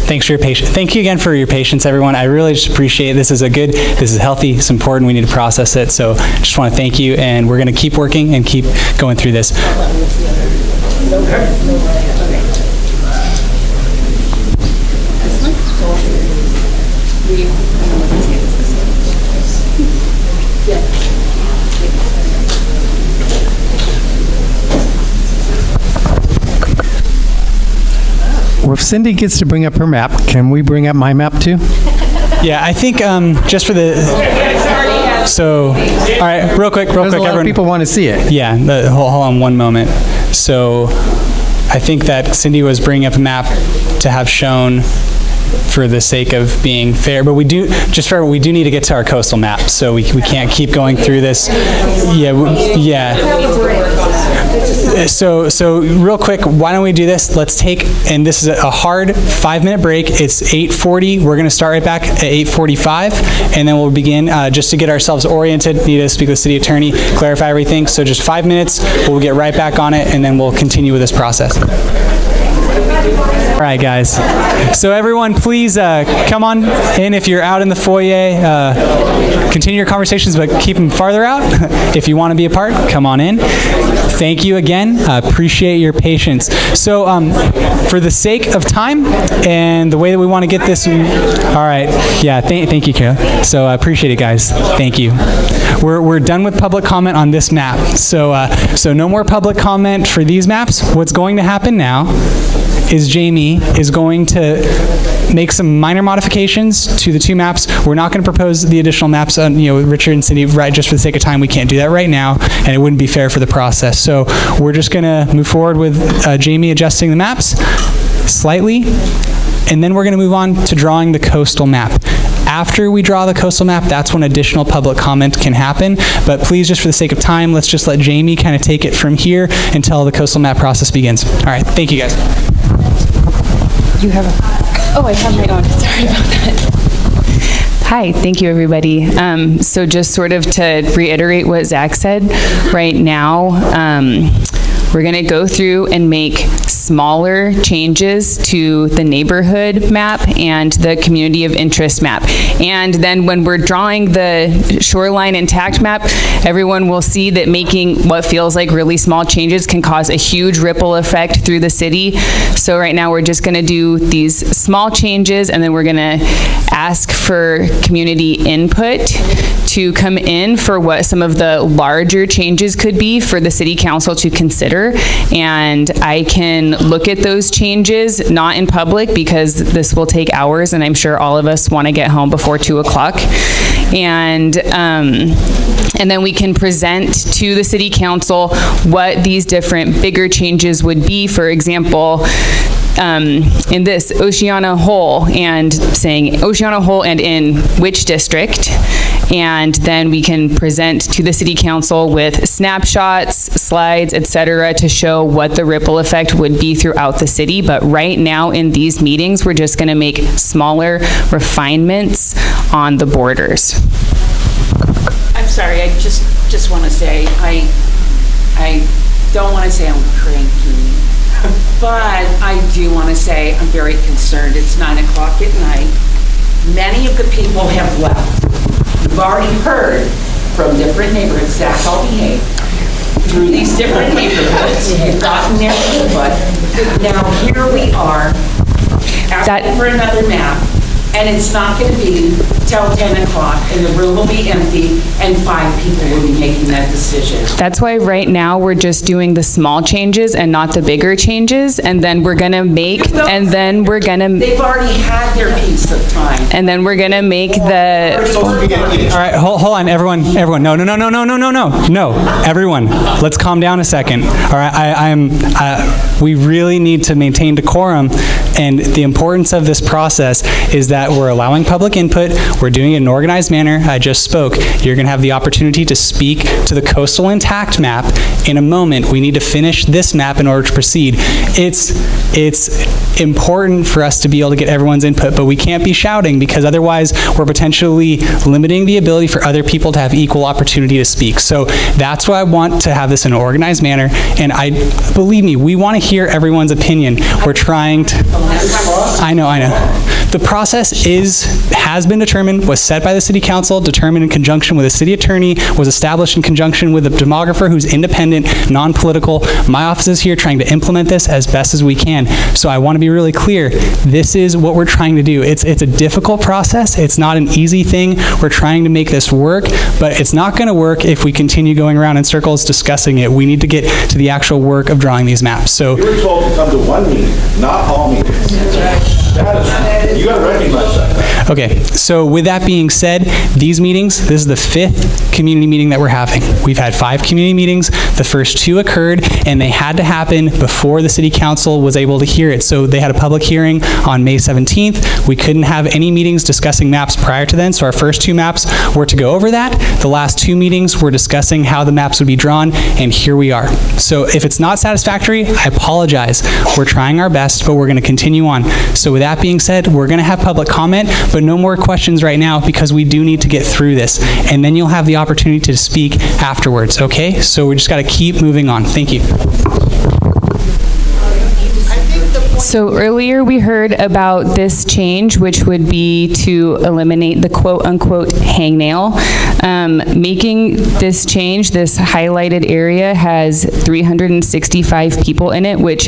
Thanks for your patience. Thank you again for your patience, everyone. I really just appreciate it. This is healthy, it's important, we need to process it. So I just want to thank you, and we're going to keep working and keep going through this. Well, if Cindy gets to bring up her map, can we bring up my map too? Yeah, I think just for the... So, all right, real quick, everyone. People want to see it. Yeah, hold on one moment. So, I think that Cindy was bringing up a map to have shown for the sake of being fair, but we do need to get to our coastal map, so we can't keep going through this. So real quick, why don't we do this? Let's take, and this is a hard 5-minute break. It's 8:40. We're going to start right back at 8:45, and then we'll begin just to get ourselves oriented. Need to speak with the city attorney, clarify everything. So just 5 minutes. We'll get right back on it, and then we'll continue with this process. All right, guys. So everyone, please come on in if you're out in the foyer. Continue your conversations, but keep them farther out. If you want to be a part, come on in. Thank you again. Appreciate your patience. So for the sake of time and the way that we want to get this, all right. Yeah, thank you, Carol. So I appreciate it, guys. Thank you. We're done with public comment on this map. So no more public comment for these maps. What's going to happen now is Jamie is going to make some minor modifications to the two maps. We're not going to propose the additional maps on, Richard and Cindy, right, just for the sake of time. We can't do that right now, and it wouldn't be fair for the process. So we're just going to move forward with Jamie adjusting the maps slightly, and then we're going to move on to drawing the coastal map. After we draw the coastal map, that's when additional public comment can happen. But please, just for the sake of time, let's just let Jamie kind of take it from here until the coastal map process begins. All right, thank you, guys. You have I have my own. Sorry about that. Hi, thank you, everybody. So just sort of to reiterate what Zach said, right now, we're going to go through and make smaller changes to the neighborhood map and the community of interest map. And then when we're drawing the shoreline intact map, everyone will see that making what feels like really small changes can cause a huge ripple effect through the city. So right now we're just going to do these small changes, and then we're going to ask for community input to come in for what some of the larger changes could be for the city council to consider. And I can look at those changes, not in public, because this will take hours, and I'm sure all of us want to get home before 2 o'clock. And then we can present to the city council what these different bigger changes would be. For example, in this Oceana Whole, and saying Oceana Whole and in which district, and then we can present to the city council with snapshots, slides, etc., to show what the ripple effect would be throughout the city. But right now in these meetings, we're just going to make smaller refinements on the borders. I'm sorry, I just want to say, I don't want to say I'm cranky, but I do want to say I'm very concerned. It's 9 o'clock at night. Many of the people have left. You've already heard from different neighborhoods, Zach, I'll behave, through these different neighborhoods. You've gotten their input. Now here we are, asking for another map, and it's not going to be till 10 o'clock, and the room will be empty, and 5 people will be making that decision. That's why right now we're just doing the small changes and not the bigger changes, and then we're going to make, They've already had their piece of time. And then we're going to make the... All right, hold on, everyone. No, everyone, let's calm down a second. All right, we really need to maintain decorum, and the importance of this process is that we're allowing public input. We're doing it in an organized manner. I just spoke. You're going to have the opportunity to speak to the coastal intact map in a moment. We need to finish this map in order to proceed. It's important for us to be able to get everyone's input, but we can't be shouting, because otherwise we're potentially limiting the ability for other people to have equal opportunity to speak. So that's why I want to have this in an organized manner, and believe me, we want to hear everyone's opinion. We're trying to... I know. The process has been determined, was set by the city council, determined in conjunction with the city attorney, was established in conjunction with a demographer who's independent, non-political. My office is here trying to implement this as best as we can. So I want to be really clear. This is what we're trying to do. It's a difficult process. It's not an easy thing. We're trying to make this work, but it's not going to work if we continue going around in circles discussing it. We need to get to the actual work of drawing these maps. So you were told to come to one meeting, not all meetings. You got to recognize that. Okay, so with that being said, these meetings, this is the 5th community meeting that we're having. We've had 5 community meetings. The first 2 occurred, and they had to happen before the city council was able to hear it. So they had a public hearing on May 17th. We couldn't have any meetings discussing maps prior to then, so our first 2 maps were to go over that. The last 2 meetings were discussing how the maps would be drawn, and here we are. So if it's not satisfactory, I apologize. We're trying our best, but we're going to continue on. So with that being said, we're going to have public comment, but no more questions right now because we do need to get through this, and then you'll have the opportunity to speak afterwards, okay? So we just got to keep moving on. Thank you. So earlier we heard about this change, which would be to eliminate the quote-unquote hangnail. Making this change, this highlighted area has 365 people in it, which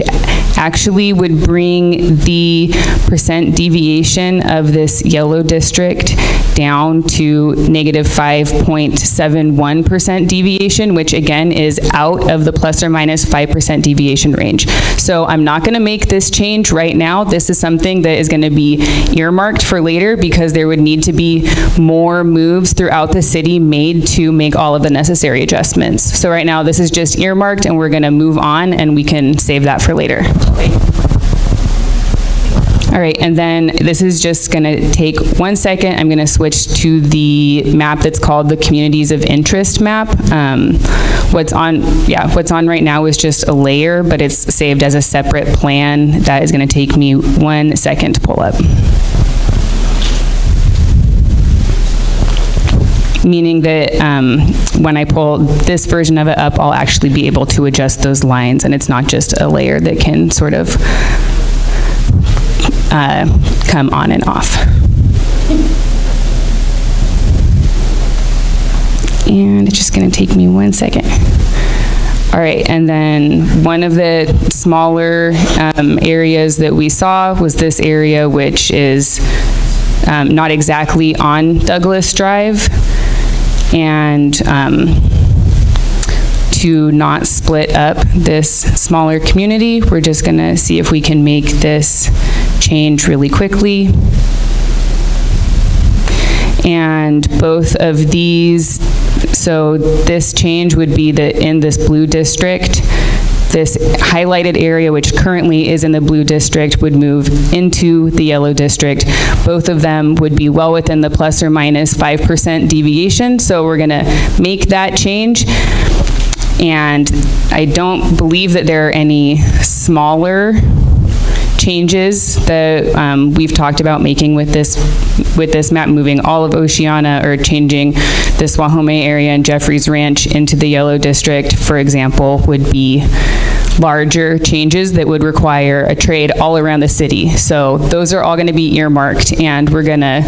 actually would bring the percent deviation of this yellow district down to negative 5.71% deviation, which again is out of the plus or minus 5% deviation range. So I'm not going to make this change right now. This is something that is going to be earmarked for later because there would need to be more moves throughout the city made to make all of the necessary adjustments. So right now this is just earmarked and we're going to move on and we can save that for later. All right, and then this is just going to take 1 second. I'm going to switch to the map that's called the Communities of Interest map. What's on right now is just a layer, but it's saved as a separate plan. That is going to take me 1 second to pull up. Meaning that when I pull this version of it up, I'll actually be able to adjust those lines, and it's not just a layer that can sort of come on and off. And it's just going to take me 1 second. All right, and then one of the smaller areas that we saw was this area, which is not exactly on Douglas Drive. And to not split up this smaller community, we're just going to see if we can make this change really quickly. And both of these, so this change would be that in this blue district, this highlighted area, which currently is in the blue district, would move into the yellow district. Both of them would be well within the plus or minus 5% deviation, so we're gonna make that change. And I don't believe that there are any smaller changes that we've talked about making with this map, moving all of Oceana or changing this Wahome area and Jeffries Ranch into the yellow district, for example, would be larger changes that would require a trade all around the city. So those are all going to be earmarked, and we're going to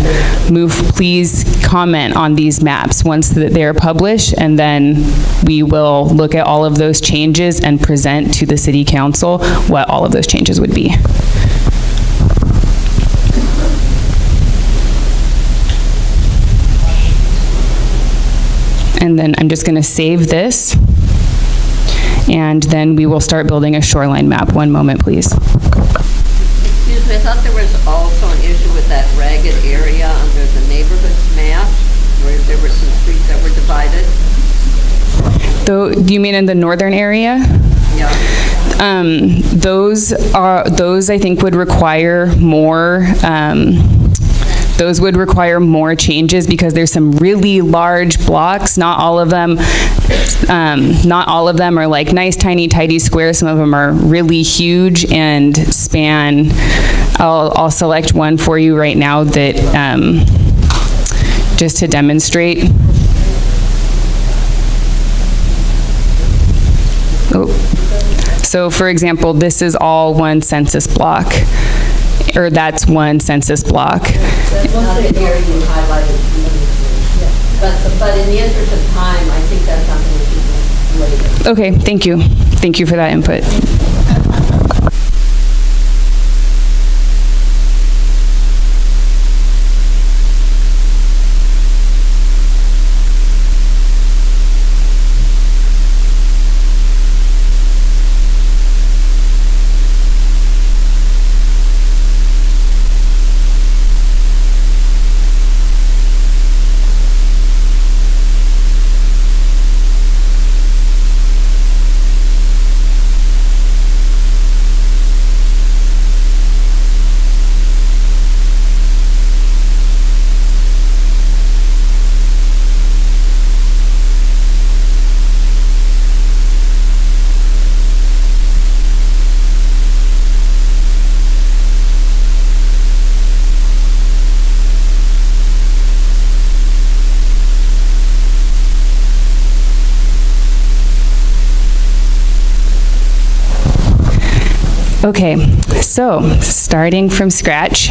move. Please comment on these maps once they're published, and then we will look at all of those changes and present to the city council what all of those changes would be. And then I'm just going to save this, and then we will start building a shoreline map. 1 moment, please. Excuse me, I thought there was also an issue with that ragged area under the neighborhoods map, where there were some streets that were divided. Do you mean in the northern area? Yeah. Those I think would require more. Those would require more changes because there's some really large blocks. Not all of them are like nice, tiny, tidy squares. Some of them are really huge and span. I'll select one for you right now that just to demonstrate. Oh. So for example, this is all one census block, or that's one census block. That's not the area you highlighted. But in the interest of time, I think that's something we should do later. Okay, thank you. Thank you for that input. Okay, so starting from scratch,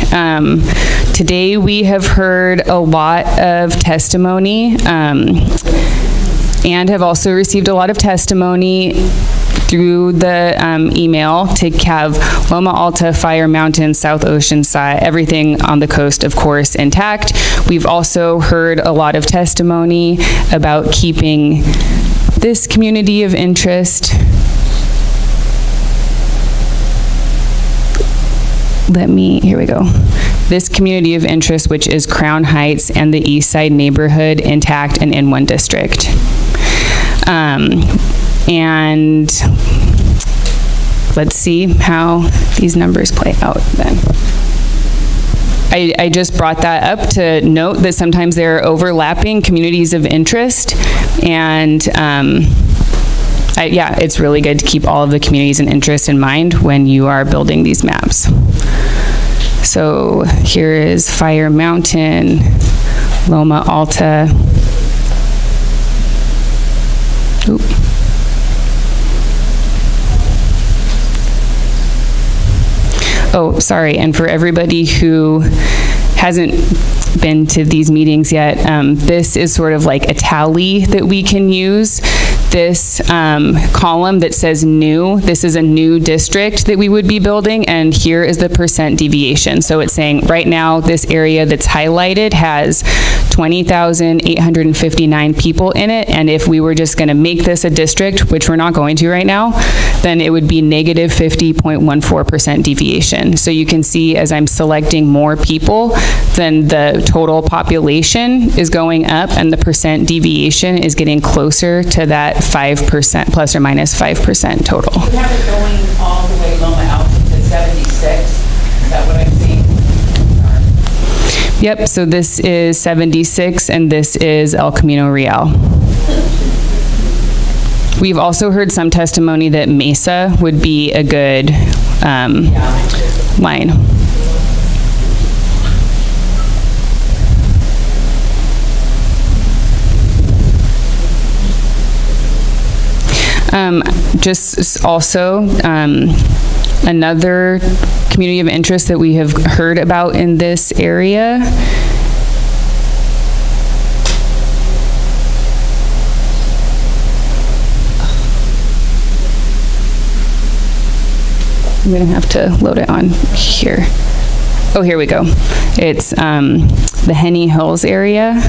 today we have heard a lot of testimony and have also received a lot of testimony through the email to have Loma Alta, Fire Mountain, South Oceanside, everything on the coast, of course, intact. We've also heard a lot of testimony about keeping this community of interest. Here we go. This community of interest, which is Crown Heights and the East Side neighborhood, intact and in one district. And let's see how these numbers play out then. I just brought that up to note that sometimes there are overlapping communities of interest, and yeah, it's really good to keep all of the communities of interest in mind when you are building these maps. So here is Fire Mountain, Loma Alta. Oop. Oh, sorry, and for everybody who hasn't been to these meetings yet, this is sort of like a tally that we can use. This column that says new, this is a new district that we would be building, and here is the percent deviation. So it's saying right now this area that's highlighted has 20,859 people in it, and if we were just going to make this a district, which we're not going to right now, then it would be negative 50.14% deviation. So you can see as I'm selecting more people, then the total population is going up and the percent deviation is getting closer to that 5%, plus or minus 5% total. You have it going all the way Loma Alta to 76. Is that what I'm seeing? Yep, so this is 76 and this is El Camino Real. We've also heard some testimony that Mesa would be a good line. Just also, another community of interest that we have heard about in this area I'm going to have to load it on here. Oh, here we go. It's the Henny Hills area,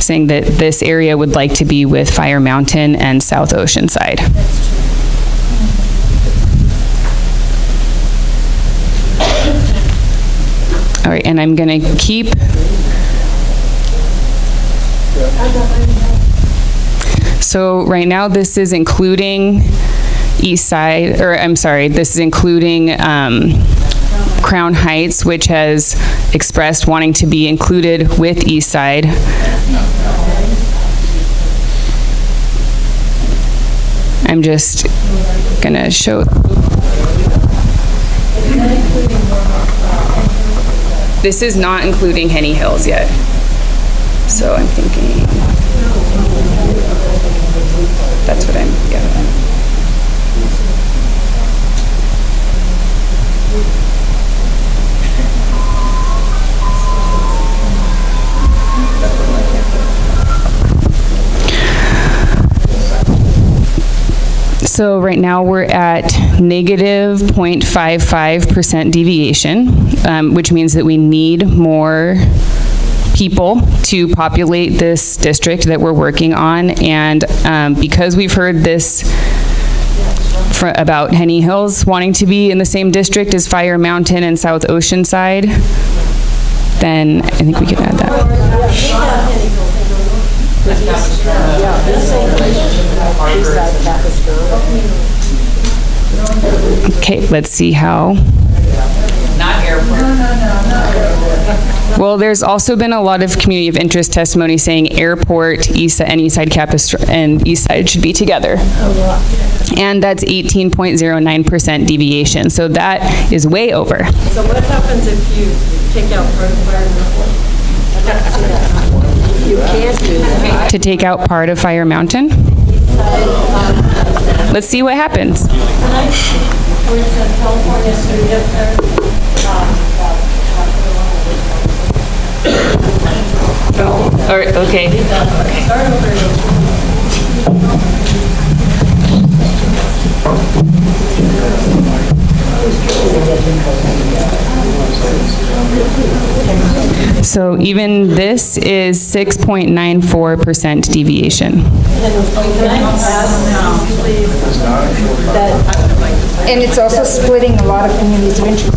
saying that this area would like to be with Fire Mountain and South Oceanside. All right, and I'm going to keep. So right now this is including East Side, or I'm sorry, this is including Crown Heights, which has expressed wanting to be included with East Side. I'm just gonna show. This is not including Henny Hills yet. So I'm thinking, that's what I'm, yeah. So right now we're at negative 0.55% deviation, which means that we need more people to populate this district that we're working on. And because we've heard this about Henny Hills wanting to be in the same district as Fire Mountain and South Oceanside, then I think we could add that. Okay, let's see how. Not airport. Well, there's also been a lot of community of interest testimony saying airport, and East Side campus and East Side should be together. And that's 18.09% deviation. So that is way over. So what happens if you take out part of Fire Mountain? You can't do that. To take out part of Fire Mountain? Let's see what happens. where it says California Street up there. Oh, all right, okay. Start over. So even this is 6.94% deviation. And it's also splitting a lot of communities of interest.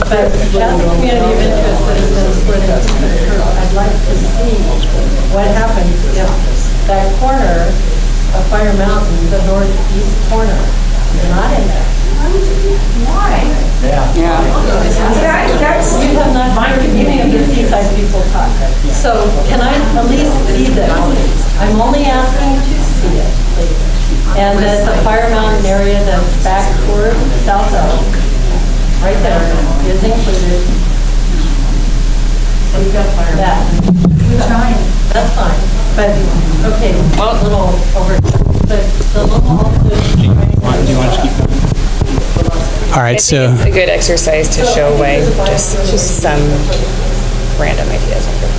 But that's a community of interest that has been split into the curve. I'd like to see what happens if that corner of Fire Mountain, the northeast corner, is not in there. Why? Yeah. We have not heard any of the seaside people talk. So can I at least see this? I'm only asking to see it, please. And that the Fire Mountain area that's back toward South Oak, right there, is included. So you've got Fire Mountain. That's fine. But, okay, a little over, but the little. Do you want to keep going? All right, so. It's a good exercise to show why just some random ideas are good.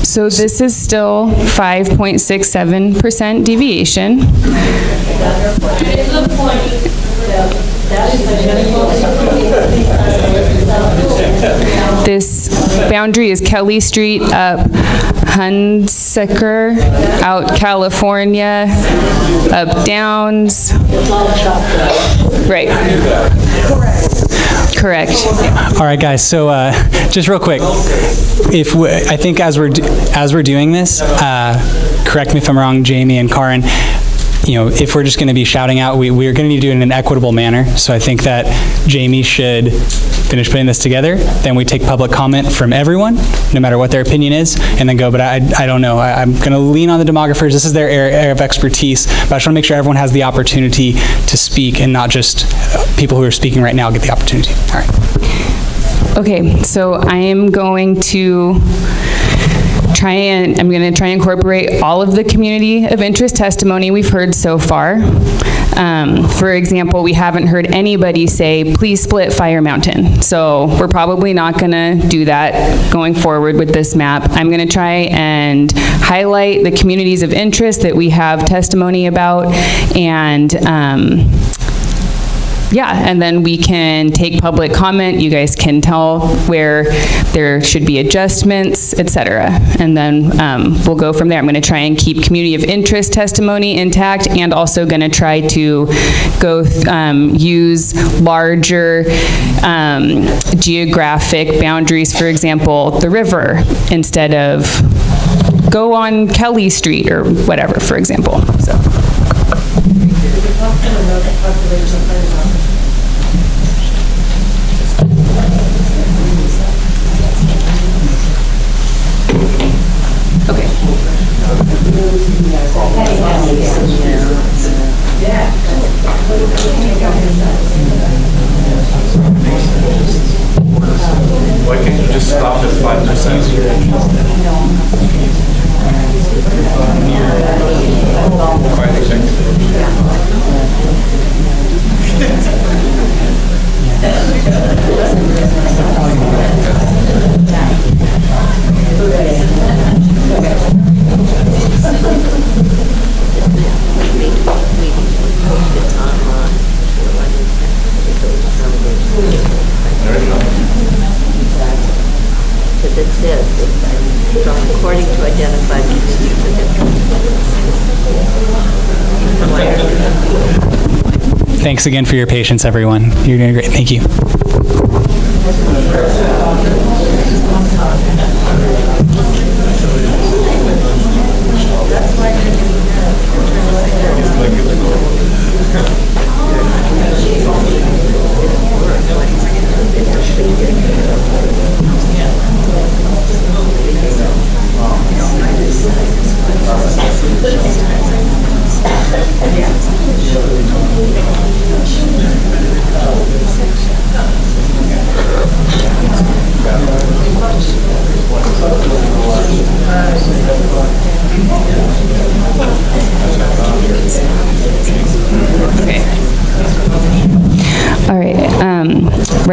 So this is still 5.67% deviation. This boundary is Kelly Street up Hunsaker, out California, up Downs. Right. Correct. All right, guys. So just real quick, I think as we're doing this, correct me if I'm wrong, Jamie and Karen. If we're just going to be shouting out, we're going to need to do it in an equitable manner. So I think that Jamie should finish putting this together. Then we take public comment from everyone, no matter what their opinion is, and then go. But I don't know. I'm going to lean on the demographers. This is their area of expertise. But I just want to make sure everyone has the opportunity to speak, and not just people who are speaking right now get the opportunity. All right. Okay, so I am going to try and incorporate all of the community of interest testimony we've heard so far. For example, we haven't heard anybody say, please split Fire Mountain. So we're probably not gonna do that going forward with this map. I'm gonna try and highlight the communities of interest that we have testimony about, and and then we can take public comment. You guys can tell where there should be adjustments, etc. And then we'll go from there. I'm going to try and keep community of interest testimony intact, and also going to try to go use larger geographic boundaries, for example, the river, instead of go on Kelly Street or whatever, for example. So. Why can't you just stop at 5%? Because it says, according to identified communities of interest. Thanks again for your patience, everyone. You're doing great. Thank you.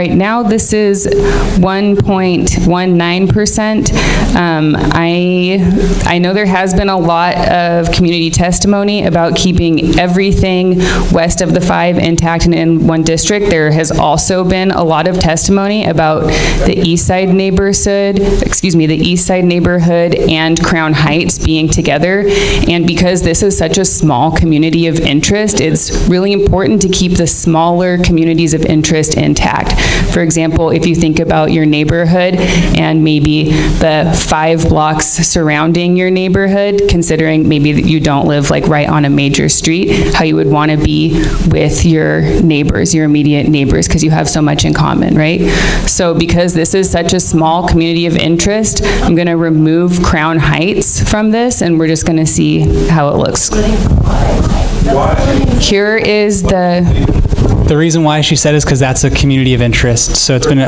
Right now, this is 1.19%. I know there has been a lot of community testimony about keeping everything west of the 5 intact and in one district. There has also been a lot of testimony about the east side neighborhood, the east side neighborhood and Crown Heights being together. And because this is such a small community of interest, it's really important to keep the smaller communities of interest intact. For example, if you think about your neighborhood and maybe the 5 blocks surrounding your neighborhood, considering maybe that you don't live like right on a major street, how you would want to be with your neighbors, your immediate neighbors, because you have so much in common, right? So because this is such a small community of interest, I'm going to remove Crown Heights from this, and we're just going to see how it looks. Here is The reason why she said is because that's a community of interest. So it's been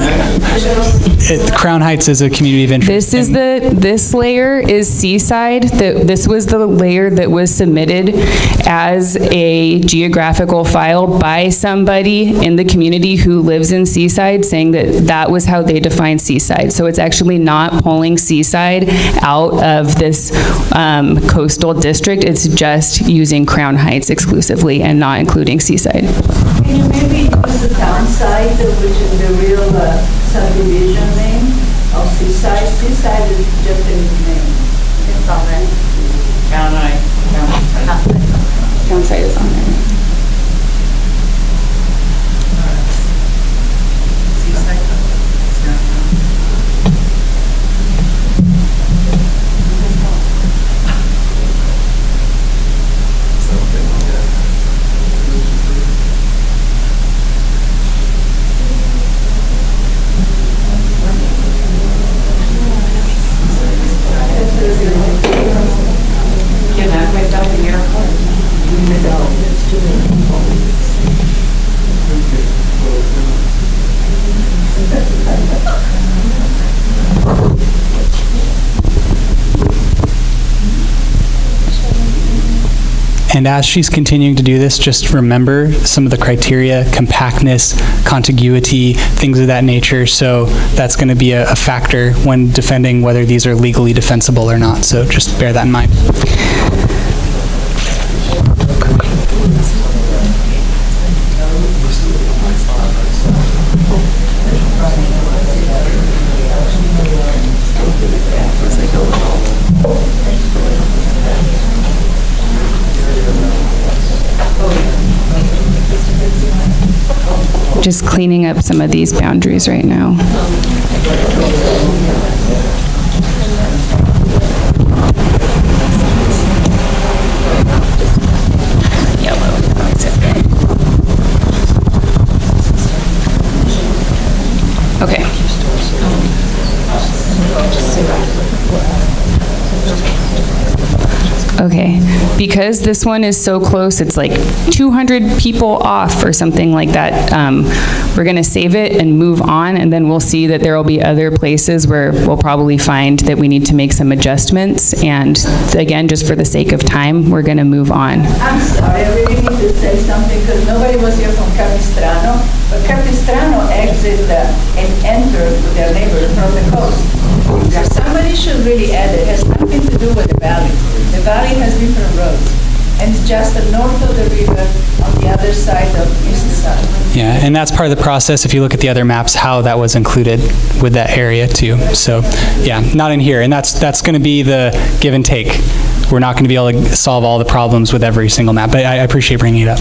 Crown Heights is a community of interest. This layer is Seaside. This was the layer that was submitted as a geographical file by somebody in the community who lives in Seaside, saying that was how they define Seaside. So it's actually not pulling Seaside out of this coastal district. It's just using Crown Heights exclusively and not including Seaside. Can you maybe use the town site, which is the real subdivision name of Seaside? Seaside is just a name. It's on there. Town site is on there. And as she's continuing to do this, just remember some of the criteria: compactness, contiguity, things of that nature. So that's going to be a factor when defending whether these are legally defensible or not. So just bear that in mind. Just cleaning up some of these boundaries right now. Okay. Okay, because this one is so close, it's like 200 people off or something like that. We're going to save it and move on, and then we'll see that there will be other places where we'll probably find that we need to make some adjustments. And again, just for the sake of time, we're going to move on. I'm sorry, I really need to say something because nobody was here from Capistrano, but Capistrano exits and enters to their neighborhood from the coast. Somebody should really add it. It has nothing to do with the valley. The valley has different roads, and it's just the north of the river on the other side of east side. Yeah, and that's part of the process. If you look at the other maps, how that was included with that area too. So yeah, not in here. And that's going to be the give and take. We're not going to be able to solve all the problems with every single map, but I appreciate bringing it up.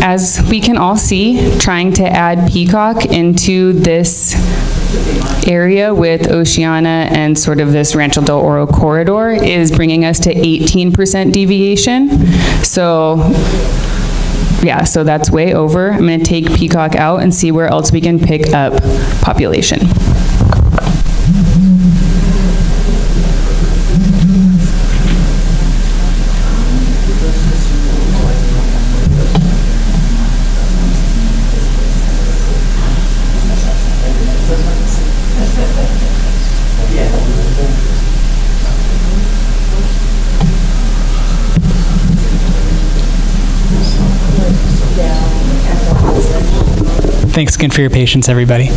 as we can all see, trying to add Peacock into this area with Oceana and sort of this Rancho Del Oro corridor is bringing us to 18% deviation. So, yeah, so that's way over. I'm going to take Peacock out and see where else we can pick up population. Thanks again for your patience, everybody.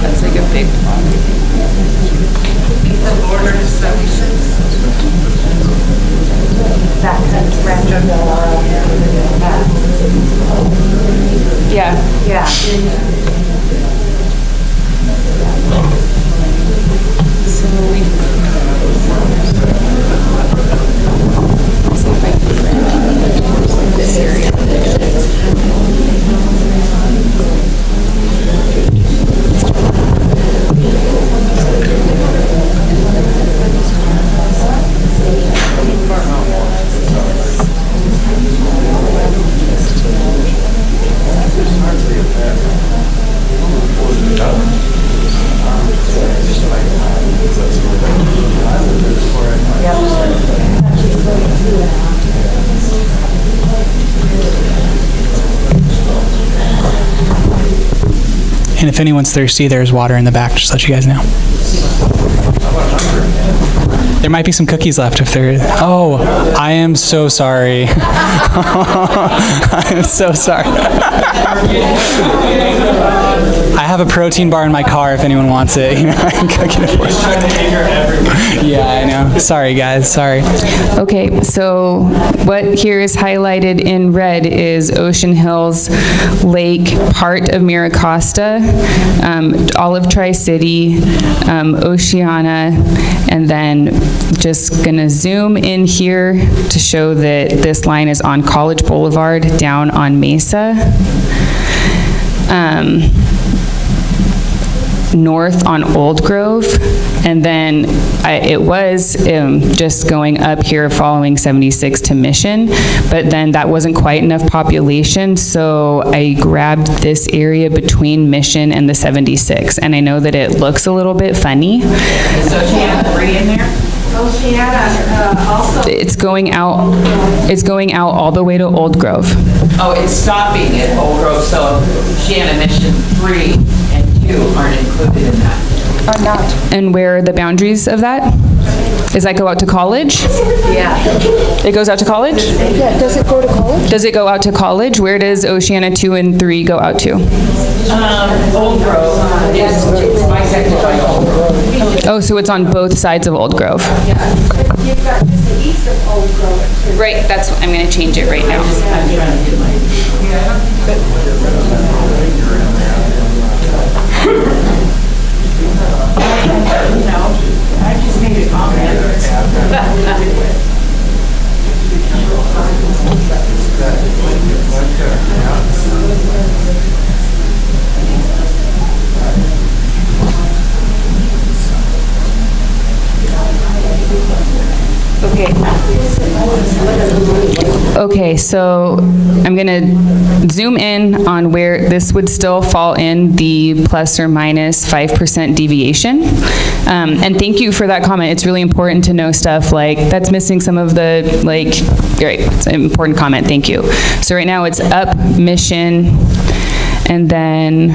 That's like a big The border is 76. That's Rancho Del Oro. Yeah. Yeah. So this area. And if anyone's thirsty, there's water in the back, just to let you guys know. There might be some cookies left if there is. Oh, I am so sorry. I am so sorry. I have a protein bar in my car if anyone wants it. You know, I can cook it for you. Yeah, I know. Sorry, guys. Sorry. Okay, so what here is highlighted in red is Ocean Hills Lake, part of Miracosta, all of Tri-City, Oceana, and then just gonna zoom in here to show that this line is on College Boulevard down on Mesa. North on Old Grove, and then it was just going up here following 76 to Mission, but then that wasn't quite enough population, so I grabbed this area between Mission and the 76, and I know that it looks a little bit funny. So she had 3 in there? Oh, she had also. It's going out all the way to Old Grove. Oh, it's stopping at Old Grove, so Shannon Mission 3 and 2 aren't included in that. Are not. And where are the boundaries of that? Does that go out to College? Yeah. It goes out to College? Yeah, does it go to College? Does it go out to College? Where does Oceana 2 and 3 go out to? Old Grove is bisected by Old Grove. Oh, so it's on both sides of Old Grove. You've got just the east of Old Grove. Right, that's, I'm going to change it right now. I'm trying to get my. No, I just made a comment. Okay, so I'm going to zoom in on where this would still fall in the plus or minus 5% deviation. And thank you for that comment. It's really important to know stuff like that's missing some of the, like, right, it's an important comment, thank you. So right now it's up Mission, and then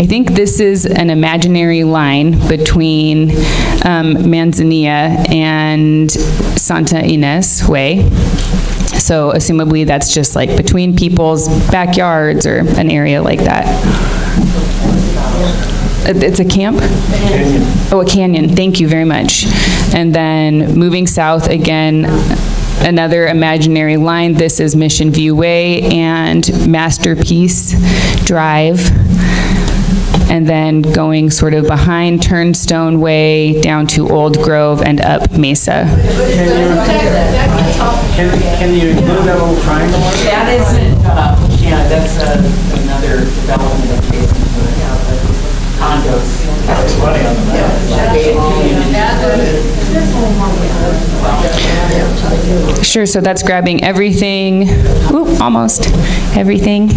I think this is an imaginary line between Manzanilla and Santa Ynez Way. So assumably that's just like between people's backyards or an area like that. It's a camp? Canyon. Oh, a canyon. Thank you very much. And then moving south again, another imaginary line. This is Mission View Way and Masterpiece Drive. And then going sort of behind Turnstone Way down to Old Grove and up Mesa. Can you move that little triangle? That isn't, yeah, that's another development of condos. That's funny on the map. Sure, so that's grabbing everything, almost everything,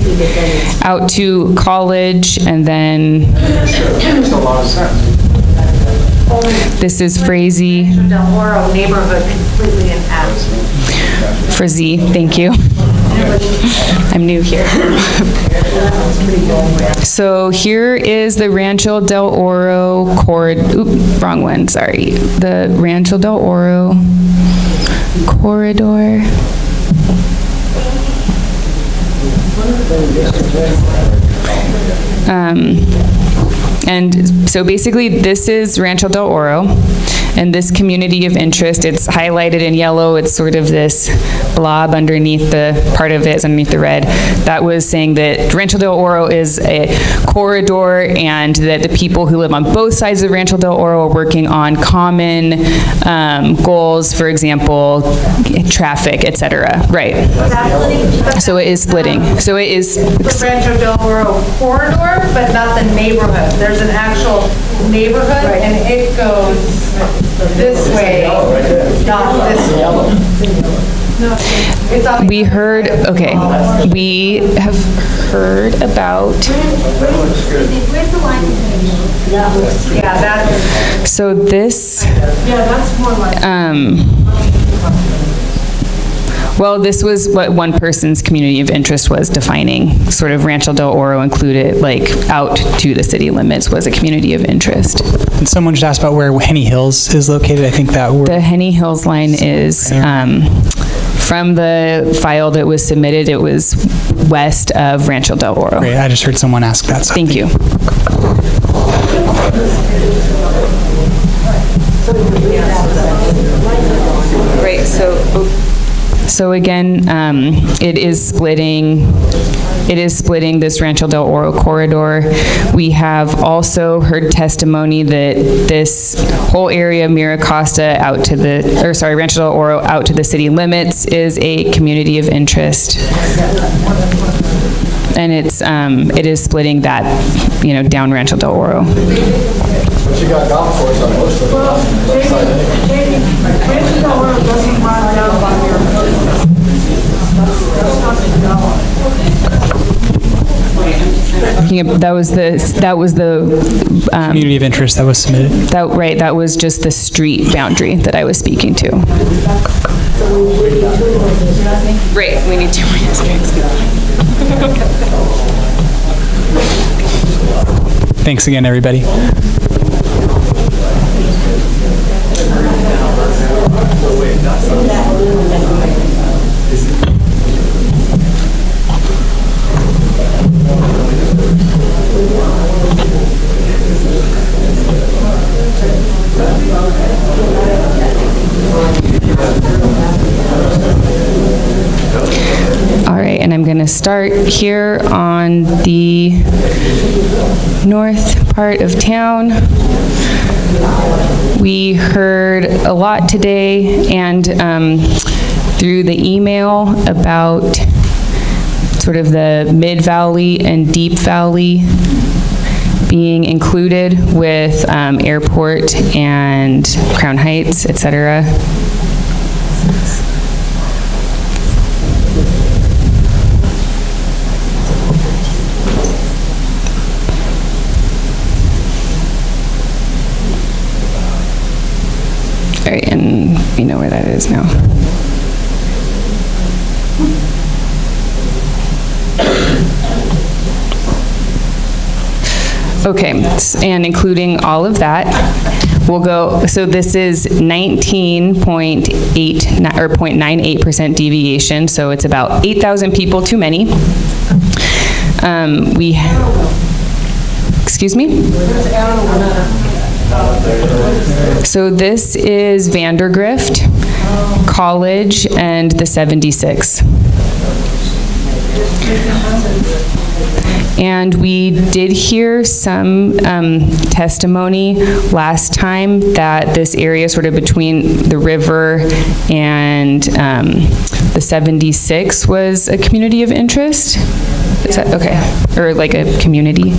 out to College, and then this is Frazee. Del Oro neighborhood completely intact. Frazee, thank you. I'm new here. So here is the Rancho Del Oro corridor. Wrong one, sorry. The Rancho Del Oro corridor. And so basically this is Rancho Del Oro, and this community of interest, it's highlighted in yellow, it's sort of this blob underneath the, part of it is underneath the red. That was saying that Rancho Del Oro is a corridor and that the people who live on both sides of Rancho Del Oro are working on common goals, for example, traffic, etc. Right. So it is splitting. So it is The Rancho Del Oro corridor, but not the neighborhood. There's an actual neighborhood, and it goes this way, not this way. We heard, okay, we have heard about. Where's the line? Yeah, that's. So this. Yeah, that's more like. Well, this was what one person's community of interest was defining. Sort of Rancho Del Oro included, like, out to the city limits was a community of interest. And someone just asked about where Henny Hills is located. I think that the Henny Hills line is from the file that was submitted. It was west of Rancho Del Oro. Great. I just heard someone ask that. So thank you. Great. So again, it is splitting this Rancho Del Oro corridor. We have also heard testimony that this whole area, Mira Costa out to Rancho Del Oro out to the city limits is a community of interest. And it is splitting that, down Rancho Del Oro. But you got golf course on most of the side. Rancho Del Oro doesn't run down by your. That was the community of interest that was submitted. That was just the street boundary that I was speaking to. Right, we need 2 more districts. Thanks again, everybody. All right, and I'm going to start here on the north part of town. We heard a lot today and through the email about sort of the Mid-Valley and Deep Valley being included with Airport and Crown Heights, etc. All right, and you know where that is now. Okay, and including all of that, we'll go, so this is 19.8 or 0.98% deviation, so it's about 8,000 people too many. Excuse me? So this is Vandergrift, College, and the 76. And we did hear some testimony last time that this area sort of between the river and the 76 was a community of interest? Is that, okay, or like a community?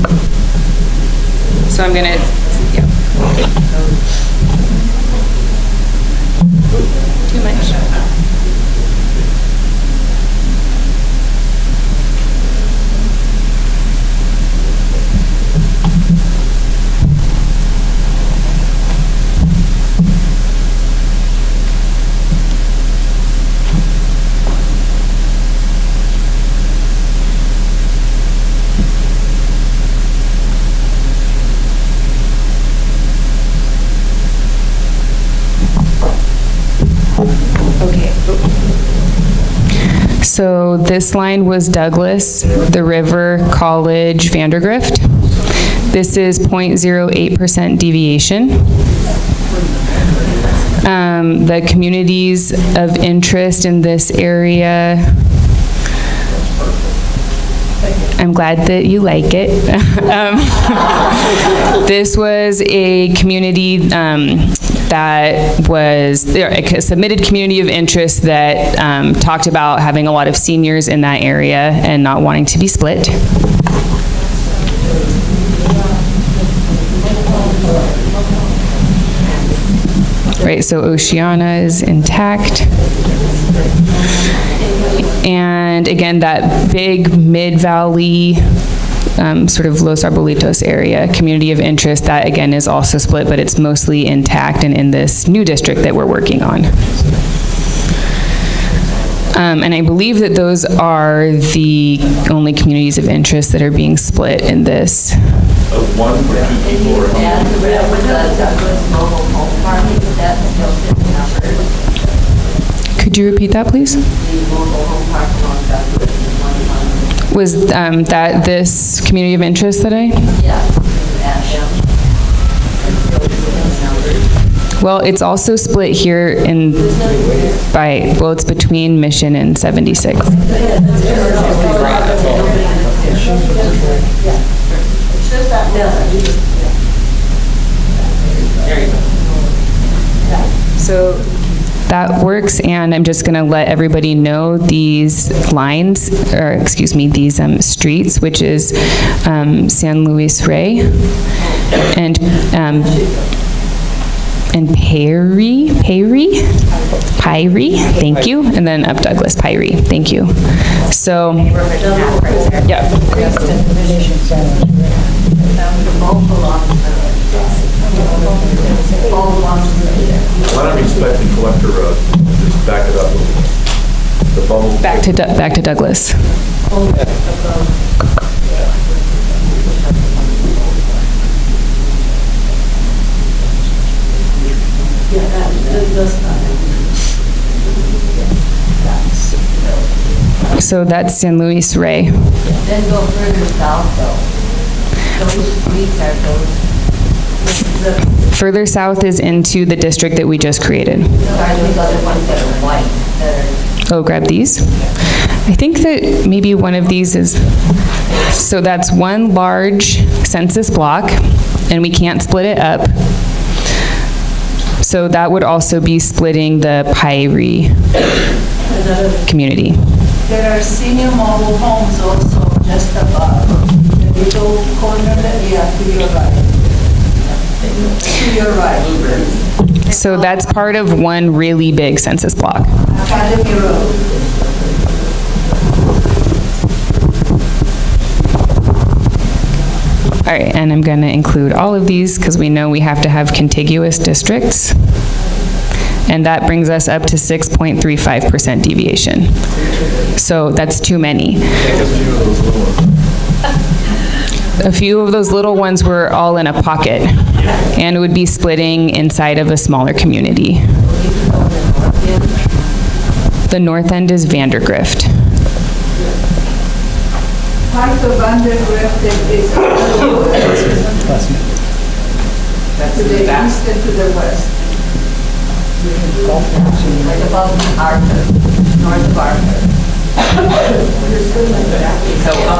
So I'm gonna, yeah. Too much. So this line was Douglas, the river, College, Vandergrift. This is 0.08% deviation. The communities of interest in this area, I'm glad that you like it. This was a community that was a submitted community of interest that talked about having a lot of seniors in that area and not wanting to be split. Right, so Oceana is intact. And again, that big mid-valley, sort of Los Arbolitos area, community of interest, that again is also split, but it's mostly intact and in this new district that we're working on. And I believe that those are the only communities of interest that are being split in this. One for 2 people or Could you repeat that, please? Was that this community of interest that I? Well, it's also split here in by, well, it's between Mission and 76. So that works, and I'm just going to let everybody know these lines, or excuse me, these streets, which is San Luis Rey and Pairie, thank you, and then up Douglas, Pairie, thank you. So, yeah. Why not respect the collector road? Just back it up a little. The bubble. Back to Douglas. So that's San Luis Rey. Then go further south, though. Those streets are those. Further south is into the district that we just created. Are those other ones that are white? Oh, grab these. I think that maybe one of these is, so that's one large census block, and we can't split it up. So that would also be splitting the Pairie community. There are senior mobile homes also just above. The middle corner, yeah, to your right. To your right. So that's part of one really big census block. Academy Road. All right, and I'm going to include all of these because we know we have to have contiguous districts. And that brings us up to 6.35% deviation. So that's too many. a few of those little ones were all in a pocket and would be splitting inside of a smaller community. The north end is Vandergrift. Part of Vandergrift is to the east and to the west. Like above Arthur, north of Arthur.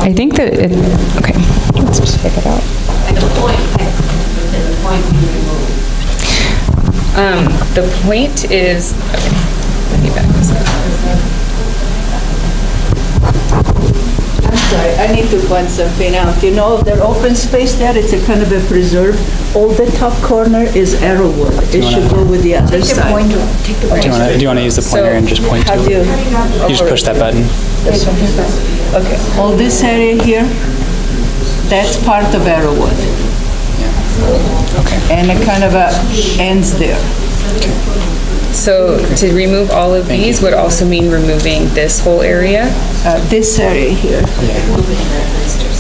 I think that okay, let's just check it out. And the point being removed. The point is, okay, let me back this up. I'm sorry, I need to point something out. You know, the open space there, it's a kind of a preserve. All the top corner is arrowwood. It should go with the other side. Do you want to use the pointer and just point to it? You just push that button. Okay, all this area here, that's part of arrowwood. Okay. And it kind of ends there. So to remove all of these would also mean removing this whole area? This area here.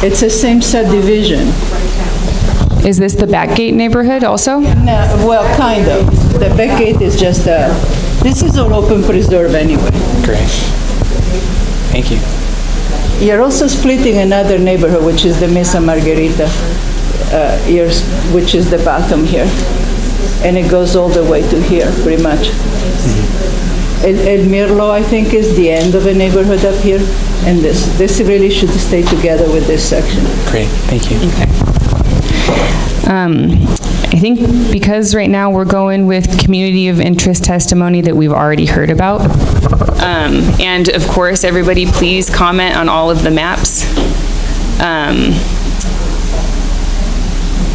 It's the same subdivision. Is this the Backgate neighborhood also? No, well, kind of. The Backgate is just this is an open preserve anyway. Great. Thank you. You're also splitting another neighborhood, which is the Mesa Margarita, which is the bottom here. And it goes all the way to here, pretty much. El Mirlo, I think, is the end of a neighborhood up here. And this really should stay together with this section. Great, thank you. Okay. I think because right now we're going with community of interest testimony that we've already heard about. And of course, everybody please comment on all of the maps.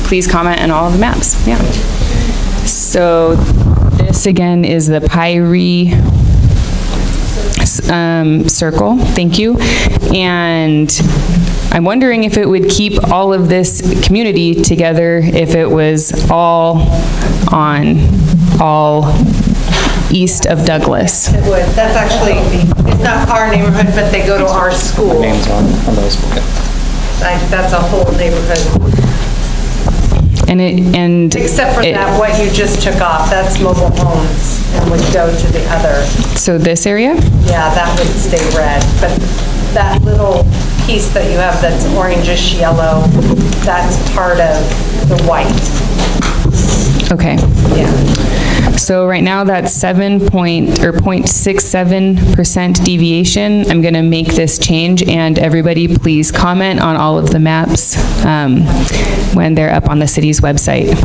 Please comment on all of the maps, yeah. So this again is the Pyrie circle, thank you. And I'm wondering if it would keep all of this community together if it was all east of Douglas. It would. That's actually, it's not our neighborhood, but they go to our school. Names on those. Like, that's a whole neighborhood. And Except for that, what you just took off, that's mobile homes and would go to the other. So this area? Yeah, that would stay red. But that little piece that you have that's orangish yellow, that's part of the white. Okay. Yeah. So right now that's 0.67% deviation. I'm going to make this change, and everybody please comment on all of the maps when they're up on the city's website.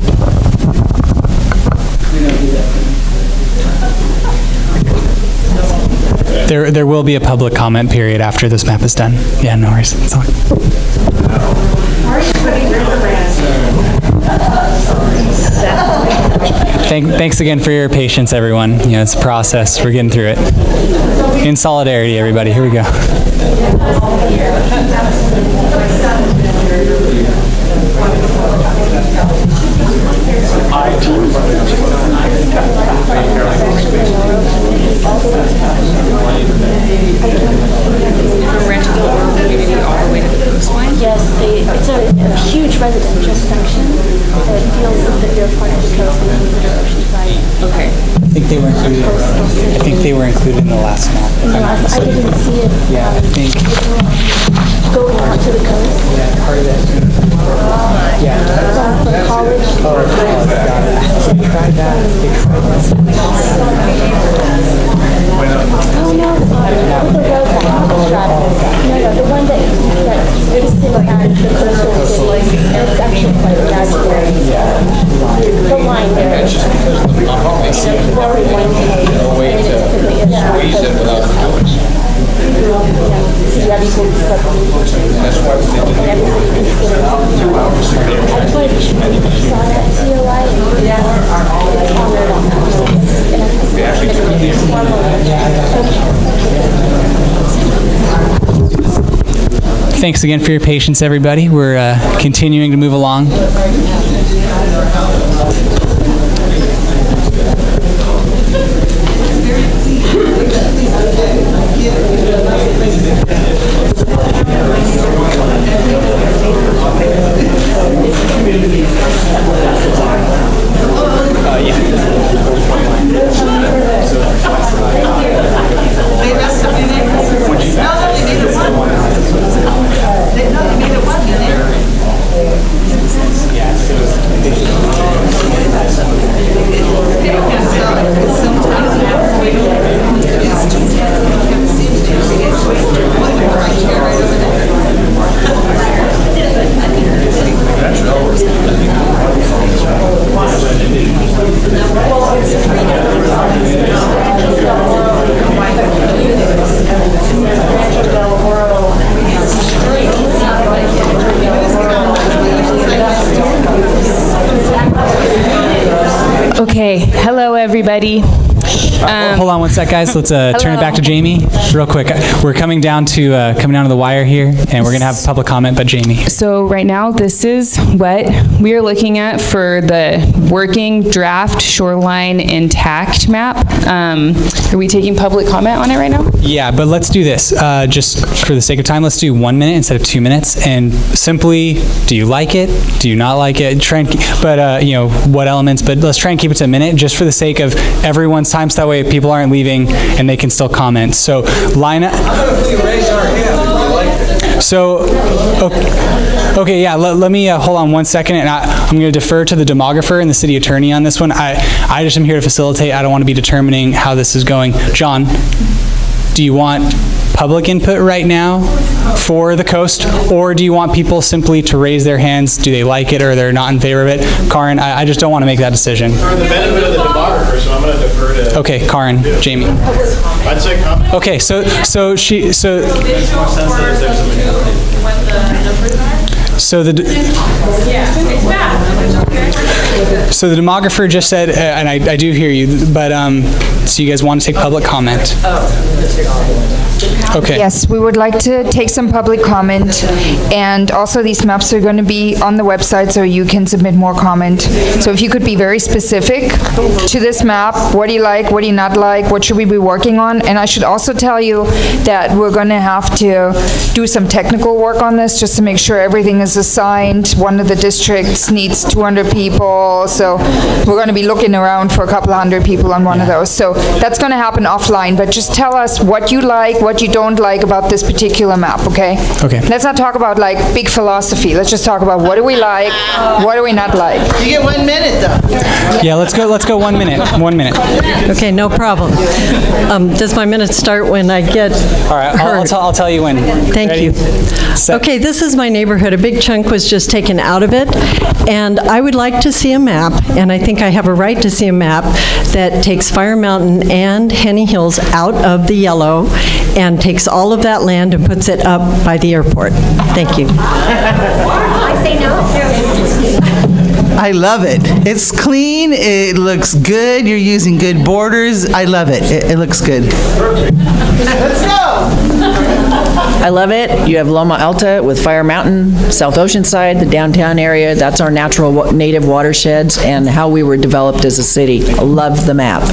There will be a public comment period after this map is done. Yeah, no worries. It's all right. Thanks again for your patience, everyone. You know, it's a process. We're getting through it. In solidarity, everybody. Here we go. Yes, it's a huge residential section that feels as if you're part of the coast and Oceanside. Okay. I think they were included in the last map. I didn't see it. Yeah, I think. Going out to the coast. Yeah, part of it. Yeah. From college. Oh, got it. So try that. Oh, no, with the road strata. No, the one that is sitting at the coastal city. It's actually quite raspberry. The line there. It's just because the very windy. No way to squeeze it without doing it. Yeah, these will be stuck. That's why they did it. 2 hours. Saw that COI. Yeah. We actually took it there. Thanks again for your patience, everybody. We're continuing to move along. Okay, hello, everybody. Hold on one sec, guys. Let's turn it back to Jamie real quick. We're coming down to the wire here, and we're going to have public comment, but Jamie. So right now, this is what we are looking at for the working draft shoreline intact map. Are we taking public comment on it right now? Yeah, but let's do this. Just for the sake of time, let's do 1 minute instead of 2 minutes, and simply, do you like it? Do you not like it? Try and, what elements? But let's try and keep it to a minute, just for the sake of everyone's time, so that way people aren't leaving and they can still comment. So line up. So, okay, yeah, let me hold on 1 second, and I'm going to defer to the demographer and the city attorney on this one. I just am here to facilitate. I don't want to be determining how this is going. John, do you want public input right now for the coast, or do you want people simply to raise their hands? Do they like it, or they're not in favor of it? Karin, I just don't want to make that decision. For the benefit of the demographer, so I'm going to defer to... Okay, Karin, Jamie. I'd say comment. Okay, so the demographer just said, and I do hear you, but so you guys want to take public comment? Okay. Yes, we would like to take some public comment, and also these maps are going to be on the website, so you can submit more comment. So if you could be very specific to this map, what do you like, what do you not like, what should we be working on? And I should also tell you that we're going to have to do some technical work on this, just to make sure everything is assigned. One of the districts needs 200 people, so we're going to be looking around for a couple hundred people on one of those. So that's going to happen offline, but just tell us what you like, what you don't like about this particular map, okay? Okay. Let's not talk about like big philosophy. Let's just talk about what do we like, what do we not like. You get 1 minute, though. Yeah, let's go 1 minute. 1 minute. Okay, no problem. Does my minute start when I get All right, I'll tell you when. Thank Ready? you. Set. Okay, this is my neighborhood. A big chunk was just taken out of it, and I would like to see a map, and I think I have a right to see a map that takes Fire Mountain and Henny Hills out of the yellow and takes all of that land and puts it up by the airport. Thank you. I say no. I love it. It's clean, it looks good, you're using good borders. I love it. It looks good. Let's go. I love it. You have Loma Alta with Fire Mountain, South Oceanside, the downtown area. That's our natural native watersheds and how we were developed as a city. I love the map.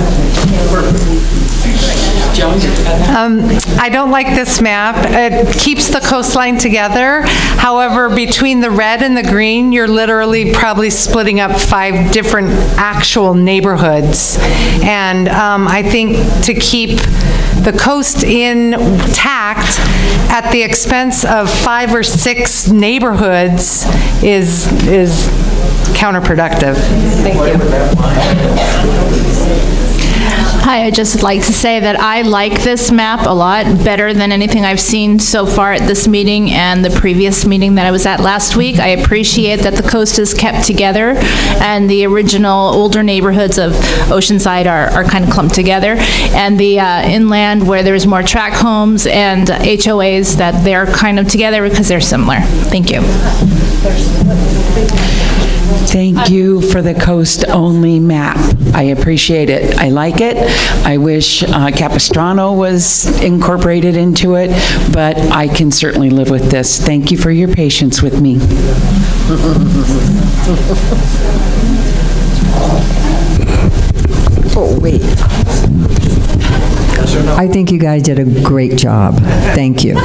I don't like this map. It keeps the coastline together. However, between the red and the green, you're literally probably splitting up 5 different actual neighborhoods. And I think to keep the coast intact at the expense of 5 or 6 neighborhoods is counterproductive. Thank you. Hi, I'd just like to say that I like this map a lot better than anything I've seen so far at this meeting and the previous meeting that I was at last week. I appreciate that the coast is kept together and the original older neighborhoods of Oceanside are kind of clumped together, and the inland where there's more tract homes and HOAs, that they're kind of together because they're similar. Thank you. Thank you for the coast-only map. I appreciate it. I like it. I wish Capistrano was incorporated into it, but I can certainly live with this. Thank you for your patience with me. Oh, wait. I think you guys did a great job. Thank you.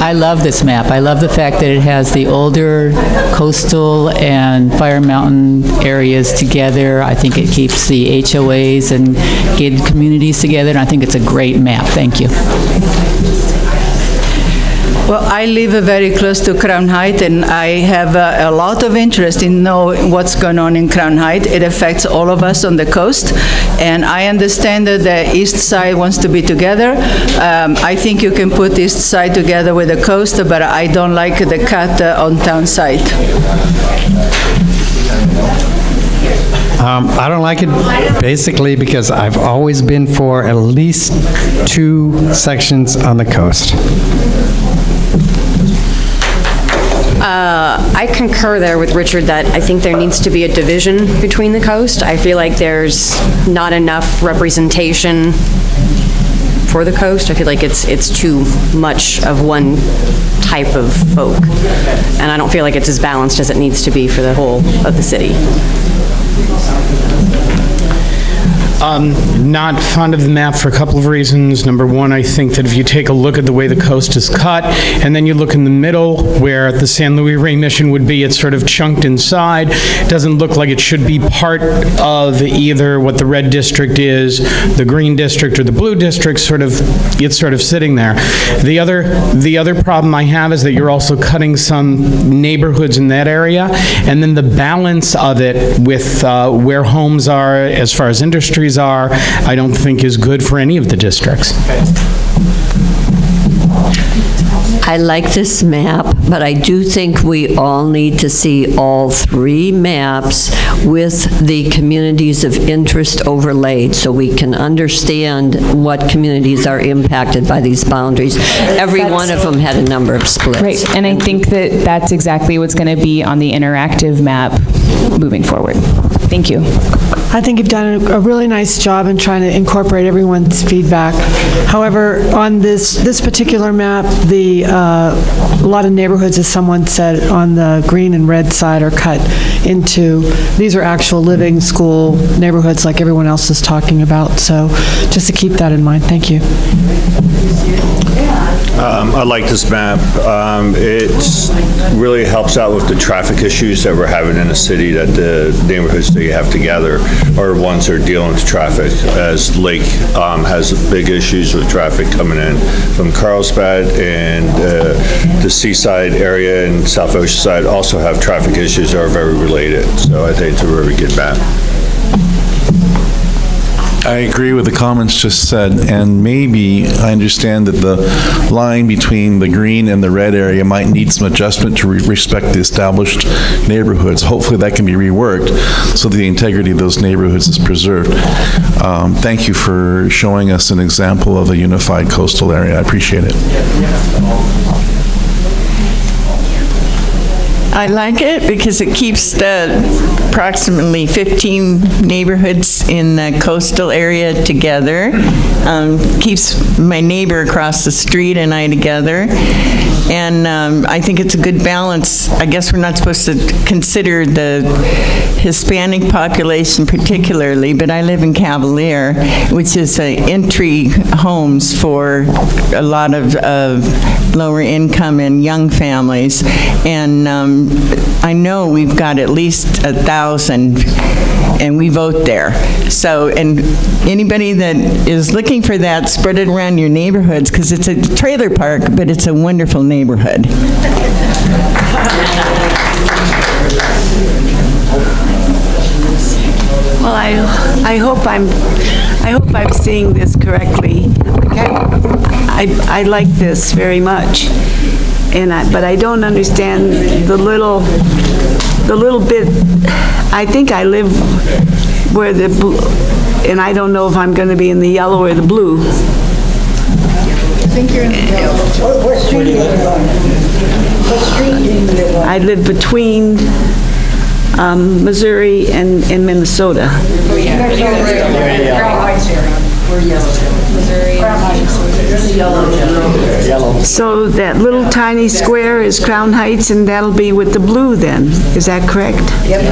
I love this map. I love the fact that it has the older coastal and Fire Mountain areas together. I think it keeps the HOAs and gated communities together, and I think it's a great map. Thank you. Well, I live very close to Crown Heights, and I have a lot of interest in knowing what's going on in Crown Heights. It affects all of us on the coast, and I understand that the east side wants to be together. I think you can put east side together with the coast, but I don't like the cut on town side. I don't like it basically because I've always been for at least 2 sections on the coast. I concur there with Richard that I think there needs to be a division between the coast. I feel like there's not enough representation for the coast. I feel like it's too much of one type of folk. And I don't feel like it's as balanced as it needs to be for the whole of the city. Not fond of the map for a couple of reasons. Number one, I think that if you take a look at the way the coast is cut, and then you look in the middle where the San Luis Rey Mission would be, it's sort of chunked inside. It doesn't look like it should be part of either what the red district is, the green district, or the blue district. It's sort of sitting there. The other problem I have is that you're also cutting some neighborhoods in that area, and then the balance of it with where homes are as far as industries are, I don't think is good for any of the districts. I like this map, but I do think we all need to see all three maps with the communities of interest overlaid so we can understand what communities are impacted by these boundaries. Every one of them had a number of splits. Right, and I think that that's exactly what's going to be on the interactive map moving forward. Thank you. I think you've done a really nice job in trying to incorporate everyone's feedback. However, on this particular map, a lot of neighborhoods, as someone said, on the green and red side are cut into, these are actual living school neighborhoods like everyone else is talking about. So just to keep that in mind. Thank you. I like this map. It really helps out with the traffic issues that we're having in the city, that the neighborhoods that you have together are ones that are dealing with traffic, as Lake has big issues with traffic coming in from Carlsbad, and the seaside area and South Oceanside also have traffic issues that are very related. So I think it's a very good map. I agree with the comments just said, and maybe I understand that the line between the green and the red area might need some adjustment to respect the established neighborhoods. Hopefully that can be reworked so the integrity of those neighborhoods is preserved. Thank you for showing us an example of a unified coastal area. I appreciate it. I like it because it keeps the approximately 15 neighborhoods in the coastal area together, keeps my neighbor across the street and I together, and I think it's a good balance. I guess we're not supposed to consider the Hispanic population particularly, but I live in Cavalier, which is entry homes for a lot of lower income and young families, and I know we've got at least 1,000 and we vote there. So, and anybody that is looking for that, spread it around your neighborhoods, because it's a trailer park, but it's a wonderful neighborhood. Well, I hope I'm seeing this correctly. I like this very much, but I don't understand the little bit. I think I live where and I don't know if I'm going to be in the yellow or the blue. I think you're in the yellow. What street do you live on? What street do you live on? I live between Missouri and Minnesota. We're yellow. So that little tiny square is Crown Heights, and that'll be with the blue then. Is that correct? Yep.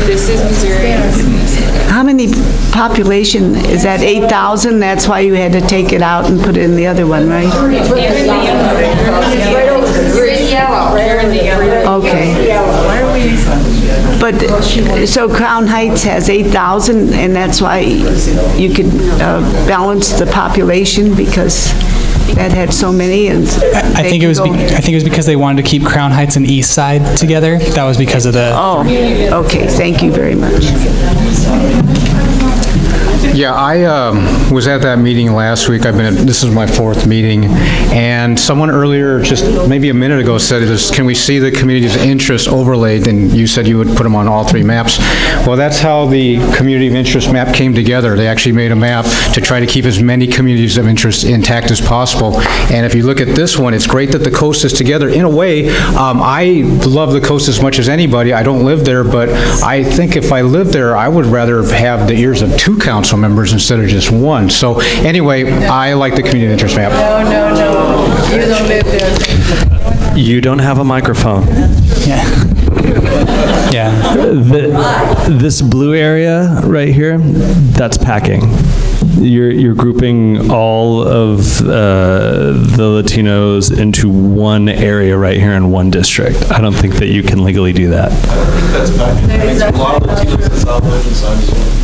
This is Missouri. How many population, is that 8,000? That's why you had to take it out and put it in the other one, right? You're in yellow. Okay. But, so Crown Heights has 8,000, and that's why you could balance the population, because that had so many, and I think it was because they wanted to keep Crown Heights and East Side together. That was because of the... Oh, okay, thank you very much. Yeah, I was at that meeting last week. This is my 4th meeting, and someone earlier, just maybe a minute ago, said, can we see the communities of interest overlaid? And you said you would put them on all 3 maps. Well, that's how the community of interest map came together. They actually made a map to try to keep as many communities of interest intact as possible. And if you look at this one, it's great that the coast is together. In a way, I love the coast as much as anybody. I don't live there, but I think if I lived there, I would rather have the ears of 2 council members instead of just 1. So anyway, I like the community of interest map. No. You don't live there. You don't have a microphone. Yeah. This blue area right here, that's packing. You're grouping all of the Latinos into one area right here in one district. I don't think that you can legally do that. I think that's packing. A lot of Latinos in South Oceanside.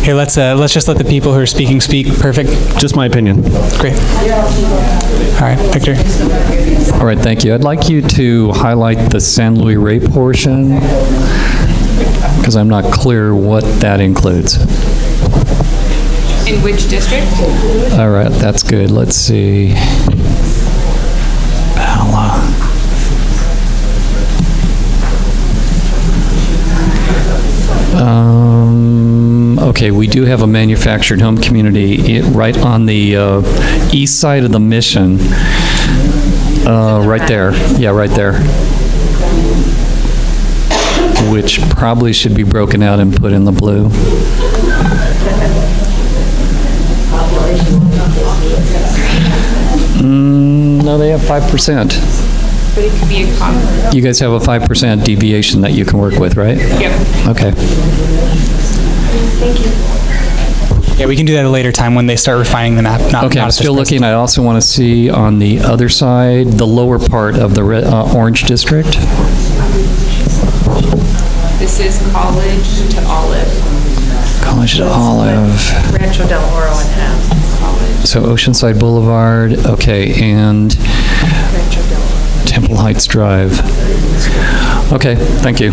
Okay, let's just let the people who are speaking speak. Perfect. Just my opinion. Great. All right, Victor. All right, thank you. I'd like you to highlight the San Luis Rey portion, because I'm not clear what that includes. In which district? All right, that's good. Let's see. Okay, we do have a manufactured home community right on the east side of the Mission. Right there. Yeah, right there. Which probably should be broken out and put in the blue. No, they have 5%. But it could be a common. You guys have a 5% deviation that you can work with, right? Yep. Okay. Thank you. Yeah, we can do that at a later time when they start refining the map. Okay, I'm still looking. I also want to see on the other side, the lower part of the orange district. This is College to Olive. College to Olive. Rancho Del Oro and half. So Oceanside Boulevard, okay, and Temple Heights Drive. Okay, thank you.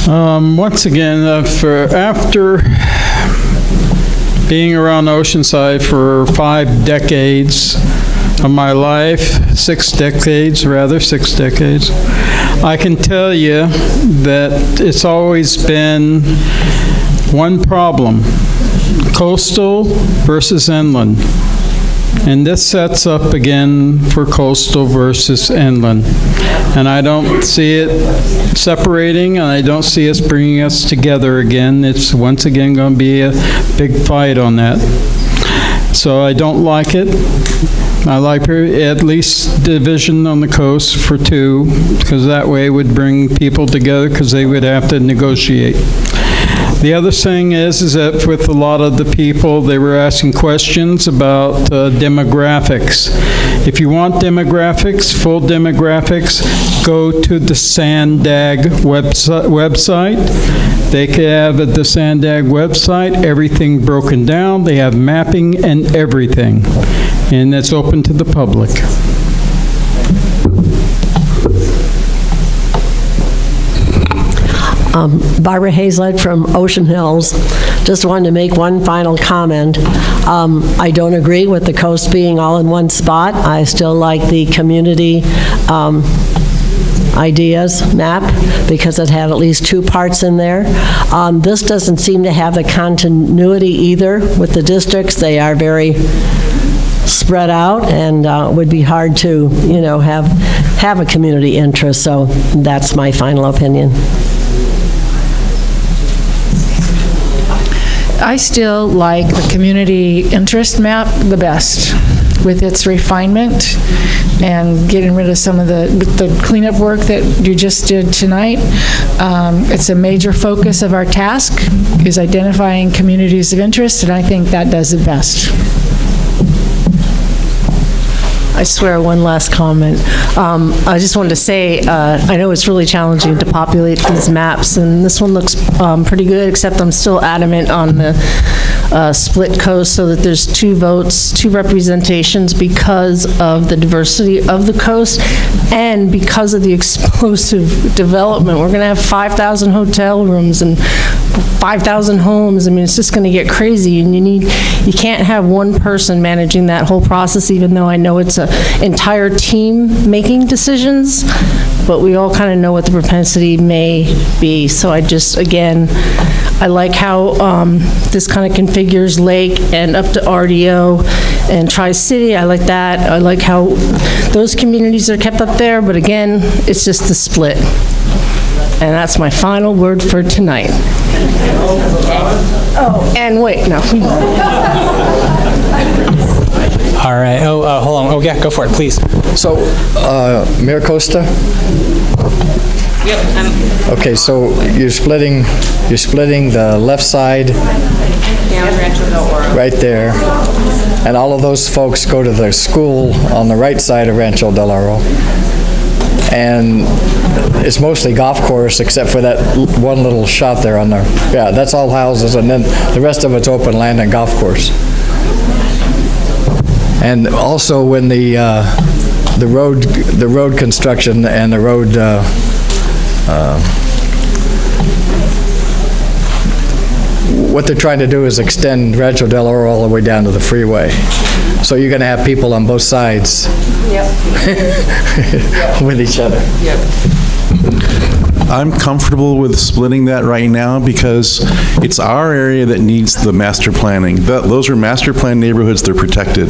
Once again, after being around Oceanside for 5 decades of my life, 6 decades, I can tell you that it's always been one problem: coastal versus inland. And this sets up again for coastal versus inland. And I don't see it separating, and I don't see us bringing us together again. It's once again going to be a big fight on that. So I don't like it. I like at least division on the coast for 2, because that way it would bring people together, because they would have to negotiate. The other thing is that with a lot of the people, they were asking questions about demographics. If you want demographics, full demographics, go to the SANDAG website. They can have at the SANDAG website everything broken down. They have mapping and everything, and it's open to the public. Barbara Hazlett from Ocean Hills. Just wanted to make one final comment. I don't agree with the coast being all in one spot. I still like the community ideas map, because it had at least 2 parts in there. This doesn't seem to have the continuity either with the districts. They are very spread out, and it would be hard to, have a community interest. So that's my final opinion. I still like the community interest map the best, with its refinement and getting rid of some of the cleanup work that you just did tonight. It's a major focus of our task, is identifying communities of interest, and I think that does it best. I swear, one last comment. I just wanted to say, I know it's really challenging to populate these maps, and this one looks pretty good, except I'm still adamant on the split coast so that there's 2 votes, 2 representations because of the diversity of the coast and because of the explosive development. We're going to have 5,000 hotel rooms and 5,000 homes. I mean, it's just going to get crazy, and you can't have one person managing that whole process, even though I know it's an entire team making decisions, but we all kind of know what the propensity may be. So I just, again, I like how this kind of configures Lake and up to RDO and Tri-City. I like that. I like how those communities are kept up there, but again, it's just the split. And that's my final word for tonight. Oh, and wait, no. All right. Oh, hold on. Oh, yeah, go for it, please. So, Mayor Costa? Yep. Okay, so you're splitting the left side right there, and all of those folks go to the school on the right side of Rancho Del Oro. And it's mostly golf course except for that one little shot there on there. Yeah, that's all houses, and then the rest of it's open land and golf course. And also when the road construction and the road what they're trying to do is extend Rancho Del Oro all the way down to the freeway. So you're going to have people on both sides. Yep. With each other. Yep. I'm comfortable with splitting that right now because it's our area that needs the master planning. Those are master plan neighborhoods, they're protected.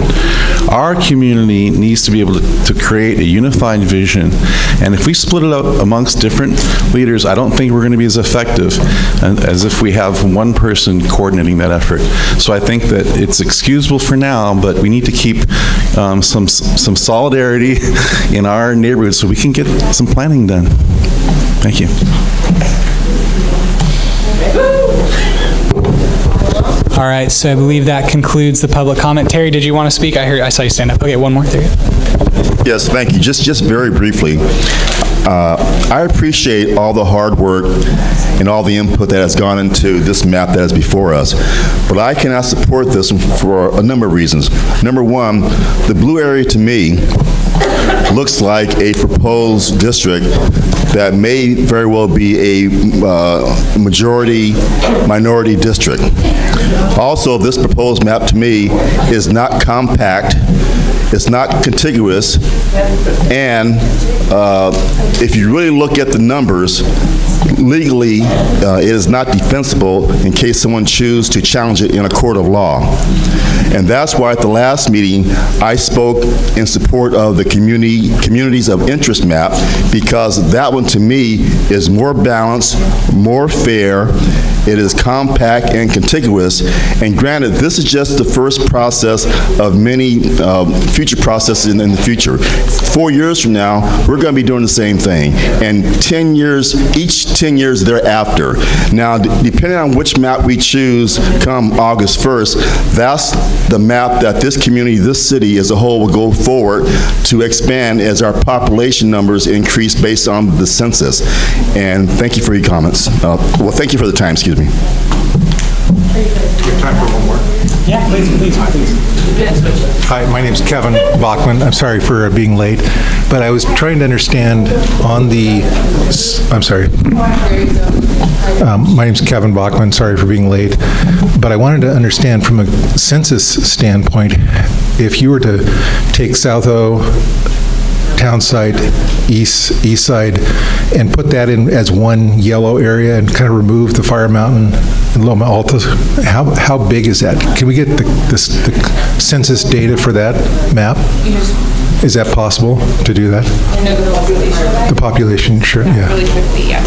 Our community needs to be able to create a unified vision. And if we split it up amongst different leaders, I don't think we're going to be as effective as if we have one person coordinating that effort. So I think that it's excusable for now, but we need to keep some solidarity in our neighborhood so we can get some planning done. Thank you. All right, so I believe that concludes the public comment. Terry, did you want to speak? I saw you stand up. Okay, one more. There you go. Yes, thank you. Just very briefly, I appreciate all the hard work and all the input that has gone into this map that is before us, but I cannot support this for a number of reasons. Number one, the blue area to me looks like a proposed district that may very well be a minority district. Also, this proposed map to me is not compact, it's not contiguous, and if you really look at the numbers, legally it is not defensible in case someone chooses to challenge it in a court of law. And that's why at the last meeting I spoke in support of the communities of interest map, because that one to me is more balanced, more fair, it is compact and contiguous, and granted this is just the first process of many future processes in the future. 4 years from now we're going to be doing the same thing, and 10 years, each 10 years thereafter. Now depending on which map we choose come August 1st, that's the map that this community, this city as a whole will go forward to expand as our population numbers increase based on the census. And thank you for your comments. Well, thank you for the time, excuse me. Do you have time for one more? Yeah, please. Hi, my name's Kevin Bachman. I'm sorry for being late, but I was trying to understand on the, I'm sorry. My name's Kevin Bachman, sorry for being late, but I wanted to understand from a census standpoint, if you were to take South O, town site, east side, and put that in as one yellow area and kind of remove the Fire Mountain and Loma Alta, how big is that? Can we get the census data for that map? Is that possible to do that? The population, sure, yeah. Really quickly, yeah.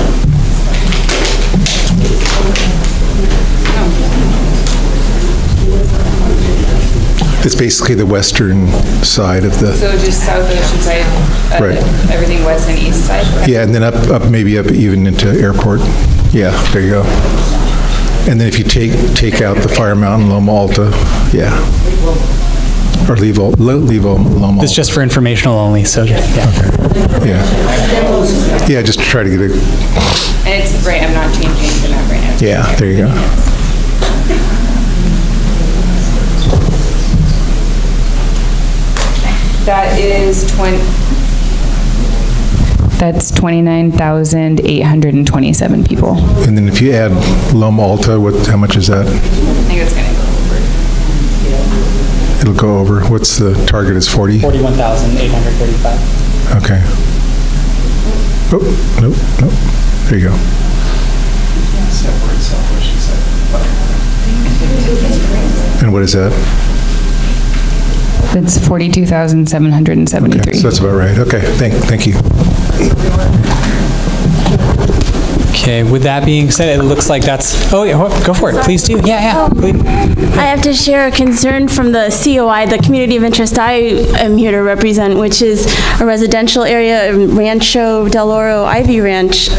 It's basically the western side of the... So just south Oceanside, right. Everything west and east side? Yeah, and then maybe up even into Airport. Yeah, there you go. And then if you take out the Fire Mountain, Loma Alta, yeah. Or leave Loma Alta. It's just for informational only, so yeah. Okay. Yeah. Yeah, just to try to get a... And it's right, I'm not changing the map right now. Yeah, there you go. That is That's 29,827 people. And then if you add Loma Alta, how much is that? I think it's going to go over. It'll go over. What's the target is 40? 41,835. Okay. Oh, nope. There you go. And what is that? It's 42,773. Okay, so that's about right. Okay, thank you. Okay, with that being said, it looks like that's, oh yeah, go for it, please do. Yeah, please. I have to share a concern from the COI, the community of interest I am here to represent, which is a residential area, Rancho Del Oro Ivy Ranch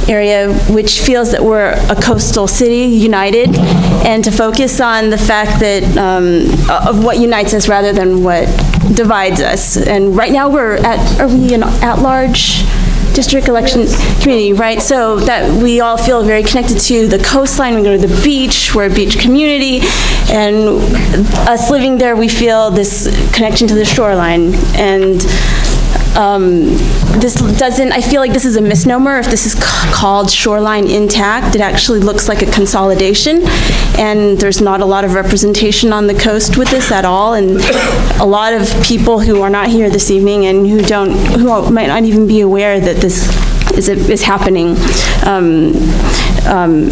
area, which feels that we're a coastal city, united, and to focus on the fact that of what unites us rather than what divides us. And right now are we an at-large district election community, right? So that we all feel very connected to the coastline. We go to the beach, we're a beach community, and us living there, we feel this connection to the shoreline. And I feel like this is a misnomer if this is called shoreline intact. It actually looks like a consolidation, and there's not a lot of representation on the coast with this at all, and a lot of people who are not here this evening and who might not even be aware that this is happening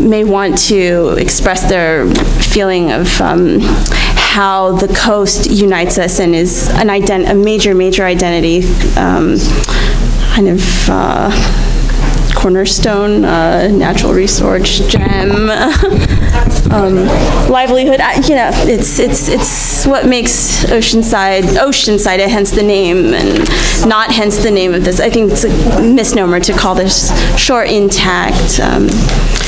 may want to express their feeling of how the coast unites us and is a major identity, kind of cornerstone, natural resource, gem, livelihood. It's what makes Oceanside, hence the name, and not hence the name of this. I think it's a misnomer to call this shore intact.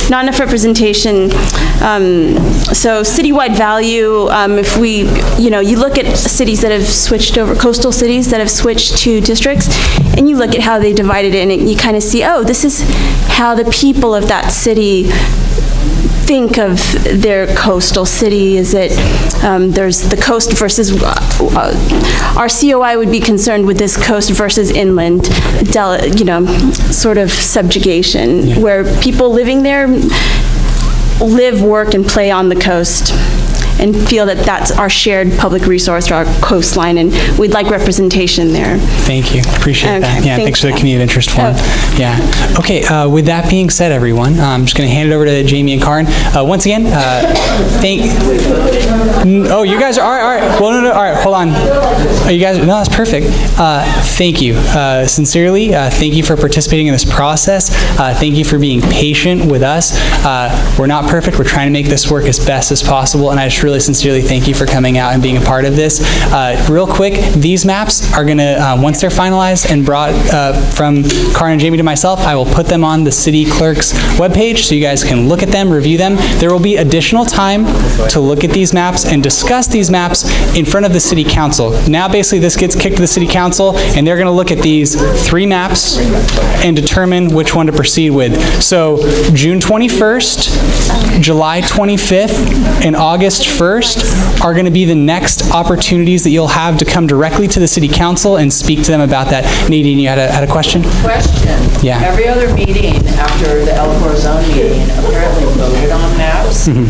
Not enough representation. So citywide value, if you look at cities that have switched over, coastal cities that have switched to districts, and you look at how they divided it, and you kind of see, oh, this is how the people of that city think of their coastal city. Is it, there's the coast versus, our COI would be concerned with this coast versus inland, sort of subjugation, where people living there live, work, and play on the coast, and feel that that's our shared public resource, our coastline, and we'd like representation there. Thank you. Appreciate that. Yeah, thanks for the community of interest forum. Yeah. Okay, with that being said, everyone, I'm just going to hand it over to Jamie and Karin. Once again, oh, you guys are, all right. Well, no, all right, hold on. You guys, no, that's perfect. Thank you. Sincerely, thank you for participating in this process. Thank you for being patient with us. We're not perfect. We're trying to make this work as best as possible, and I just really sincerely thank you for coming out and being a part of this. Real quick, these maps are going to, once they're finalized and brought from Karin and Jamie to myself, I will put them on the city clerk's webpage so you guys can look at them, review them. There will be additional time to look at these maps and discuss these maps in front of the city council. Now basically this gets kicked to the city council, and they're going to look at these 3 maps and determine which one to proceed with. So June 21st, July 25th, and August 1st are going to be the next opportunities that you'll have to come directly to the city council and speak to them about that. Nadine, you had a question? Question. Yeah. Every other meeting after the El zone meeting apparently voted on maps. Can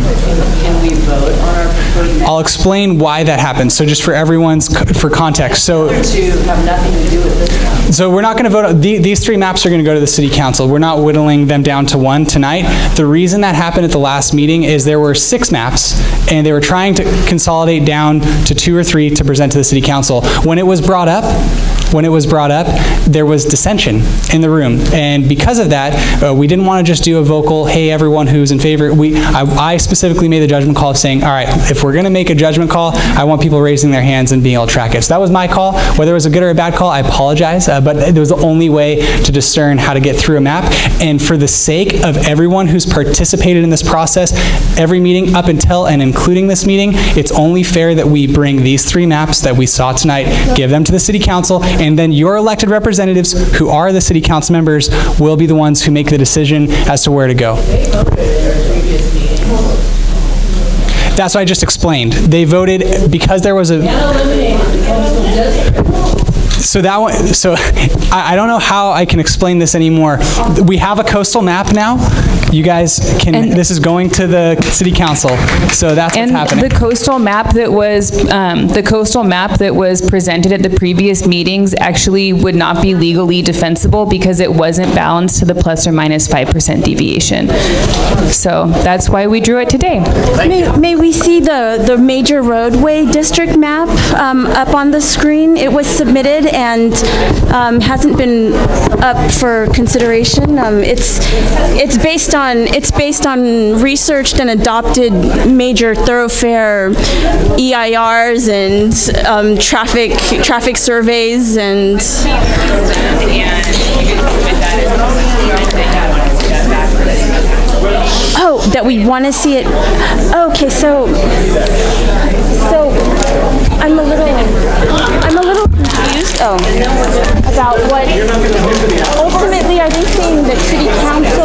we vote on our preferred maps? I'll explain why that happens. So just for everyone's context. So to have nothing to do with this map. So we're not going to vote. These 3 maps are going to go to the city council. We're not whittling them down to 1 tonight. The reason that happened at the last meeting is there were 6 maps, and they were trying to consolidate down to 2 or 3 to present to the city council. When it was brought up, there was dissension in the room, and because of that, we didn't want to just do a vocal, hey, everyone who's in favor. I specifically made the judgment call of saying, all right, if we're going to make a judgment call, I want people raising their hands and being able to track it. So that was my call. Whether it was a good or a bad call, I apologize, but it was the only way to discern how to get through a map. And for the sake of everyone who's participated in this process, every meeting up until and including this meeting, it's only fair that we bring these 3 maps that we saw tonight, give them to the city council, and then your elected representatives, who are the city council members, will be the ones who make the decision as to where to go. That's what I just explained. They voted because there was a... So that one, so I don't know how I can explain this anymore. We have a coastal map now. You guys can, this is going to the city council. So that's what's happening. And the coastal map that was presented at the previous meetings actually would not be legally defensible because it wasn't balanced to the plus or minus 5% deviation. So that's why we drew it today. May we see the major roadway district map up on the screen? It was submitted and hasn't been up for consideration. It's based on researched and adopted major thoroughfare EIRs and traffic surveys and. Oh, that we want to see it. Okay, so I'm a little confused. About what ultimately are they saying that city council